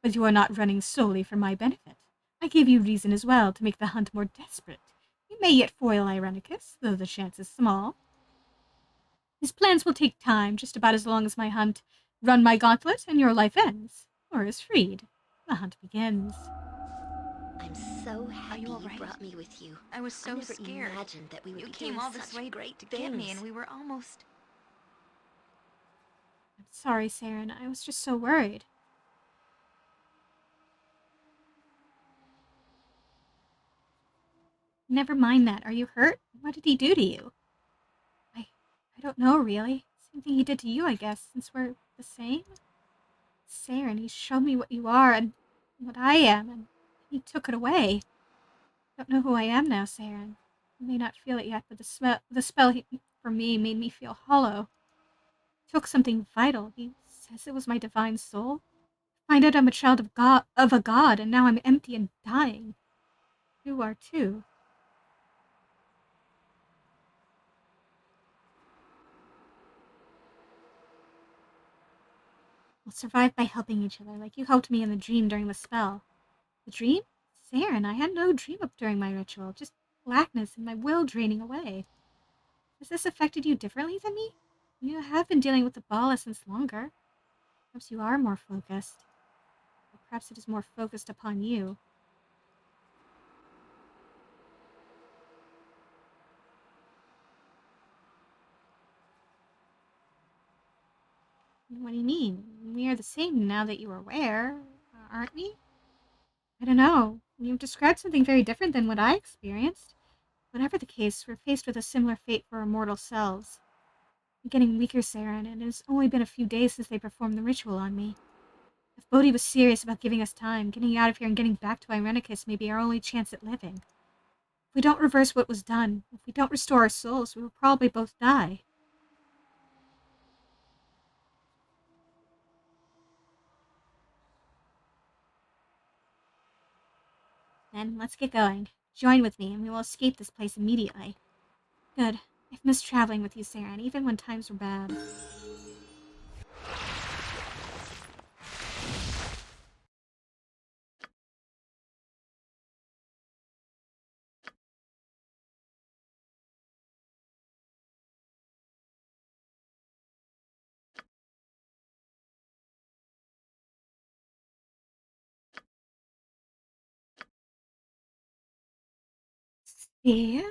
But you are not running solely for my benefit. I give you reason as well to make the hunt more desperate. You may yet foil Irenicus, though the chance is small. His plans will take time, just about as long as my hunt. Run my gauntlet, and your life ends, or is freed. The hunt begins. I'm so happy you brought me with you. I was so I never scared. imagined that we would You be came doing all this such way great to things. get me, and we were almost... I'm sorry, Saren. I was just so worried. Never mind that. Are you hurt? What did he do to you? I don't know, really. Same thing he did to you, I guess, since we're the same. Saren, he showed me what you are and what I am, and he took it away. I don't know who I am now, Saren. You may not feel it yet, but the spell for me made me feel hollow. He took something vital. He says it was my divine soul. Find out I'm a child of a god, and now I'm empty and dying. You are too. Well, We'll survive by helping each other, like you helped me in the dream during the spell. The dream? Saren, I had no dream up during my ritual, just blackness and my will draining away. Has this affected you differently than me? You have been dealing with the ball essence longer. Perhaps you are more focused. Or perhaps it is more focused upon you. What do you mean? We are the same now that you are aware, aren't we? I don't know. You've described something very different than what I experienced. Whatever the case, we're faced with a similar fate for our mortal selves. I'm getting weaker, Saren, and it has only been a few days since they performed the ritual on me. If Bodhi was serious about giving us time, getting out of here and getting back to Irenicus may be our only chance at living. If we don't reverse what was done, if we don't restore our souls, we will probably both die. Then, let's get going. Join with me, and we will escape this place immediately. Good. I've missed traveling with you, Saren, even when times were bad. Yeah.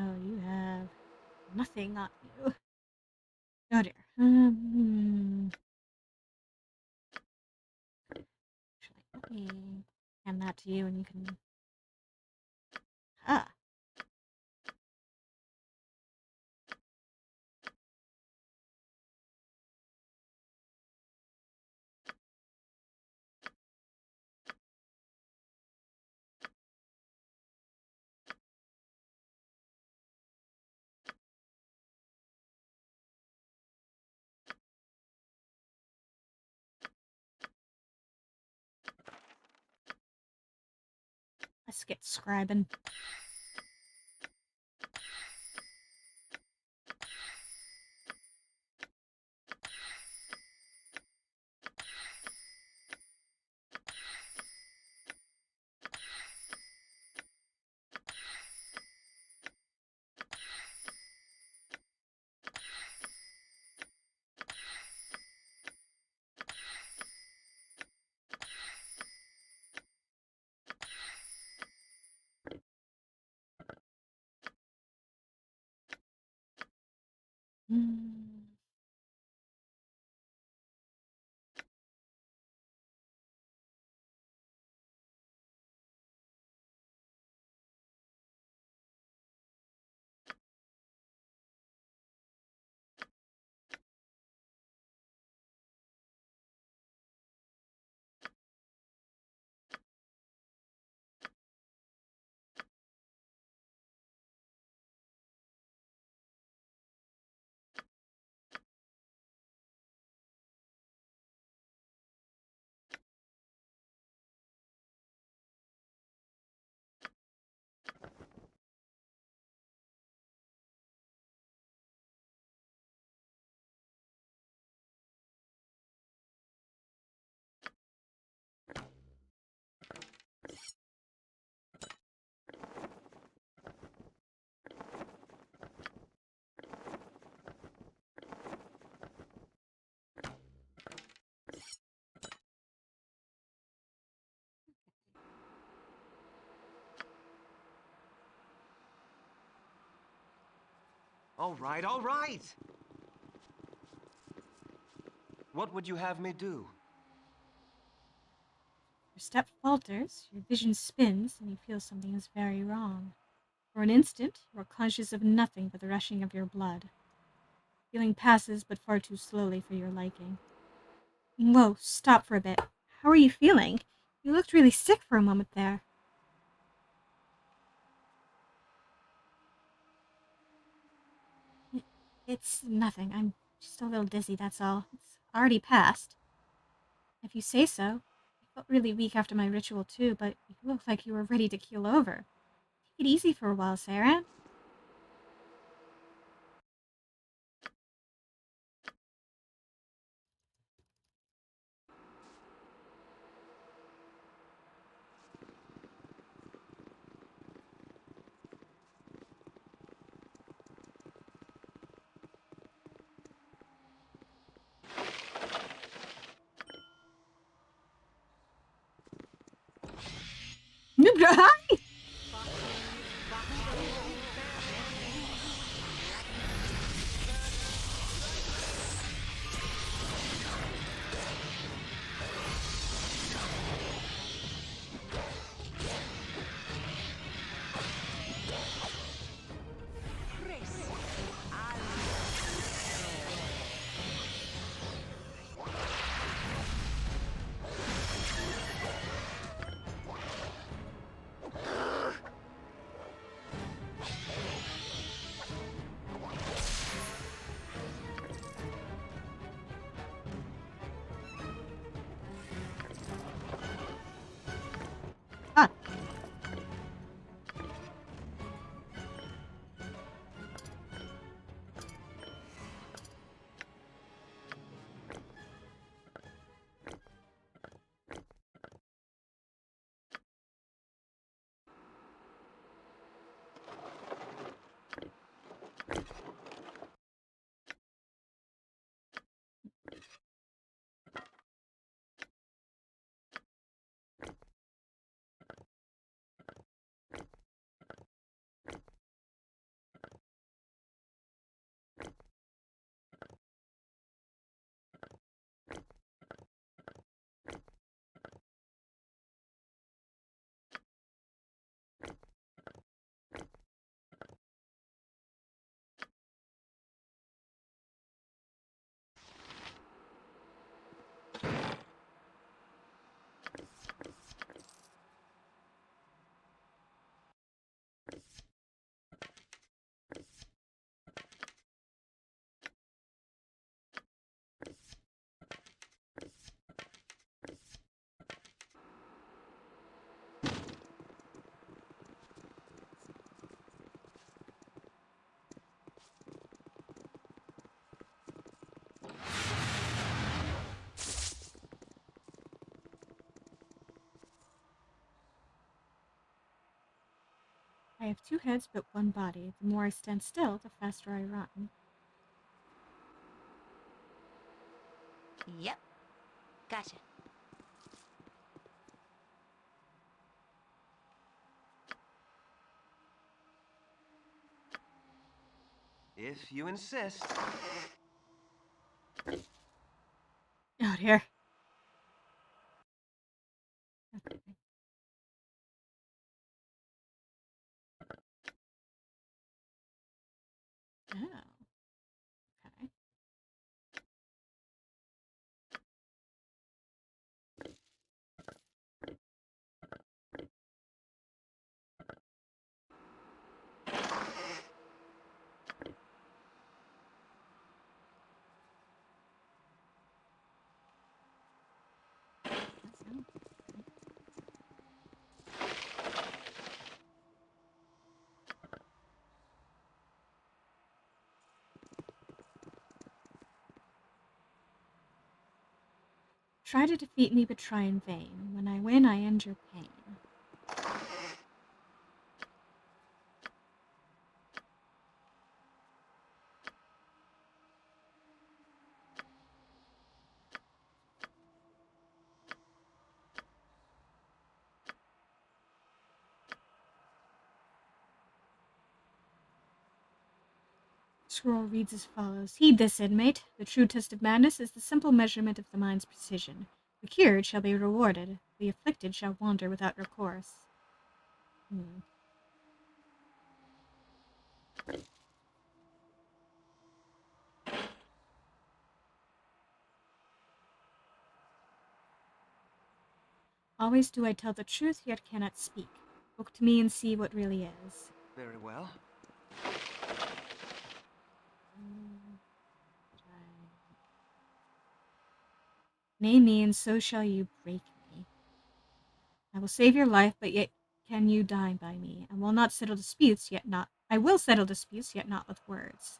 Oh, you have nothing on you. Oh dear. Actually, let me hand that to you and you can... Ah. Let's get scribing. All right, all right! What would you have me do? Your step falters, your vision spins, and you feel something is very wrong. For an instant, you are conscious of nothing but the rushing of your blood. Feeling passes, but far too slowly for your liking. Whoa, stop for a bit. How are you feeling? You looked really sick for a moment there. It's nothing. I'm just a little dizzy, that's all. It's already passed. If you say so. I felt really weak after my ritual too, but you looked like you were ready to keel over. Take it easy for a while, Sarah. Hi! Ah. I have two heads but one body. The more I stand still, the faster I run. Yep. Gotcha. If you insist. Oh dear. Okay. Oh. Okay. Try to defeat me, but try in vain. When I win, I end your pain. scroll reads as follows. Heed this, inmate. The true test of madness is the simple measurement of the mind's precision. The cured shall be rewarded. The afflicted shall wander without recourse. Always do I tell the truth, yet cannot speak. Look to me and see what really is. Very well. Name me, and so shall you break me. I will save your life, but yet can you die by me? I will not settle disputes, yet not. I will settle disputes, yet not with words.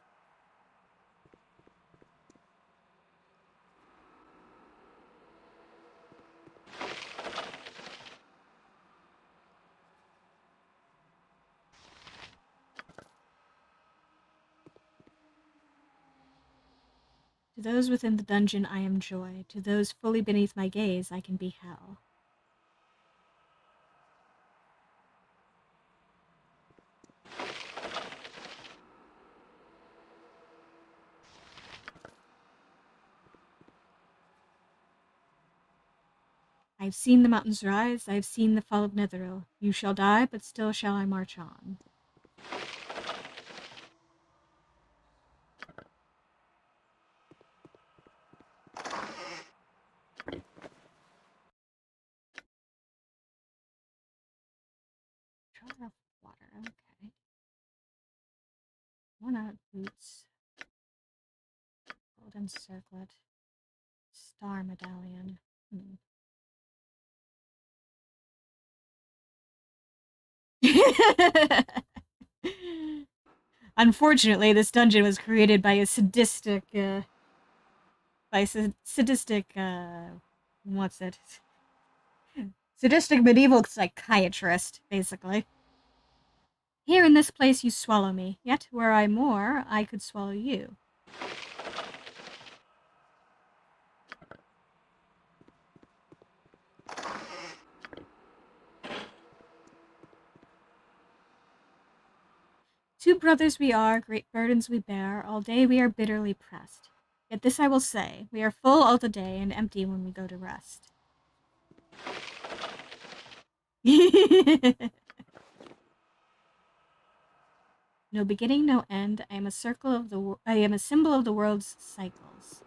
To those within the dungeon I am joy. To those fully beneath my gaze I can be hell. I have seen the mountains rise, I have seen the fall of Netheril. You shall die, but still shall I march on. Jar of water, okay. Worn-out boots. Golden circlet. Star medallion. Unfortunately, this dungeon was created by a sadistic, what's it? Sadistic medieval psychiatrist, basically. Here in this place you swallow me, yet were I more, I could swallow you. Two brothers we are, great burdens we bear, all day we are bitterly pressed. Yet this I will say, we are full all the day and empty when we go to rest. No beginning, no end. I am a symbol of the world's cycles.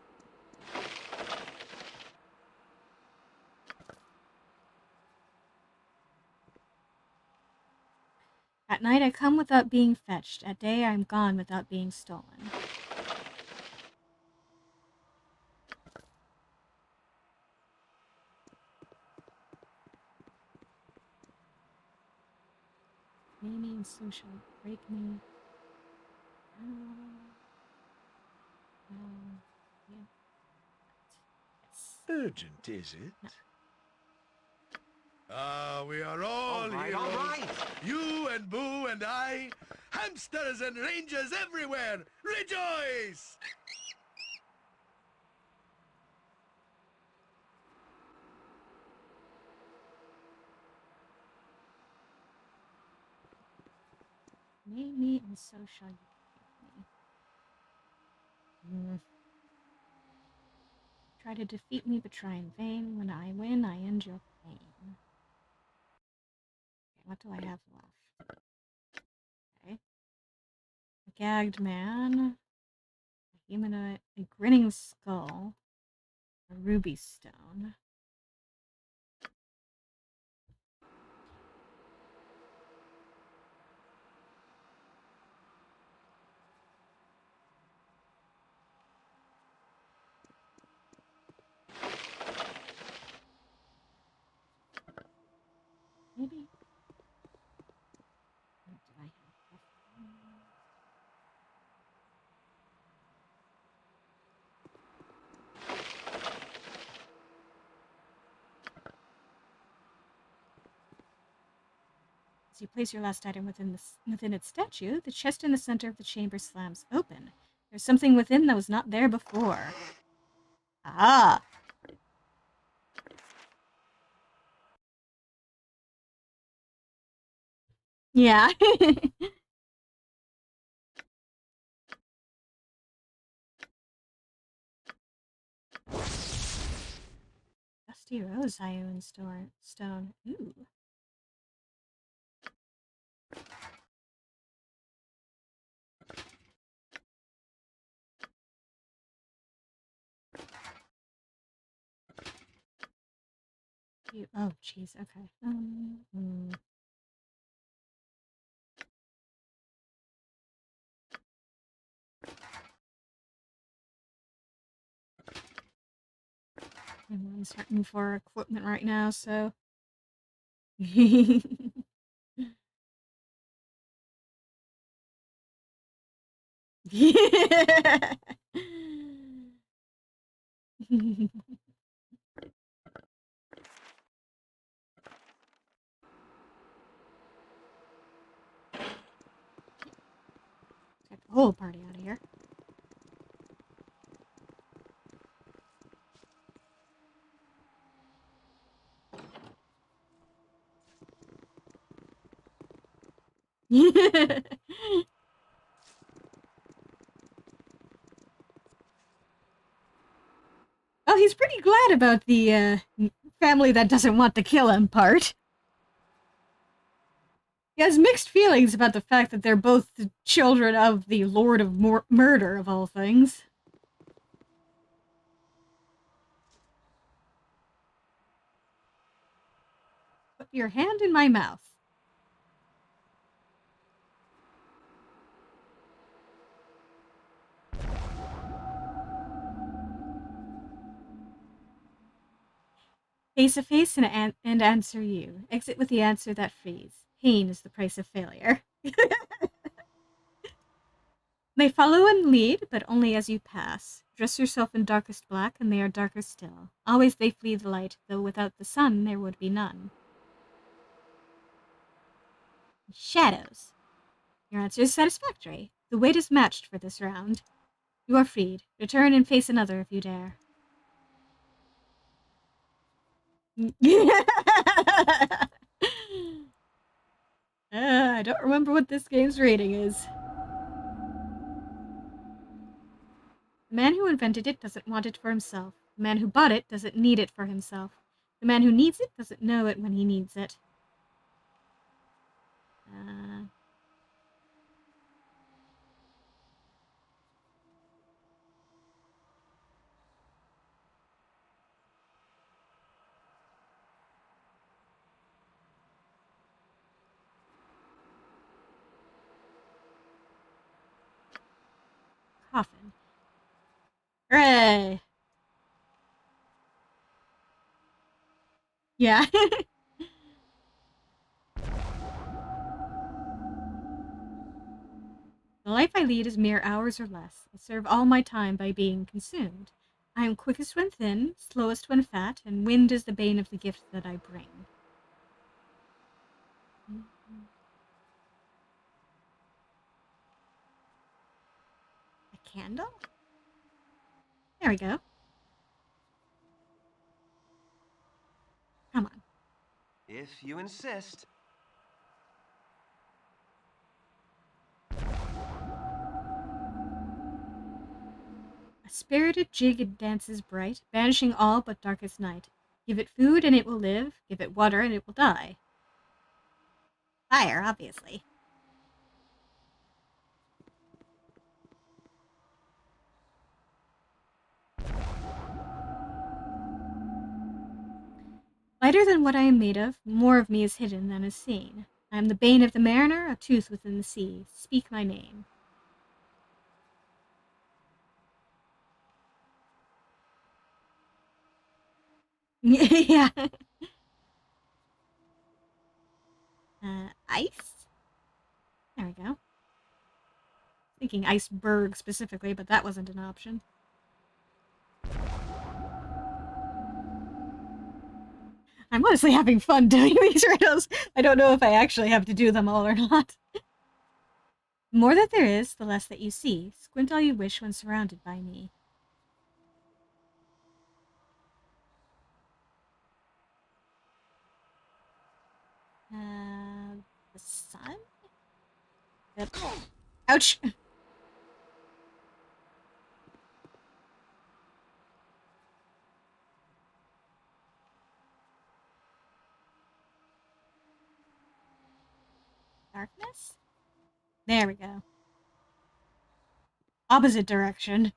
At night I come without being fetched. At day I am gone without being stolen. Name me and so shall break me. Yeah. Yes. Urgent, is it? No. We are all heroes. All right. You and Boo and I, hamsters and rangers everywhere. Rejoice! Name me and so shall you break me. Try to defeat me, but try in vain. When I win, I end your pain. Okay, what do I have left? Okay. A gagged man. A humanoid. A grinning skull. A ruby stone. Maybe. What did I have left? As you place your last item within its statue, the chest in the center of the chamber slams open. There's something within that was not there before. Ah! Yeah. Rusty rose iron stone. Ooh. Oh, jeez. Okay. I'm starting for equipment right now, so. Yeah. Get the whole party out of here. Oh, he's pretty glad about the family that doesn't want to kill him part. He has mixed feelings about the fact that they're both the children of the Lord of Murder, of all things. Put your hand in my mouth. Face a face and answer you. Exit with the answer that frees. Pain is the price of failure. They follow and lead, but only as you pass. Dress yourself in darkest black, and they are darker still. Always they flee the light, though without the sun there would be none. Shadows. Your answer is satisfactory. The weight is matched for this round. You are freed. Return and face another if you dare. I don't remember what this game's rating is. The man who invented it doesn't want it for himself. The man who bought it doesn't need it for himself. The man who needs it doesn't know it when he needs it. Coffin. Hooray! Yeah. The life I lead is mere hours or less. I serve all my time by being consumed. I am quickest when thin, slowest when fat, and wind is the bane of the gift that I bring. A candle? There we go. Come on. If you insist. A spirited jig dances bright, banishing all but darkest night. Give it food and it will live, give it water and it will die. Fire, obviously. Lighter than what I am made of, more of me is hidden than is seen. I am the bane of the mariner, a tooth within the sea. Speak my name. Yeah. Ice? There we go. Thinking iceberg specifically, but that wasn't an option. I'm honestly having fun doing these riddles. I don't know if I actually have to do them all or not. The more that there is, the less that you see. Squint all you wish when surrounded by me. The sun? Ouch! Darkness? There we go. Opposite direction.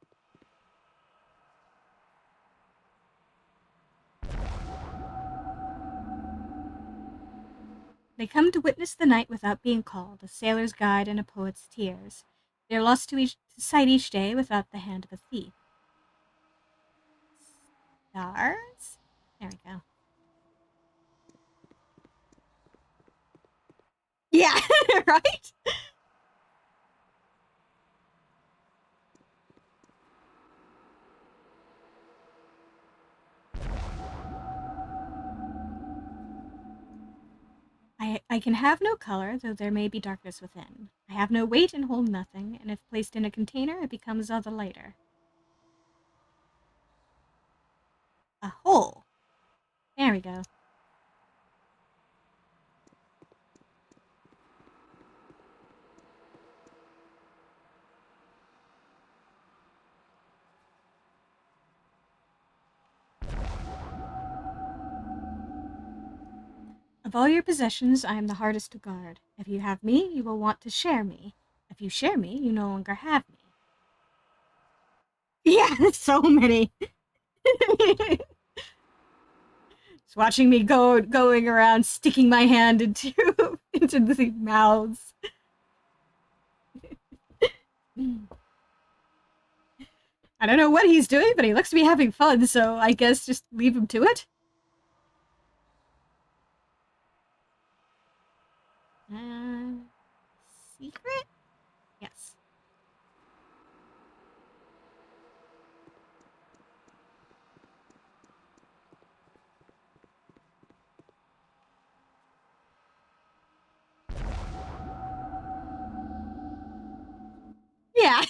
They come to witness the night without being called, a sailor's guide and a poet's tears. They are lost to sight each day without the hand of a thief. Stars? There we go. Yeah, right? I can have no color, though there may be darkness within. I have no weight and hold nothing, and if placed in a container, it becomes all the lighter. A hole. There we go. Of all your possessions, I am the hardest to guard. If you have me, you will want to share me. If you share me, you no longer have me. Yeah, so many. Just watching me going around sticking my hand into into the mouths. I don't know what he's doing, but he looks to be having fun, so I guess just leave him to it. Secret? Yes. Yeah.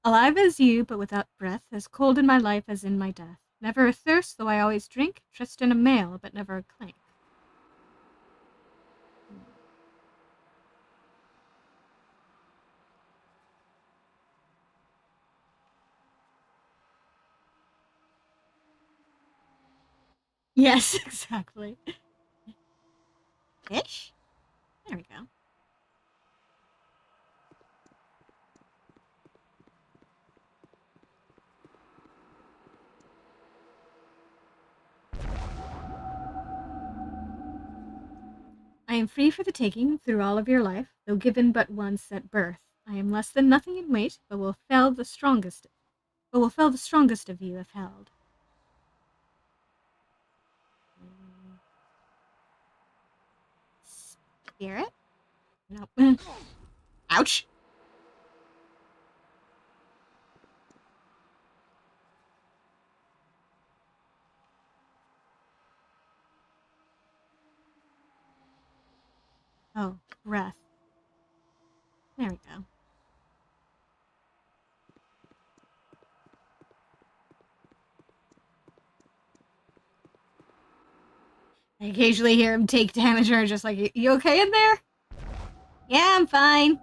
Alive as you, but without breath, as cold in my life as in my death. Never a thirst, though I always drink, tryst in a mail, but never a clink. Yes, exactly. Fish? There we go. I am free for the taking through all of your life, though given but once at birth. I am less than nothing in weight, but will fell the strongest of you if held. Spirit? Nope. Ouch. Oh, breath. There we go. I occasionally hear him take damage or just like, you okay in there? Yeah, I'm fine.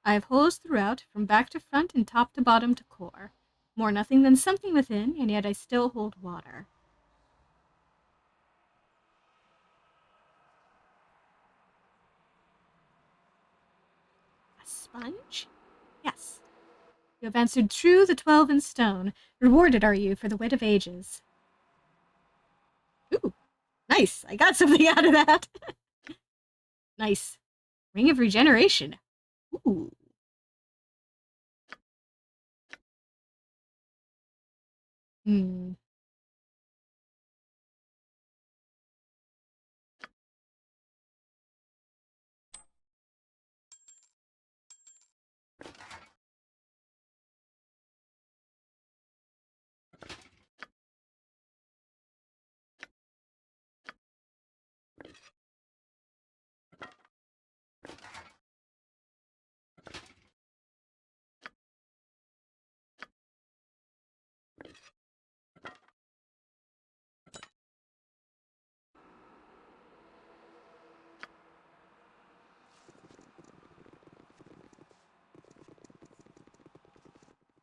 I have holes throughout, from back to front and top to bottom to core. More nothing than something within, and yet I still hold water. A sponge? Yes. You have answered true the 12 in stone. Rewarded are you for the wit of ages. Ooh, nice. I got something out of that. Nice. Ring of regeneration. Ooh. Hmm.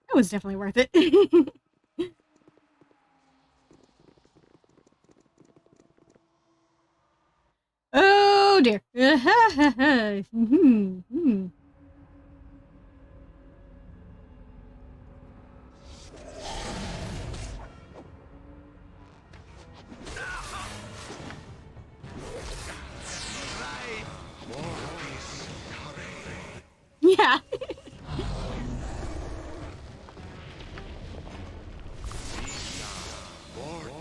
That was definitely worth it. Yeah.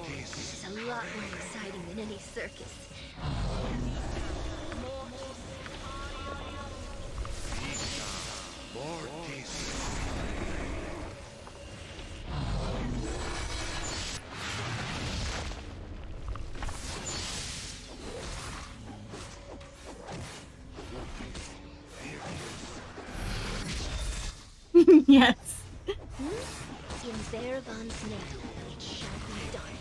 This is a lot more exciting than any circus. Yes. In Bearvan's name, it shall be done.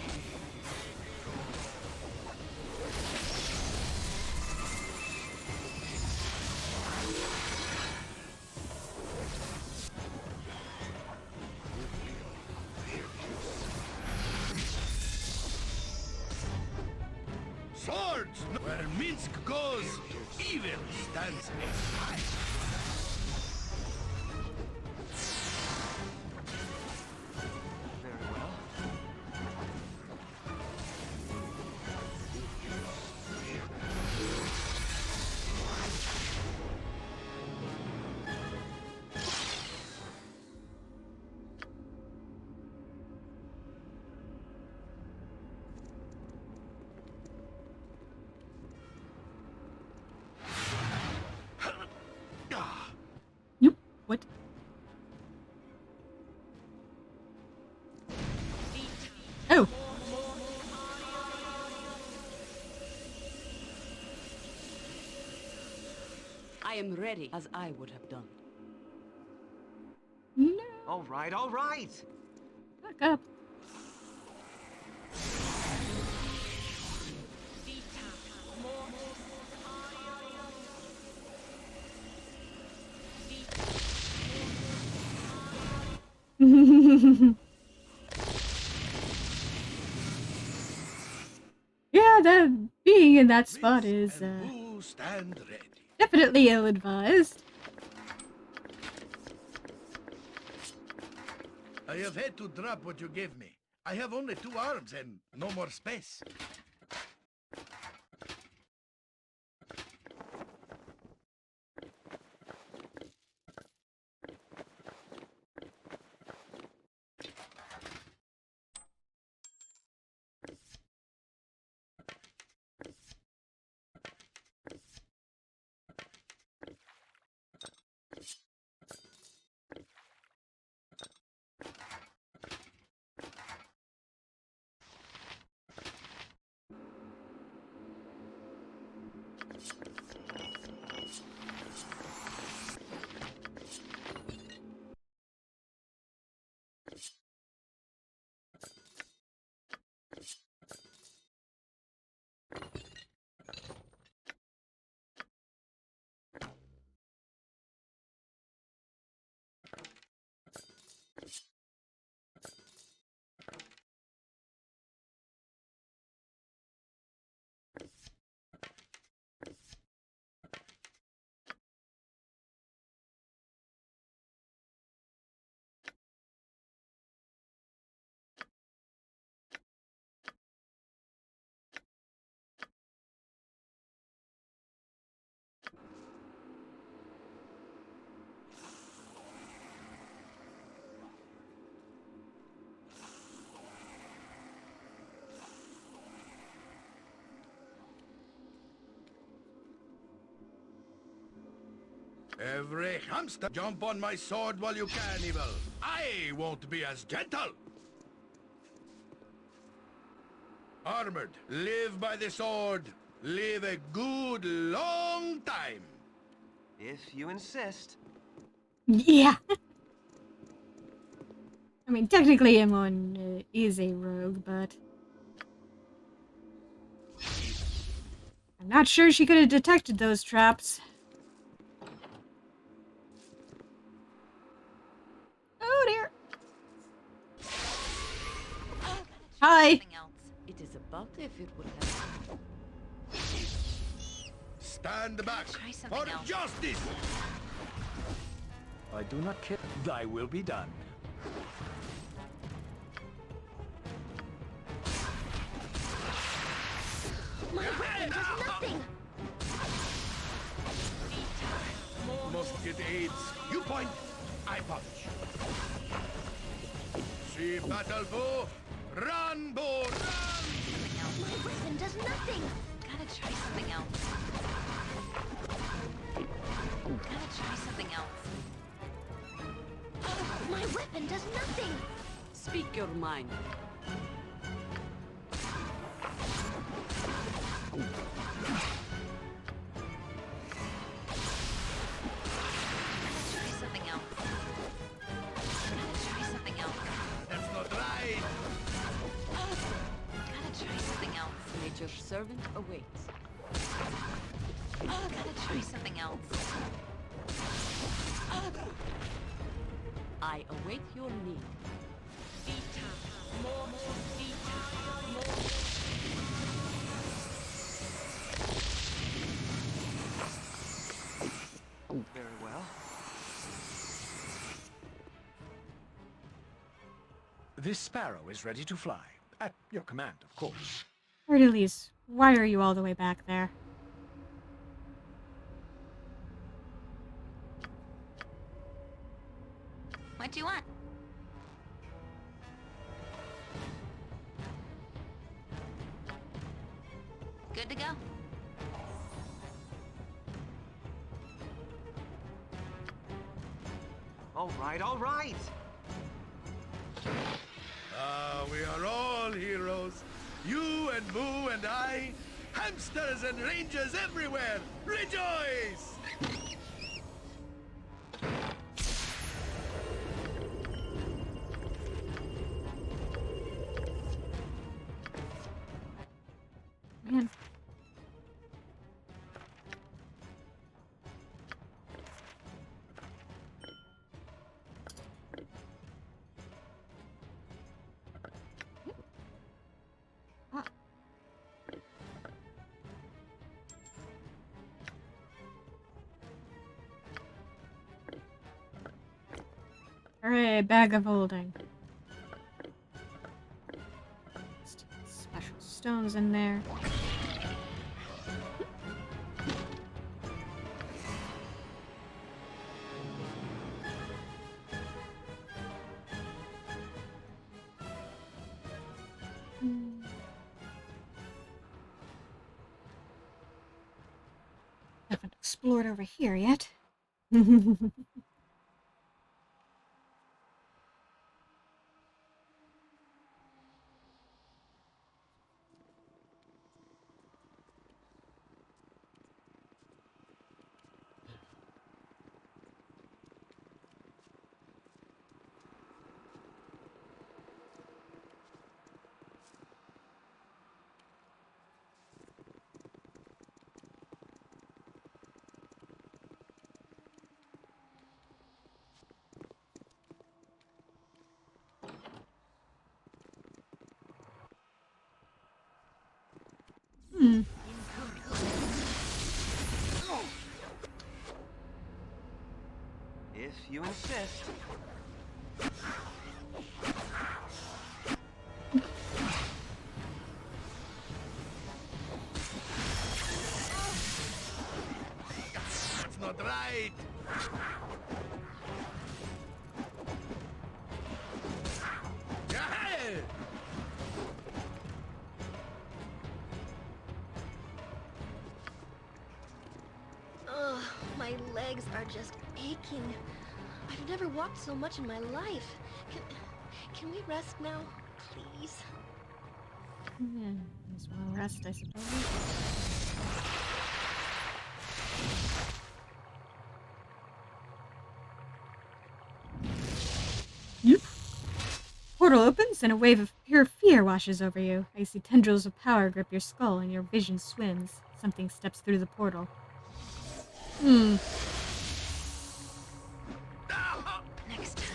Swords! Where Minsk goes, evil stands aside. Very well. Nope. What? Oh. I am ready, as I would have done. No. All right, all right. Back up. Yeah, that being in that spot is Stand ready. definitely ill-advised. I have had to drop what you gave me. I have only 2 arms and no more space. Every hamster jump on my sword while you can, evil. I won't be as gentle. Armored, live by the sword. Live a good long time. If you insist. Yeah. I mean, technically Emon is a rogue, but I'm not sure she could have detected those traps. Oh dear. Hi. It is about if it would have. Stand back Try for something else. justice! I do not care. Thy will be done. My weapon does nothing! Must get aids. You point, I punch. See battle bow, run bow, run! My weapon does nothing! Gotta try something else. Gotta try something else. My weapon does nothing! Speak your mind. Try something else. Gotta try something else. That's not right! Gotta try something else. Nature's servant awaits. Gotta try something else. I await your need. Very well. This sparrow is ready to fly. At your command, of course. Ardilies, why are you all the way back there? What do you want? Good to go. All right, all right. We are all heroes. You and Boo and I. Hamsters and rangers everywhere. Rejoice! Man. Ah. Hooray, bag of holding. Special stones in there. Haven't explored over here yet. If you insist. That's not right! Yeah! Ugh, my legs are just aching. I've never walked so much in my life. Can we rest now, please? Yeah, as well rest, I suppose. Yep. Portal opens and a wave of pure fear washes over you. Icy tendrils of power grip your skull and your vision swims. Something steps through the portal. Next time.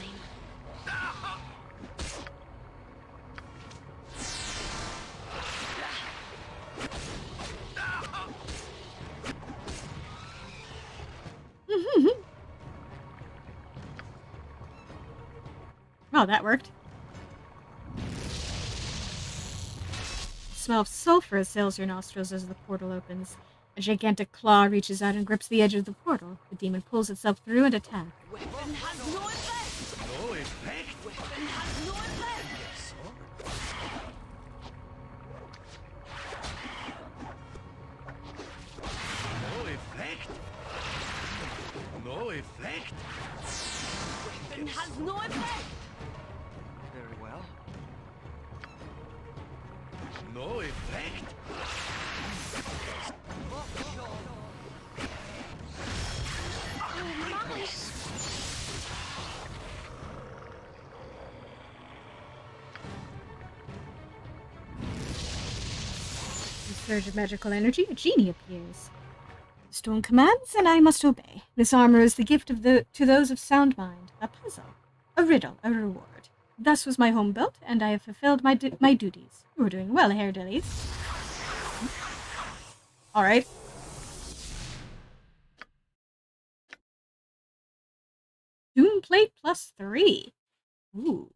Oh, that worked. The smell of sulfur assails your nostrils as the portal opens. A gigantic claw reaches out and grips the edge of the portal. The demon pulls itself through and attacks. Weapon has no effect! No effect? Weapon has no effect! No effect? No effect? Weapon has no effect! Very well. No effect? Oh, my. A surge of magical energy, a genie appears. The stone commands, and I must obey. This armor is the gift of to those of sound mind. A puzzle, a riddle, a reward. Thus was my home built, and I have fulfilled my duties. You are doing well, Hair Dillies. All right. Doom plate +3. Ooh.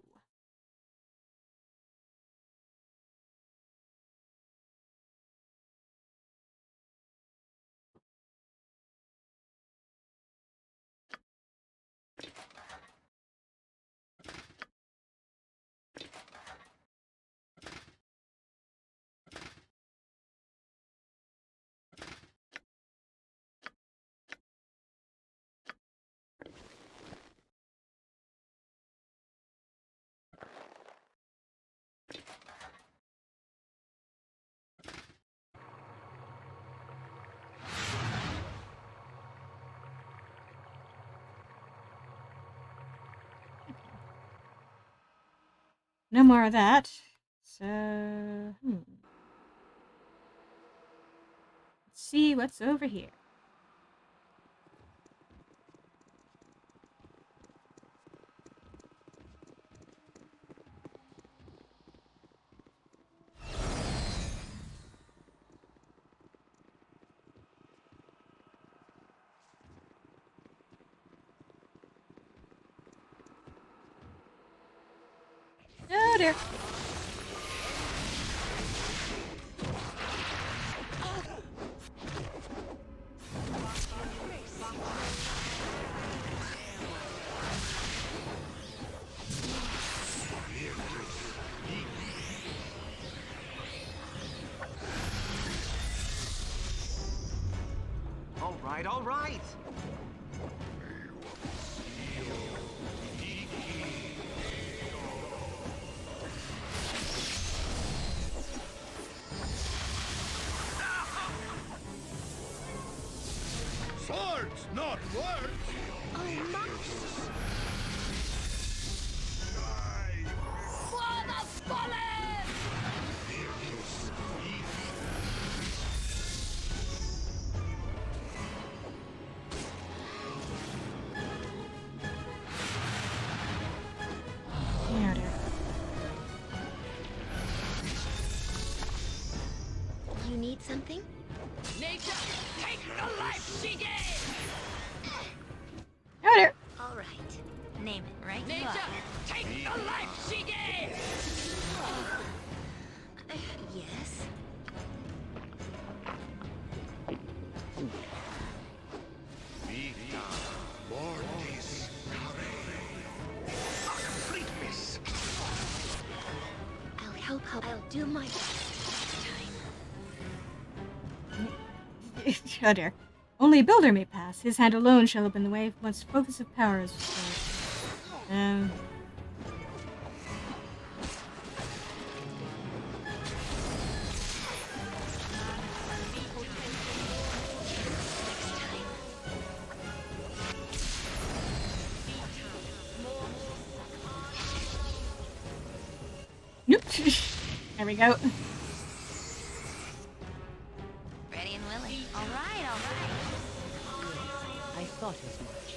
No more of that. So, let's see what's over here. Oh dear. All right. Swords, not words! Oh, my. For the fallen! Oh dear. You need something? Nature, take the life she gave! Oh dear. All right. Name it, right? Nature, take the life she gave! Yes. Vita mortis I'll help how I'll do my best this time. Oh dear. Only a builder may pass. His hand alone shall open the way once focus of power is restored. Nope. There we go. Ready and willing. All right, all right. I thought as much.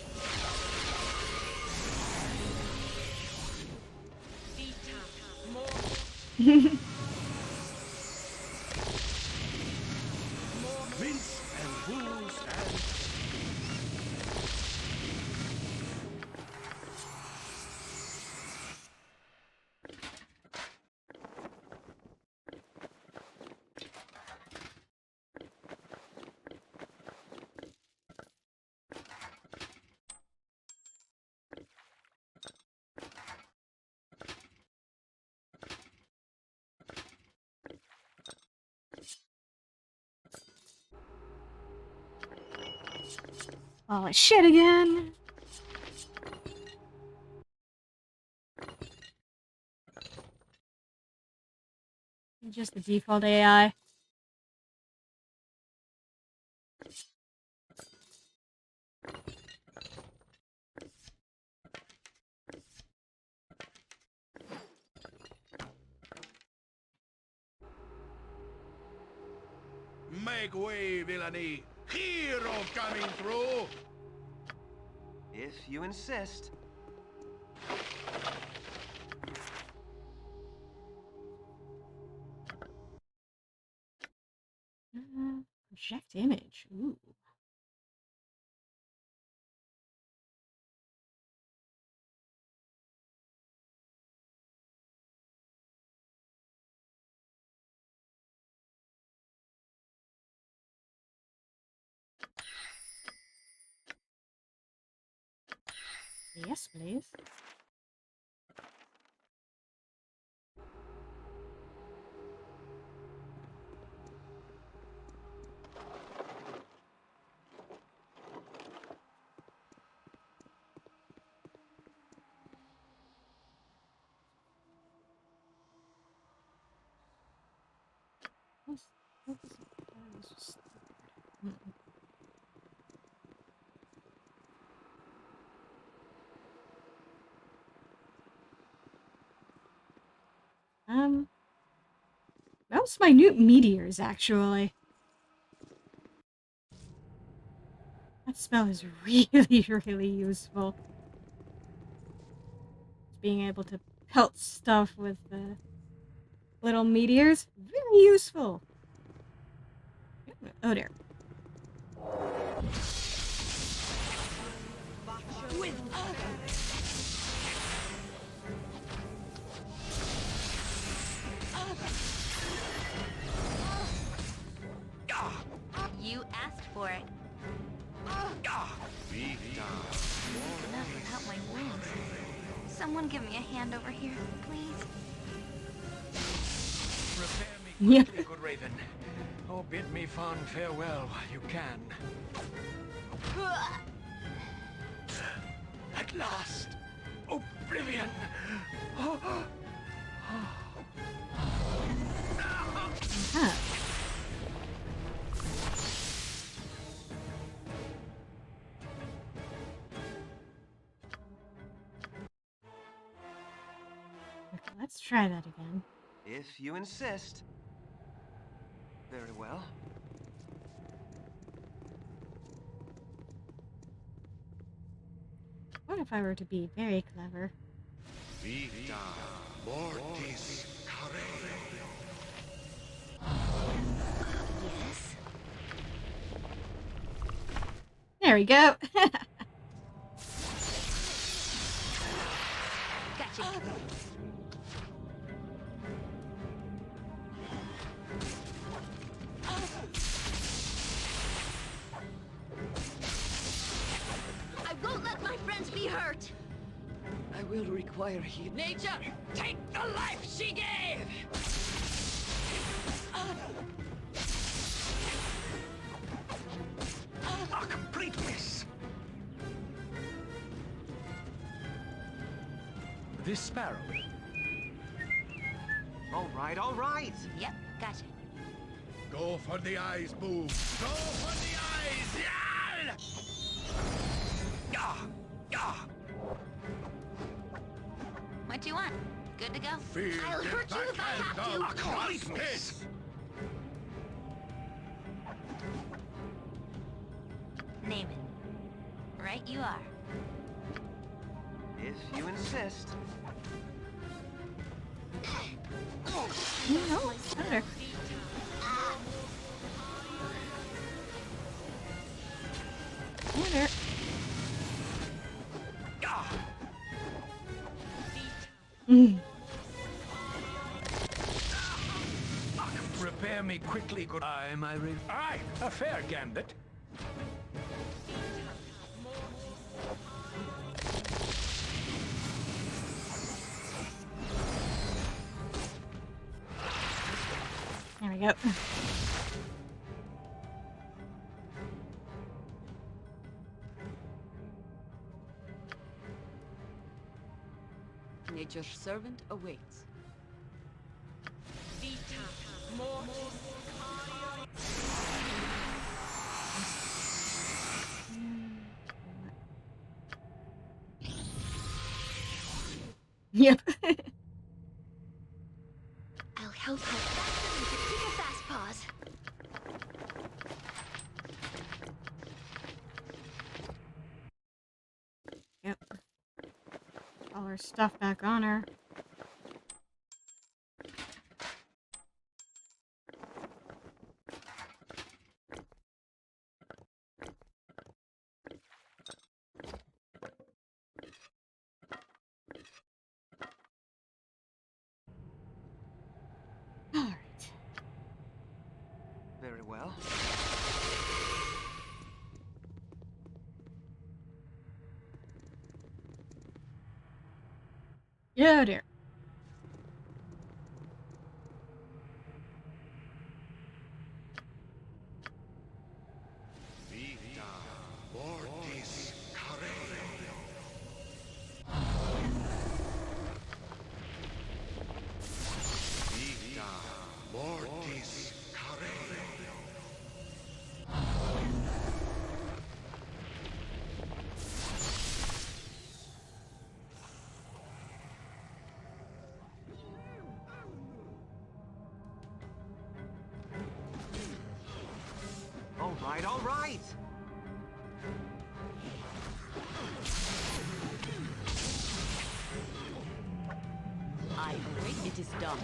mince and booze and... Oh, shit again. Just the default AI. Make way, villainy! Hero coming through! If you insist. Project image. Ooh. Yes, please. Most minute meteors, actually. That spell is really, really useful. Being able to pelt stuff with little meteors, very useful. Oh dear. With You asked for it. Enough without my wings. Someone give me a hand over here, please. Prepare me quickly, good Raven. Oh, bid me fond farewell while you can. At last! Oblivion! Okay, let's try that again. If you insist. Very well. What if I were to be very clever? Vita mortis carere. Yes. There we go. Gotcha. I won't let my friends be hurt. I will require heed. Nature, take the life she gave. A complete miss! This sparrow. All right. Yep, gotcha. Go for the eyes, Boo! Go for the eyes! What do you want? Good to go? Feel I'll hurt you if I have to. a complete miss! Name it. Right you are. If you insist. No, it's better. Better. Prepare me quickly, good eye, my Raven. Aye, a fair gambit. There we go. Nature's servant awaits. Yep. I'll help her faster than the kick of fast paws. Yep. All her stuff back on her. Very well. Yeah, dear. Vita Mortis Careo. Vita Mortis Careo. All right, all right. I agree. It is done.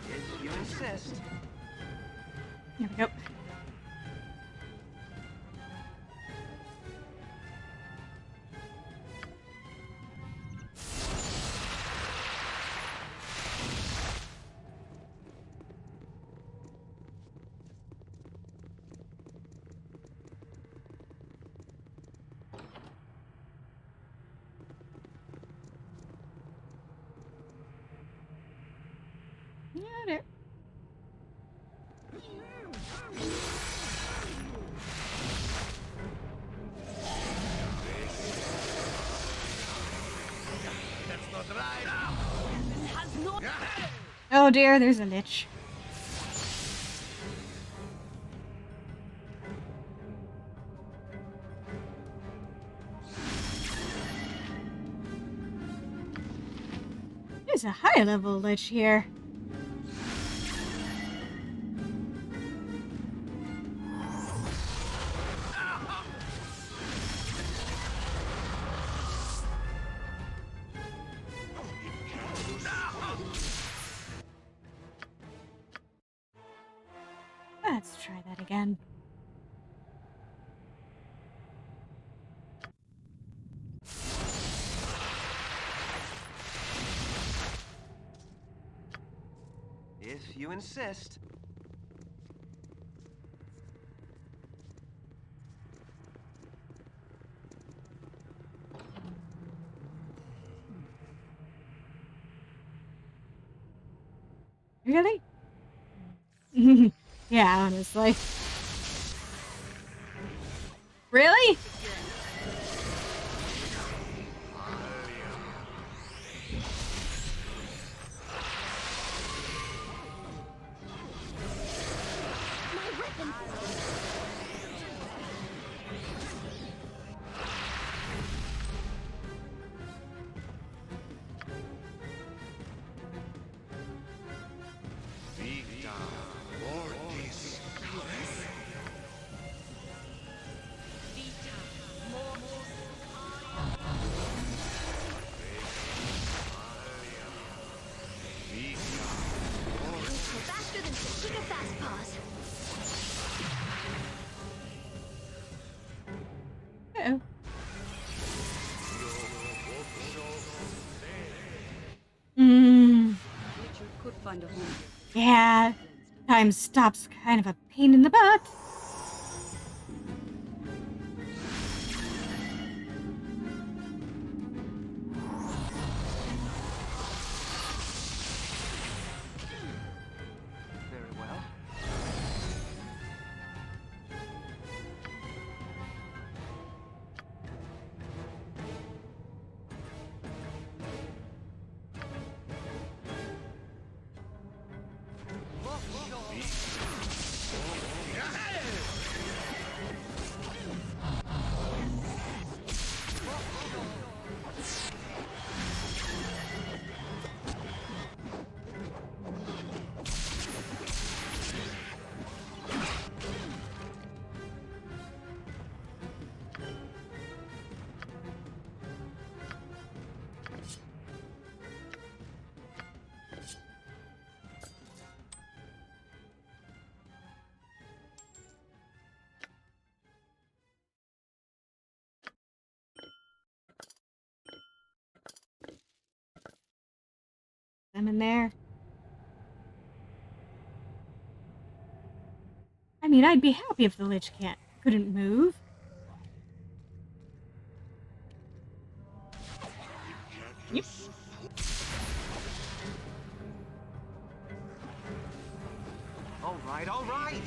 If you insist. Here we go. Yeah, dear. That's not right. Has no. Oh dear, there's a lich. There's a high level lich here. Let's try that again. If you insist. Really? Yeah, honestly. Really? Vita Mortis Careo. Faster than the kick of fast paws. Uh-oh. Richard could find a home. Yeah. Time stops kind of a pain in the butt. I'm in there. I mean, I'd be happy if the Lich couldn't move. Yep. All right, all right.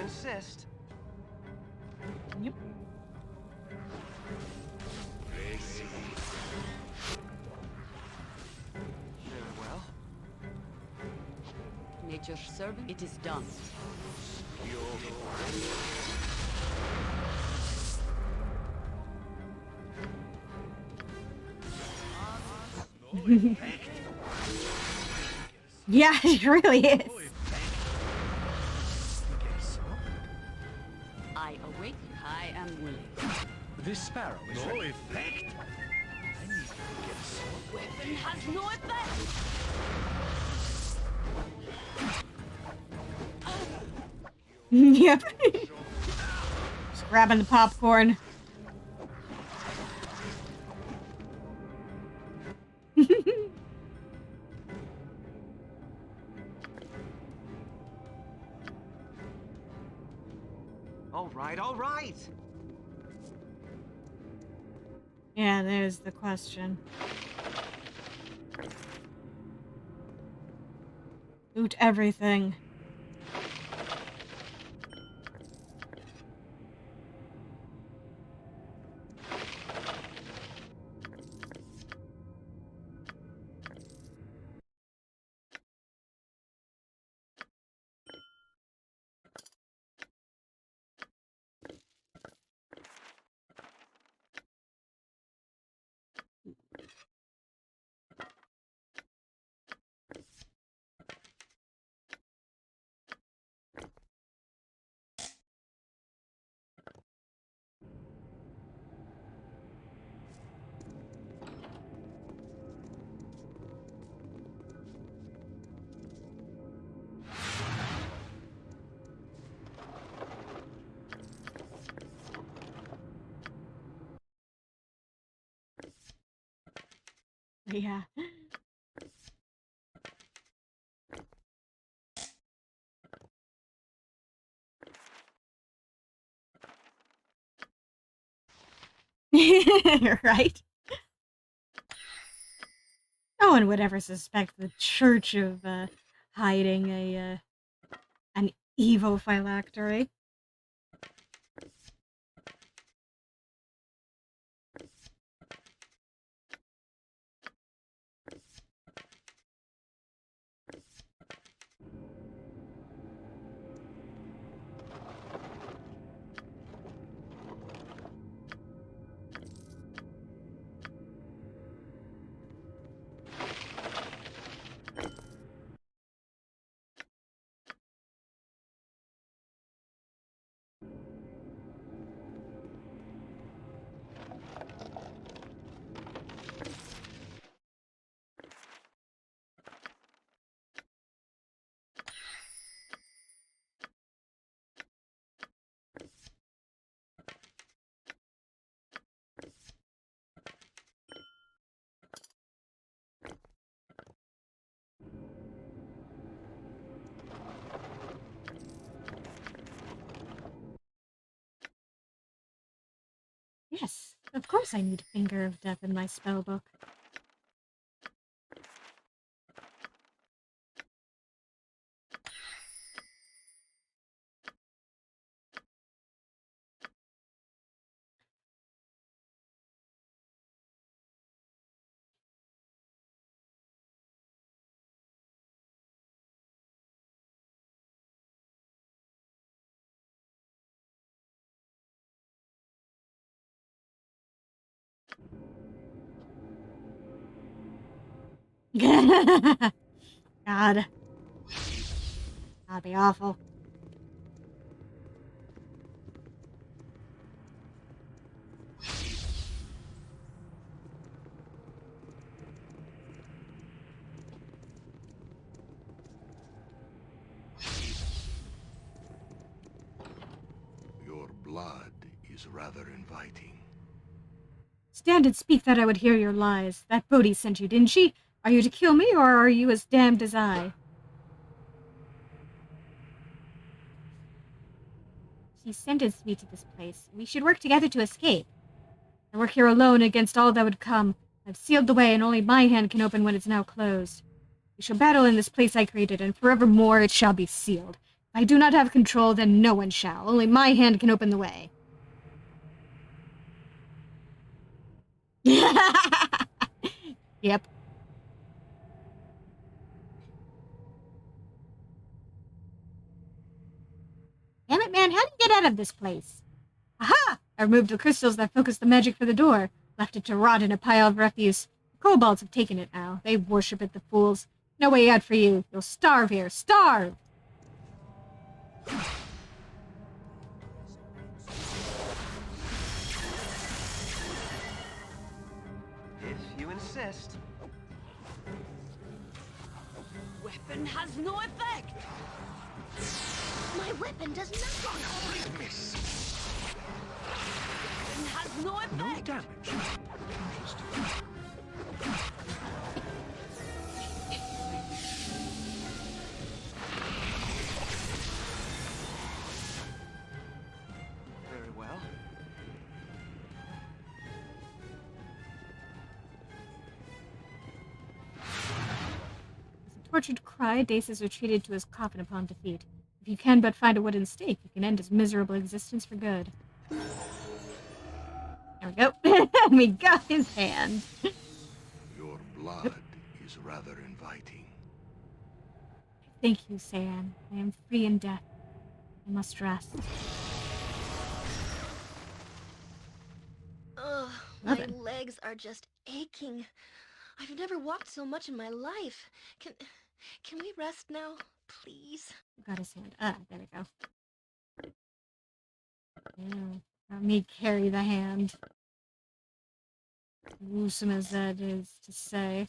Insist. Yep. Very well. Nature's servant, it is done. Yeah, it really is. I await you. I am willing. This sparrow is No ready. effect? I need to get some. Weapon has no effect! Yep. Just grabbing the popcorn. All right, all right. Yeah, there's the question. Loot everything. Yeah. Right? No one would ever suspect the church of hiding an Evo phylactery. Yes, of course I need Finger of Death in my spellbook. God. That'd be awful. Your blood is rather inviting. Stand and speak that I would hear your lies. That Bodhi sent you, didn't she? Are you to kill me, or are you as damned as I? She sentenced me to this place. We should work together to escape. I work here alone against all that would come. I've sealed the way, and only my hand can open when it's now closed. We shall battle in this place I created, and forevermore it shall be sealed. If I do not have control, then no one shall. Only my hand can open the way. Yep. Damn it, man, how do you get out of this place? Aha! I removed the crystals that focus the magic for the door. Left it to rot in a pile of refuse. The kobolds have taken it now. They worship it, the fools. No way out for you. You'll starve here. Starve! If you insist. Weapon has no effect! My weapon does nothing. Miss. Weapon has no effect! No damage. Interesting. Very well. With a tortured cry, Daces retreated to his coffin upon defeat. If you can but find a wooden stake, you can end his miserable existence for good. There we go. We got his hand. Your blood is rather inviting. Thank you, San. I am free in death. I must rest. Ugh, my legs are just aching. I've never walked so much in my life. Can we rest now, please? Got his hand. Ah, there we go. Yeah. Let me carry the hand. Gruesome as that is to say.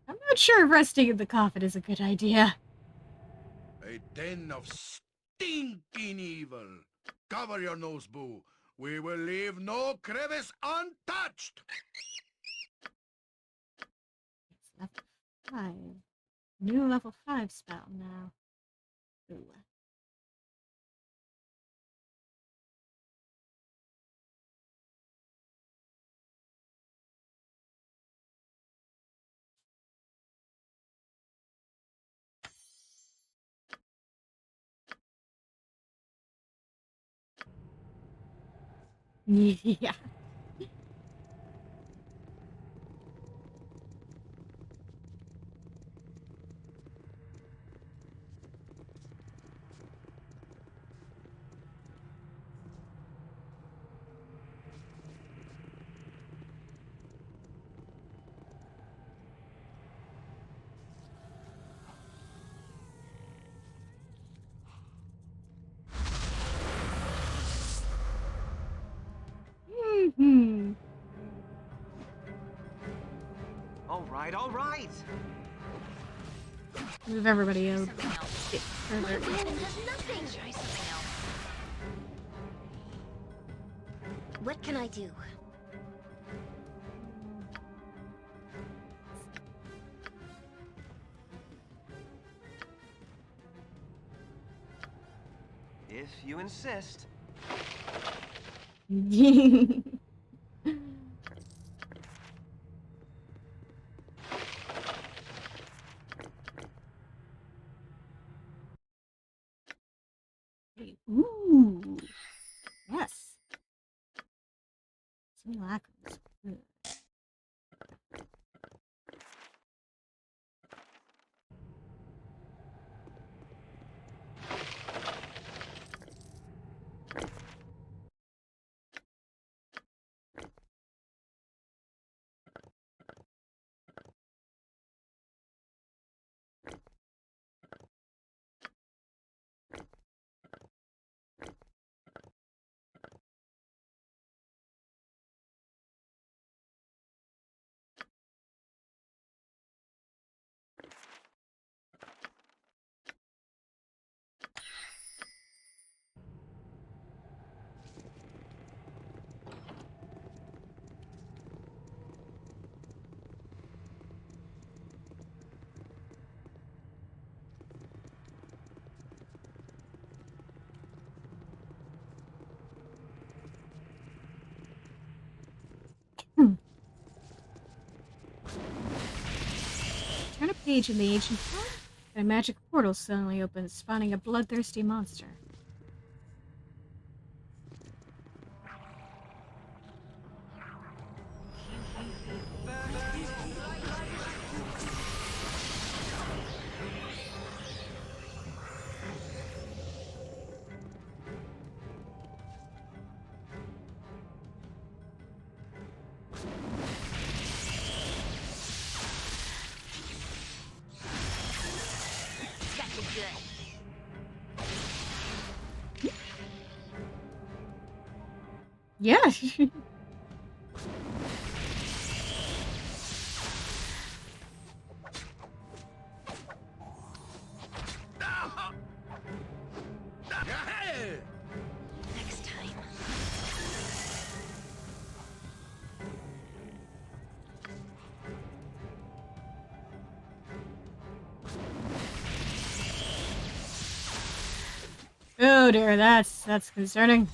I'm not sure if resting in the coffin is a good idea. A den of stinking evil. Cover your nose, Boo. We will leave no crevice untouched. It's level 5. New level 5 spell now. Ooh. Yeah. Mm-hmm. All right, all right. Move everybody out. bit My further. weapon does nothing. Try something else. What can I do? If you insist. Ooh. Yes. Some lacquers. Good. Turn a page in the ancient book, and a magic portal suddenly opens, spawning a bloodthirsty monster. Gotcha good. Yeah. Next time. Oh dear, that's concerning.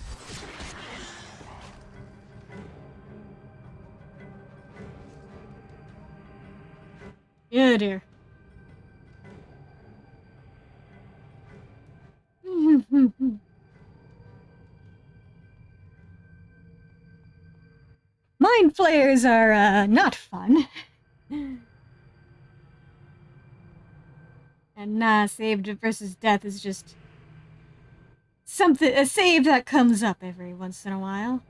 Oh dear. Mind flayers are not fun. And saved versus death is just a save that comes up every once in a while.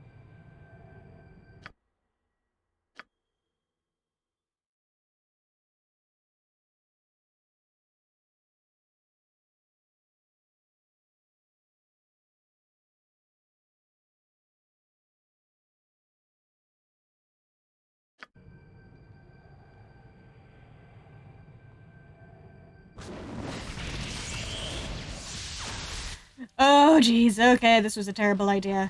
Oh jeez, okay, this was a terrible idea.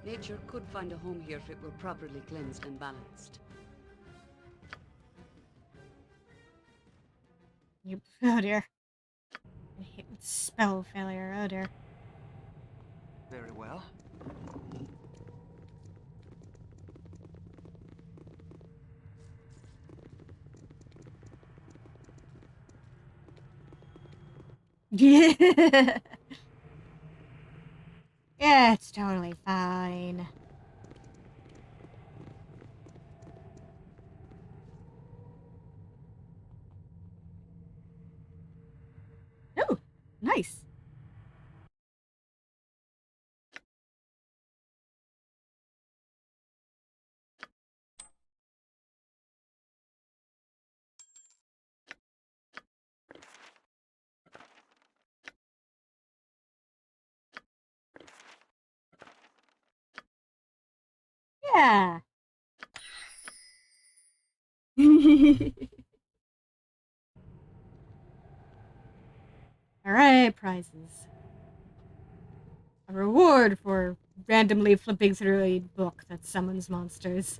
Nature could find a home here if it were properly cleansed and balanced. Yep. Oh dear. I hate with spell failure, oh dear. Very well. Yeah. Yeah, it's totally fine. Oh, nice. Yeah. Alright, prizes. A reward for randomly flipping through a book that summons monsters.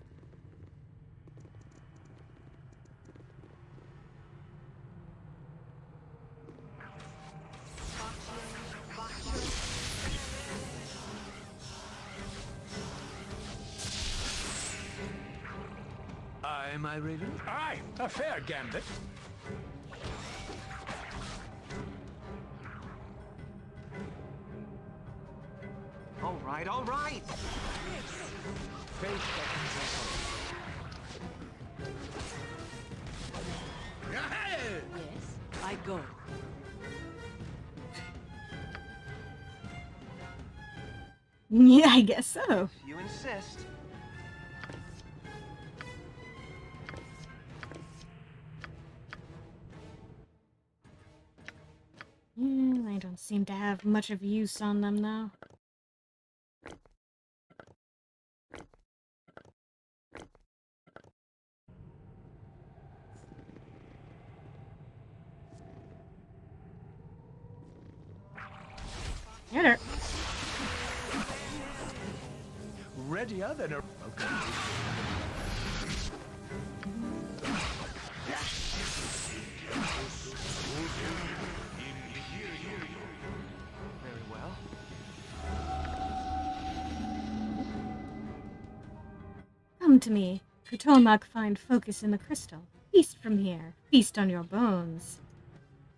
Aye, my Raven? Aye, a fair gambit. All right, all right. Faith beckons us Yes, I go. Yeah, I guess so. If you insist. I don't seem to have much of use on them now. Hit her. readier than a... Okay. Very well. Come to me. Kutomak find focus in the crystal. Feast from here. Feast on your bones.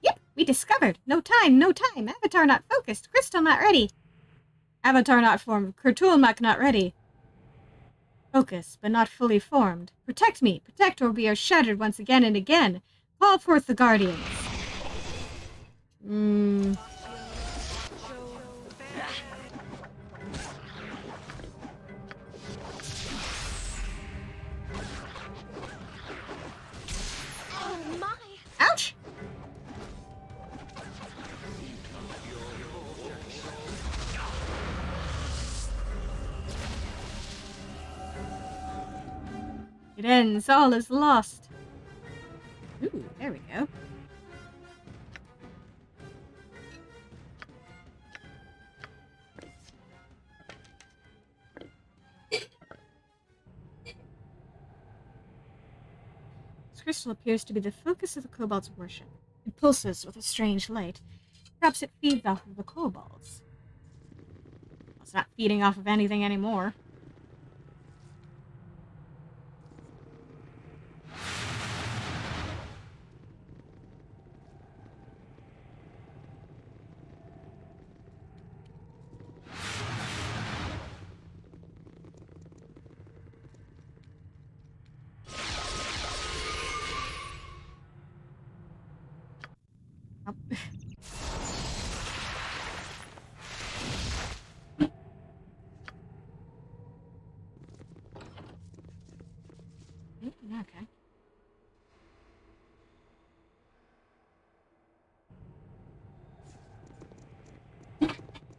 Yep, we discovered. No time, no time. Avatar not focused. Crystal not ready. Avatar not formed. Kurtulmak not ready. Focus, but not fully formed. Protect me. Protect or we are shattered once again and again. Call forth the guardians. Oh my! Ouch! It ends. All is lost. Ooh, there we go. This crystal appears to be the focus of the kobold's worship. It pulses with a strange light. Perhaps it feeds off of the kobolds. Well, it's not feeding off of anything anymore. Oh. Okay.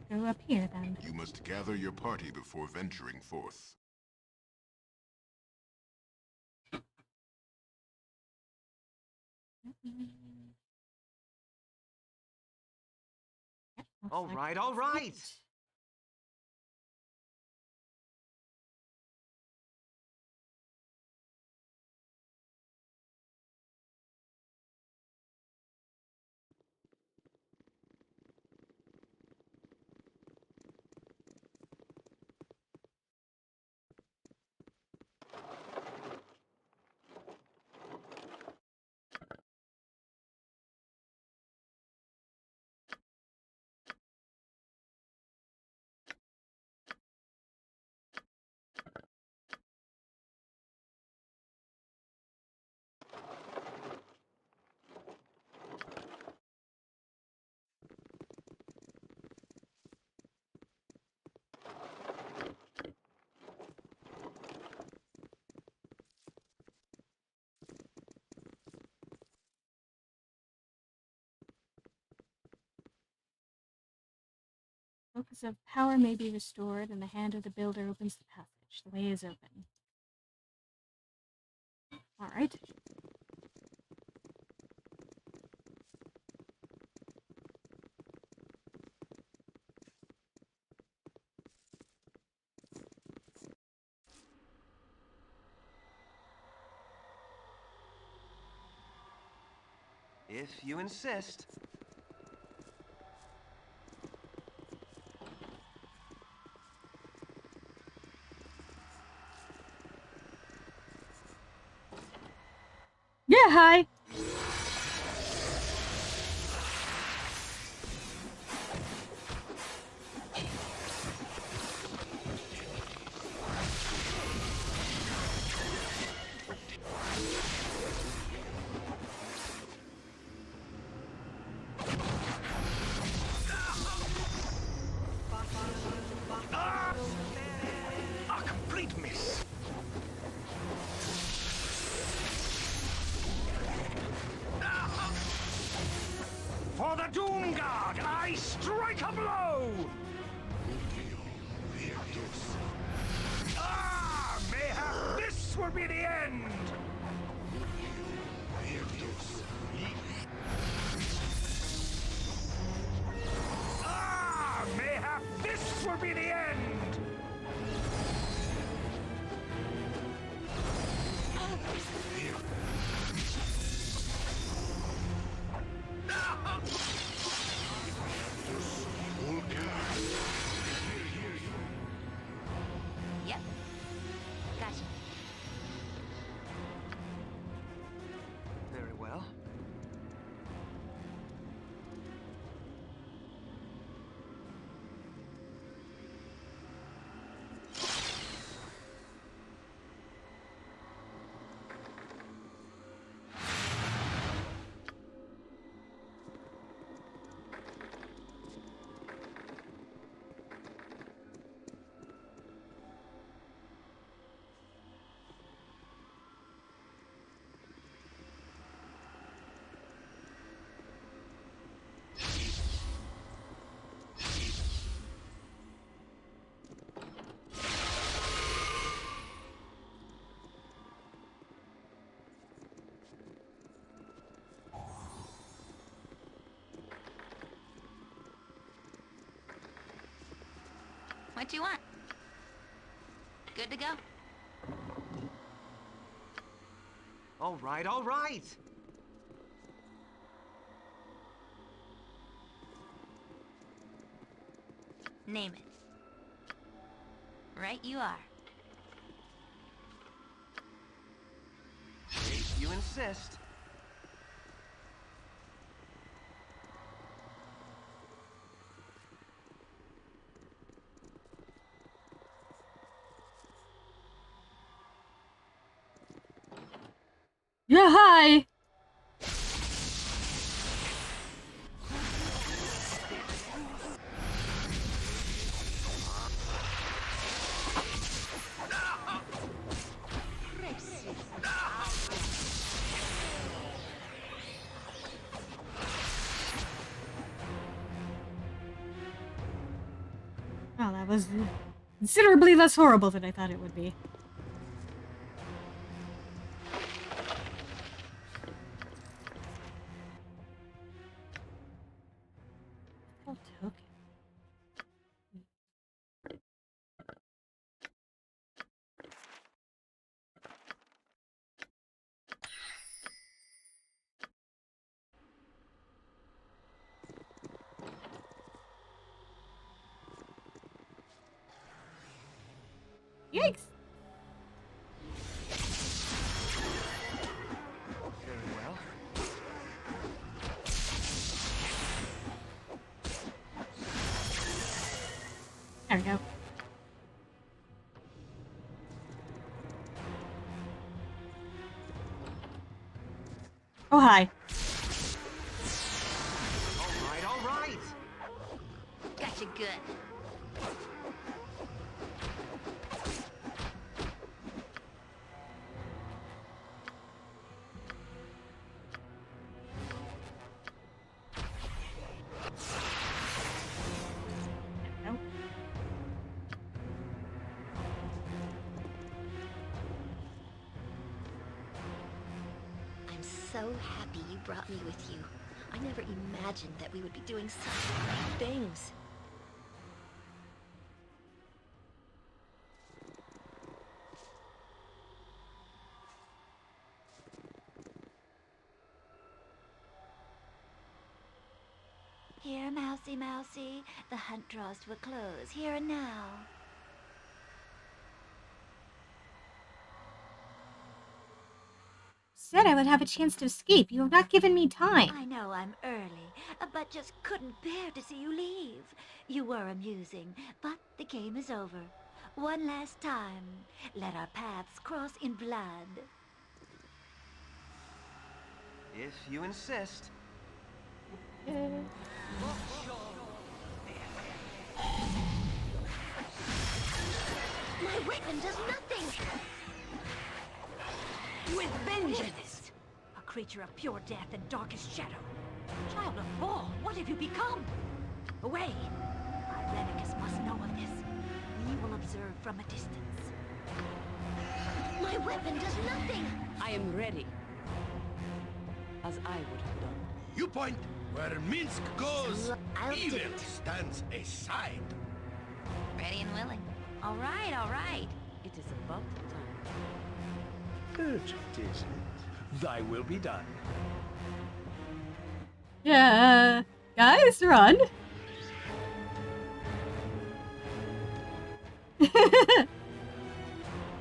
Go up here, then. You must gather your party before venturing forth. All right, all right. Focus of power may be restored, and the hand of the builder opens the passage. The way is open. Alright. If you insist. Yeah, hi! A complete miss. For the Doom Guard, I strike a blow! Ah! Mayhap this will be the end! Ah! Mayhap this will be the end! Yep. Gotcha. Very well. What do you want? Good to go? All right, all right. Name it. Right you are. If you insist. Yeah, hi! Oh, that was considerably less horrible than I thought it would be. Oh, token. Yikes! Very well. There we go. Oh, hi. All right. Gotcha good. so happy you brought me with you. I never imagined that we would be doing such great things. Here, Mousy, Mousy, the hunt draws to a close, here and now. Said I would have a chance to escape. You have not given me time. I know I'm early, but just couldn't bear to see you leave. You were amusing, but the game is over. One last time, let our paths cross in blood. If you insist. My weapon does nothing! With vengeance! A creature of pure death and darkest shadow. Child of Baal, what have you become? Away! Irenicus must know of this. We will observe from a distance. My weapon does nothing! I am ready. As I would have done. You point where Minsk goes, I'll evil do it. stands aside. Ready and willing. All right. It is about time. Urgent, isn't it? Thy will be done. Yeah. Guys, run.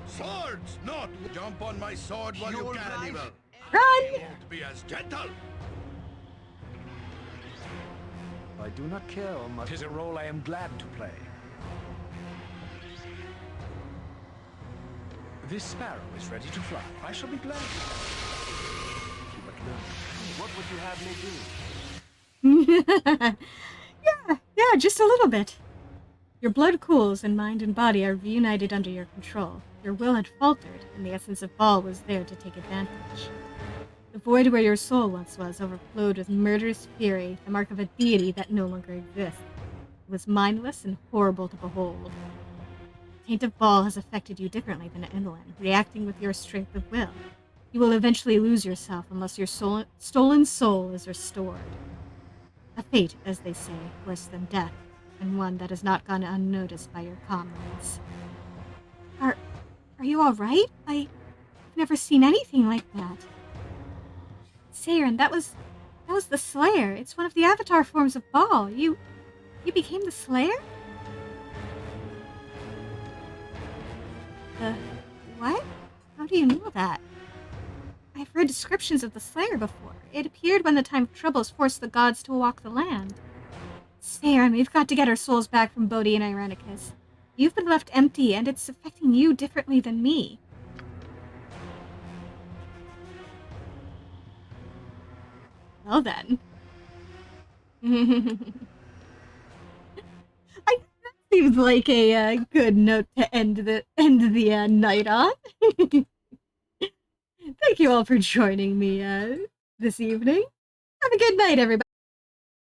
Swords, not jump on my sword while you can, evil. Run! Won't be as gentle. I do not care much. 'Tis a role I am glad to play. This sparrow is ready to fly. I shall be glad to. If you but learn. What would you have me do? Yeah, just a little bit. Your blood cools and mind and body are reunited under your control. Your will had faltered, and the essence of Baal was there to take advantage. The void where your soul once was overflowed with murderous fury, the mark of a deity that no longer exists. It was mindless and horrible to behold. The taint of Baal has affected you differently than Evelyn, reacting with your strength of will. You will eventually lose yourself unless your stolen soul is restored. A fate, as they say, worse than death, and one that has not gone unnoticed by your comrades. Are you all right? I've never seen anything like that. Saren, that was the Slayer. It's one of the avatar forms of Baal. You became the Slayer? The what? How do you know that? I've read descriptions of the Slayer before. It appeared when the time of troubles forced the gods to walk the land. Saren, we've got to get our souls back from Bodhi and Irenicus. You've been left empty, and it's affecting you differently than me. Well then. That seems like a good note to end the night on. Thank you all for joining me this evening. Have a good night, everybody.